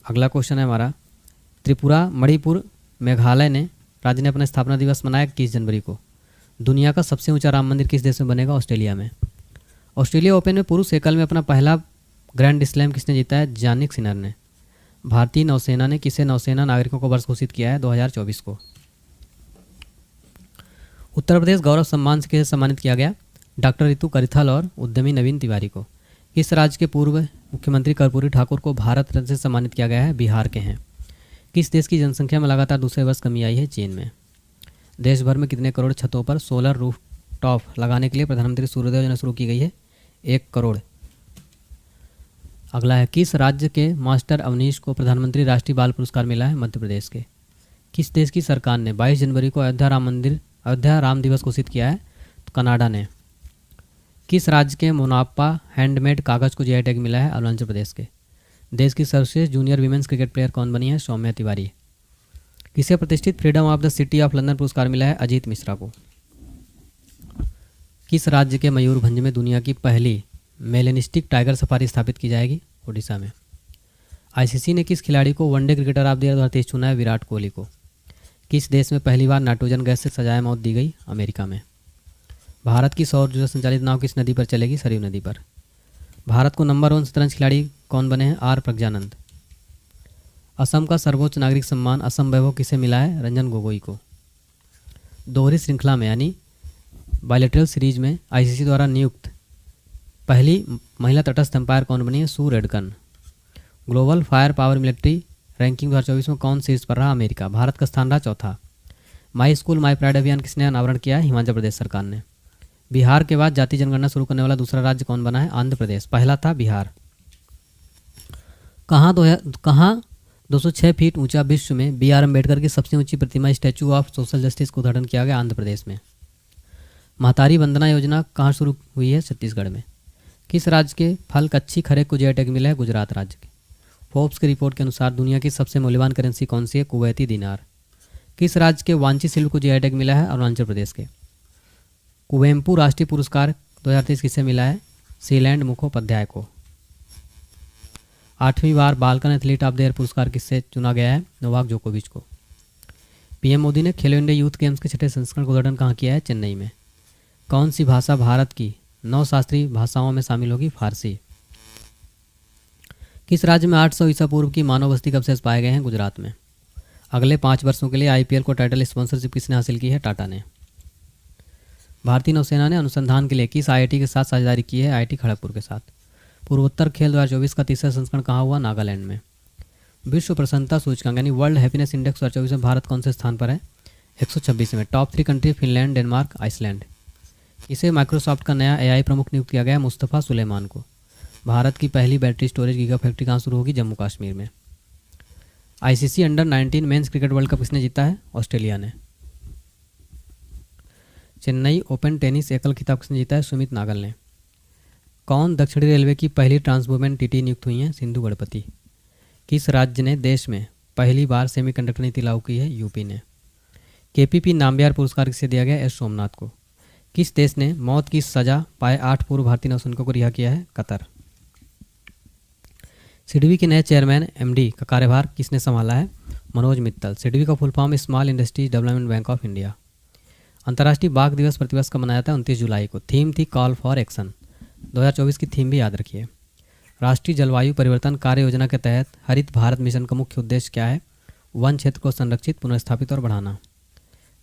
अगला क्वेश्चन है हमारा, त्रिपुरा, मणिपुर, मेघालय ने राज्य ने अपना स्थापना दिवस मनाया 21 जनवरी को। दुनिया का सबसे ऊंचा राम मंदिर किस देश में बनेगा? ऑस्ट्रेलिया में। ऑस्ट्रेलिया ओपन में पुरुष एकल में अपना पहला ग्रैंड स्लैम किसने जीता है? जानिक सिनर ने। भारतीय नौसेना ने किसे नौसेना नागरिकों को वर्ष घोषित किया है? 2024 को। उत्तर प्रदेश गौरव सम्मान से किसे सम्मानित किया गया? डॉक्टर रितु करिथल और उद्यमी नवीन तिवारी को। किस राज्य के पूर्व मुख्यमंत्री कर्पूरी ठाकुर को भारत रत्न से सम्मानित किया गया है? बिहार के हैं। किस देश की जनसंख्या में लगातार दूसरे वर्ष कमी आई है? चीन में। देश भर में कितने करोड़ छतों पर सोलर रूफटॉप लगाने के लिए प्रधानमंत्री सूर्योदय योजना शुरू की गई है? 1 करोड़। अगला है, किस राज्य के मास्टर अवनीश को प्रधानमंत्री राष्ट्रीय बाल पुरस्कार मिला है? मध्य प्रदेश के। किस देश की सरकार ने 22 जनवरी को अयोध्या राम दिवस घोषित किया है? तो कनाडा ने। किस राज्य के मोनापा हैंडमेड कागज़ को जीआई टैग मिला है? अरुणाचल प्रदेश के। देश की सर्वश्रेष्ठ जूनियर वीमेंस क्रिकेट प्लेयर कौन बनी है? सौम्या तिवारी। किसे प्रतिष्ठित freedom of the city of London पुरस्कार मिला है? अजीत मिश्रा को। किस राज्य के मयूरभंज में दुनिया की पहली मेलेनिस्टिक टाइगर सफारी स्थापित की जाएगी? ओडिशा में। आईसीसी ने किस खिलाड़ी को one day cricketer of the year 2023 चुना है? विराट कोहली को। किस देश में पहली बार नाइट्रोजन गैस से सजाए मौत दी गई? अमेरिका में। भारत की सौर ऊर्जा संचालित नाव किस नदी पर चलेगी? सरयू नदी पर। भारत को नंबर 1 शतरंज खिलाड़ी कौन बने हैं? आर प्रज्ञानंद। असम का सर्वोच्च नागरिक सम्मान असम वैभव किसे मिला है? रंजन गोगोई को। दोहरी श्रृंखला में यानी बायलैटरल सीरीज में आईसीसी द्वारा नियुक्त पहली महिला तटस्थ अंपायर कौन बनी है? Sue Redfern. Global firepower military ranking 2024 में कौन शीर्ष पर रहा? अमेरिका। भारत का स्थान रहा चौथा। माई स्कूल माई प्राइड अभियान किसने अनावरण किया है? हिमाचल प्रदेश सरकार ने। बिहार के बाद जाति जनगणना शुरू करने वाला दूसरा राज्य कौन बना है? आंध्र प्रदेश। पहला था बिहार। कहाँ 206 फीट ऊंचा विश्व में बी आर अम्बेडकर की सबसे ऊंची प्रतिमा स्टैचू ऑफ सोशल जस्टिस का उद्घाटन किया गया? आंध्र प्रदेश में। महतारी वंदना योजना कहाँ शुरू हुई है? छत्तीसगढ़ में। किस राज्य के फल कच्ची खरे को जीआई टैग मिला है? गुजरात राज्य के। फोर्ब्स की रिपोर्ट के अनुसार दुनिया की सबसे मूल्यवान करेंसी कौन सी है? कुवैती दिनार। किस राज्य के वांची शिल्प को जीआई टैग मिला है? अरुणाचल प्रदेश के। कुवेम्पू राष्ट्रीय पुरस्कार 2023 किसे मिला है? शीलैंड मुखोपाध्याय को। 8वीं बार बालकन एथलीट ऑफ द ईयर पुरस्कार किससे चुना गया है? नोवाक जोकोविच को। पीएम मोदी ने खेलो इंडिया यूथ गेम्स के 6ठे संस्करण का उद्घाटन कहाँ किया है? चेन्नई में। कौन सी भाषा भारत की 9 शास्त्रीय भाषाओं में शामिल होगी? फारसी। किस राज्य में 800 ईसा पूर्व की मानव बस्ती के अवशेष पाए गए हैं? गुजरात में। अगले 5 वर्षों के लिए आईपीएल को टाइटल स्पॉन्सरशिप किसने हासिल की है? टाटा ने। भारतीय नौसेना ने अनुसंधान के लिए किस आईआईटी के साथ साझेदारी की है? आईआईटी खड़गपुर के साथ। पूर्वोत्तर खेल 2024 का तीसरा संस्करण कहाँ हुआ? नागालैंड में। विश्व प्रसन्नता सूचकांक यानी वर्ल्ड हैप्पीनेस इंडेक्स 2024 में भारत कौन से स्थान पर है? 126 में। Top 3 country Finland, Denmark, Iceland. इसे माइक्रोसॉफ्ट का नया एआई प्रमुख नियुक्त किया गया? मुस्तफ़ा सुलेमान को। भारत की पहली बैटरी स्टोरेज गीगा फैक्ट्री कहाँ शुरू होगी? जम्मू कश्मीर में। ICC under 19 men's cricket world cup किसने जीता है? ऑस्ट्रेलिया ने। चेन्नई ओपन टेनिस एकल खिताब किसने जीता है? सुमित नागल ने। कौन दक्षिणी रेलवे की पहली ट्रांसवुमेन टीटी नियुक्त हुई हैं? सिंधु गणपति। किस राज्य ने देश में पहली बार सेमीकंडक्टर नीति लागू की है? यूपी ने। केपीपी नामबिहार पुरस्कार किसे दिया गया? एस सोमनाथ को। किस देश ने मौत की सजा पाए 8 पूर्व भारतीय नौसैनिकों को रिहा किया है? कतर। सिडबी के नए चेयरमैन एमडी का कार्यभार किसने संभाला है? मनोज मित्तल। सिडबी का full form small industries development bank of India. अंतर्राष्ट्रीय बाघ दिवस प्रतिवर्ष का मनाया जाता है 29 जुलाई को। थीम थी कॉल फॉर एक्शन। 2024 की थीम भी याद रखिए। राष्ट्रीय जलवायु परिवर्तन कार्य योजना के तहत हरित भारत मिशन का मुख्य उद्देश्य क्या है? वन क्षेत्र को संरक्षित, पुनर्स्थापित और बढ़ाना।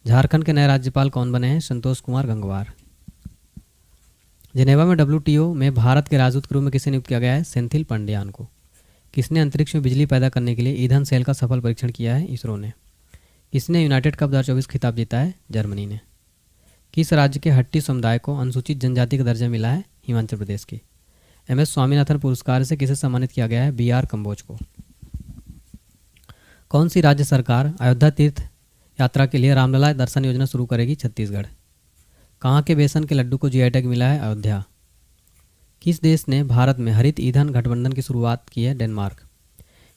झारखंड के नए राज्यपाल कौन बने हैं? संतोष कुमार गंगवार। जिनेवा में WTO में भारत के राजदूत के रूप में किसे नियुक्त किया गया है? सेंथिल पांड्यान को। किसने अंतरिक्ष में बिजली पैदा करने के लिए ईंधन सेल का सफल परीक्षण किया है? इसरो ने। किसने यूनाइटेड कप 2024 खिताब जीता है? जर्मनी ने। किस राज्य के हट्टी समुदाय को अनुसूचित जनजाति का दर्जा मिला है? हिमाचल प्रदेश की। MS स्वामीनाथन पुरस्कार से किसे सम्मानित किया गया है? BR कम्बोज को। कौन सी राज्य सरकार अयोध्या तीर्थ यात्रा के लिए रामलला दर्शन योजना शुरू करेगी? छत्तीसगढ़। कहाँ के बेसन के लड्डू को जीआई टैग मिला है? अयोध्या। किस देश ने भारत में हरित ईंधन गठबंधन की शुरुआत की है? डेनमार्क।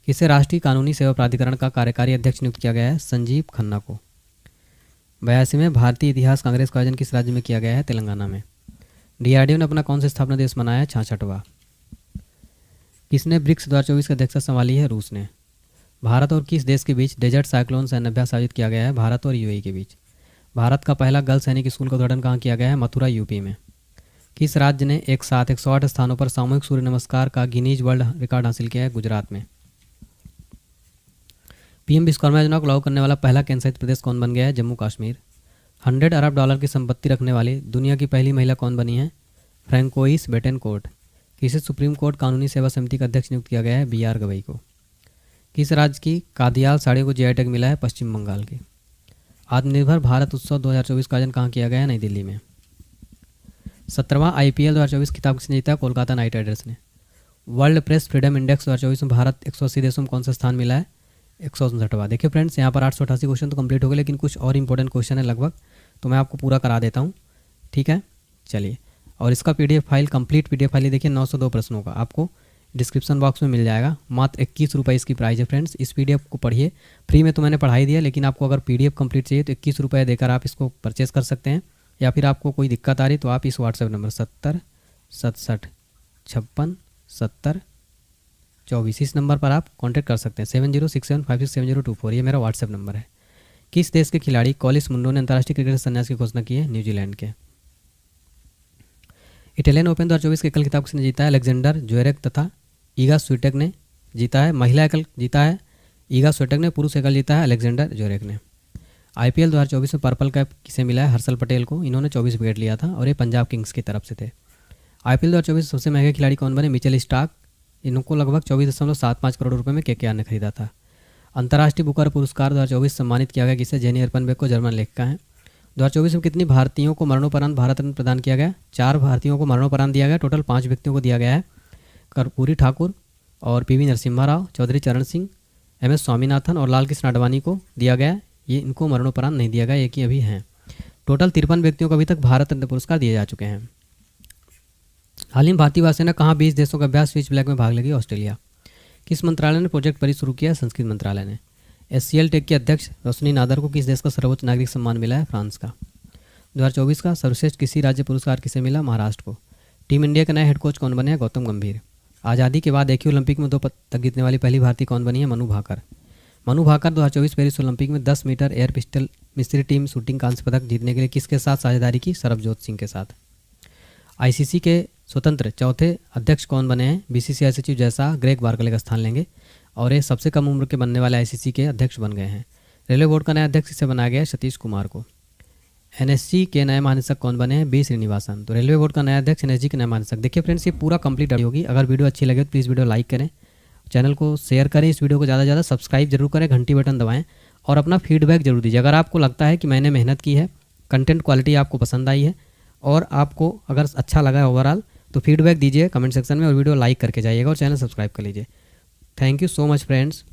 किसे राष्ट्रीय कानूनी सेवा प्राधिकरण का कार्यकारी अध्यक्ष नियुक्त किया गया है? संजीव खन्ना को। 82वें भारतीय इतिहास कांग्रेस का आयोजन किस राज्य में किया गया है? तेलंगाना में। डीआरडीओ ने अपना कौन सा स्थापना दिवस मनाया है? 66वां। किसने ब्रिक्स 2024 की अध्यक्षता संभाली है? रूस ने। भारत और किस देश के बीच डेजर्ट साइक्लोन सैन्य अभ्यास आयोजित किया गया है? भारत और यूएई के बीच। भारत का पहला गर्ल सैनिक स्कूल का उद्घाटन कहाँ किया गया है? मथुरा, यूपी में। किस राज्य ने एक साथ 108 स्थानों पर सामूहिक सूर्य नमस्कार का गिनीज वर्ल्ड रिकॉर्ड हासिल किया है? गुजरात में। पीएम विश्वकर्मा योजना को लागू करने वाला पहला केंद्रशासित प्रदेश कौन बन गया है? जम्मू कश्मीर। 100 अरब डॉलर की संपत्ति रखने वाली दुनिया की पहली महिला कौन बनी है? फ्रैंकोइस बेटेनकोर्ट। किसे सुप्रीम कोर्ट कानूनी सेवा समिति का अध्यक्ष नियुक्त किया गया है? बीआर गवई को। किस राज्य की कादियाल साड़ी को जीआई टैग मिला है? पश्चिम बंगाल की। आत्मनिर्भर भारत उत्सव 2024 का आयोजन कहाँ किया गया है? नई दिल्ली में। 17वां आईपीएल 2024 खिताब किसने जीता? कोलकाता नाइट राइडर्स ने। वर्ल्ड प्रेस फ्रीडम इंडेक्स 2024 में भारत 180 देशों में कौन सा स्थान मिला है? 159वां। देखिए फ्रेंड्स, यहाँ पर 888 क्वेश्चन तो कंप्लीट हो गए, लेकिन कुछ और इंपॉर्टेंट क्वेश्चन है लगभग, तो मैं आपको पूरा करा देता हूँ। ठीक है, चलिए। और इसका PDF file, complete PDF file देखिए 902 प्रश्नों का आपको डिस्क्रिप्शन बॉक्स में मिल जाएगा। मात्र 21 रुपये इसकी प्राइस है फ्रेंड्स। इस पीडीएफ को पढ़िए, फ्री में तो मैंने पढ़ाई दिया, लेकिन आपको अगर पीडीएफ कंप्लीट चाहिए तो 21 रुपये देकर आप इसको परचेस कर सकते हैं। या फिर आपको कोई दिक्कत आ रही तो आप इस व्हाट्सएप नंबर 70 67 56 70 24 इस नंबर पर आप कांटेक्ट कर सकते हैं। 7067567024 ये मेरा व्हाट्सएप नंबर है। किस देश के खिलाड़ी कॉलिस मुंडो ने अंतर्राष्ट्रीय क्रिकेट से संन्यास की घोषणा की है? न्यूजीलैंड के। इटालियन ओपन 2024 के एकल खिताब किसने जीता है? अलेक्जेंडर ज्वेरेव तथा ईगा स्विटेक ने जीता है। महिला एकल जीता है ईगा स्विटेक ने, पुरुष एकल जीता है अलेक्जेंडर ज्वेरेव ने। आईपीएल 2024 में पर्पल कैप किसे मिला है? हर्षल पटेल को। इन्होंने 24 विकेट लिया था और ये पंजाब किंग्स की तरफ से थे। आईपीएल 2024 सबसे महंगे खिलाड़ी कौन बने? Mitchell Starc. इनको लगभग 24.75 करोड़ रुपए में केकेआर ने खरीदा था। अंतर्राष्ट्रीय बुकर पुरस्कार 2024 सम्मानित किया गया किसे? जेनी अर्पनबेक को, जर्मन लेखिका हैं। 2024 में कितनी भारतीयों को मरणोपरांत भारत रत्न प्रदान किया गया? 4 भारतीयों को मरणोपरांत दिया गया। टोटल 5 व्यक्तियों को दिया गया है। कर्पूरी ठाकुर और पीवी नरसिम्हा राव, चौधरी चरण सिंह, एमएस स्वामीनाथन और लाल कृष्ण आडवाणी को दिया गया। ये इनको मरणोपरांत नहीं दिया गया, एक ही अभी हैं। टोटल 53 व्यक्तियों को अभी तक भारत रत्न पुरस्कार दिए जा चुके हैं। हाल ही में भारतीय वायुसेना कहाँ 20 देशों का अभ्यास स्विच ब्लैक में भाग लेगी? ऑस्ट्रेलिया। किस मंत्रालय ने प्रोजेक्ट परी शुरू किया? संस्कृत मंत्रालय ने। एससीएल टेक के अध्यक्ष रोशनी नादर को किस देश का सर्वोच्च नागरिक सम्मान मिला है? फ्रांस का। 2024 का सर्वश्रेष्ठ किसी राज्य पुरस्कार किसे मिला? महाराष्ट्र को। टीम इंडिया के नए हेड कोच कौन बने हैं? गौतम गंभीर। आज़ादी के बाद एक ही ओलंपिक में 2 पदक जीतने वाली पहली भारतीय कौन बनी है? मनु भाकर। मनु भाकर 2024 पेरिस ओलंपिक में 10 मीटर एयर पिस्टल मिस्त्री टीम शूटिंग कांस्य पदक जीतने के लिए किसके साथ साझेदारी की? सरबजोत सिंह के साथ। आईसीसी के स्वतंत्र चौथे अध्यक्ष कौन बने हैं? बीसीसीआई सचिव जैसा ग्रेग बार्कले का स्थान लेंगे और ये सबसे कम उम्र के बनने वाले आईसीसी के अध्यक्ष बन गए हैं। रेलवे बोर्ड का नया अध्यक्ष इसे बनाया गया है? सतीश कुमार को। एनएसजी के नए महानिदेशक कौन बने हैं? बी श्रीनिवासन। तो रेलवे बोर्ड का नया अध्यक्ष, एनएसजी के नए महानिदेशक। देखिए फ्रेंड्स, ये पूरा कंप्लीट होगी। अगर वीडियो अच्छी लगे तो प्लीज़ वीडियो लाइक करें, चैनल को शेयर करें, इस वीडियो को ज़्यादा से ज़्यादा सब्सक्राइब जरूर करें, घंटी बटन दबाएं और अपना फीडबैक जरूर दीजिए। अगर आपको लगता है कि मैंने मेहनत की है, कंटेंट क्वालिटी आपको पसंद आई है और आपको अगर अच्छा लगा है ओवरऑल, तो फीडबैक दीजिए कमेंट सेक्शन में और वीडियो लाइक करके जाइएगा और चैनल सब्सक्राइब कर लीजिए। Thank you so much friends.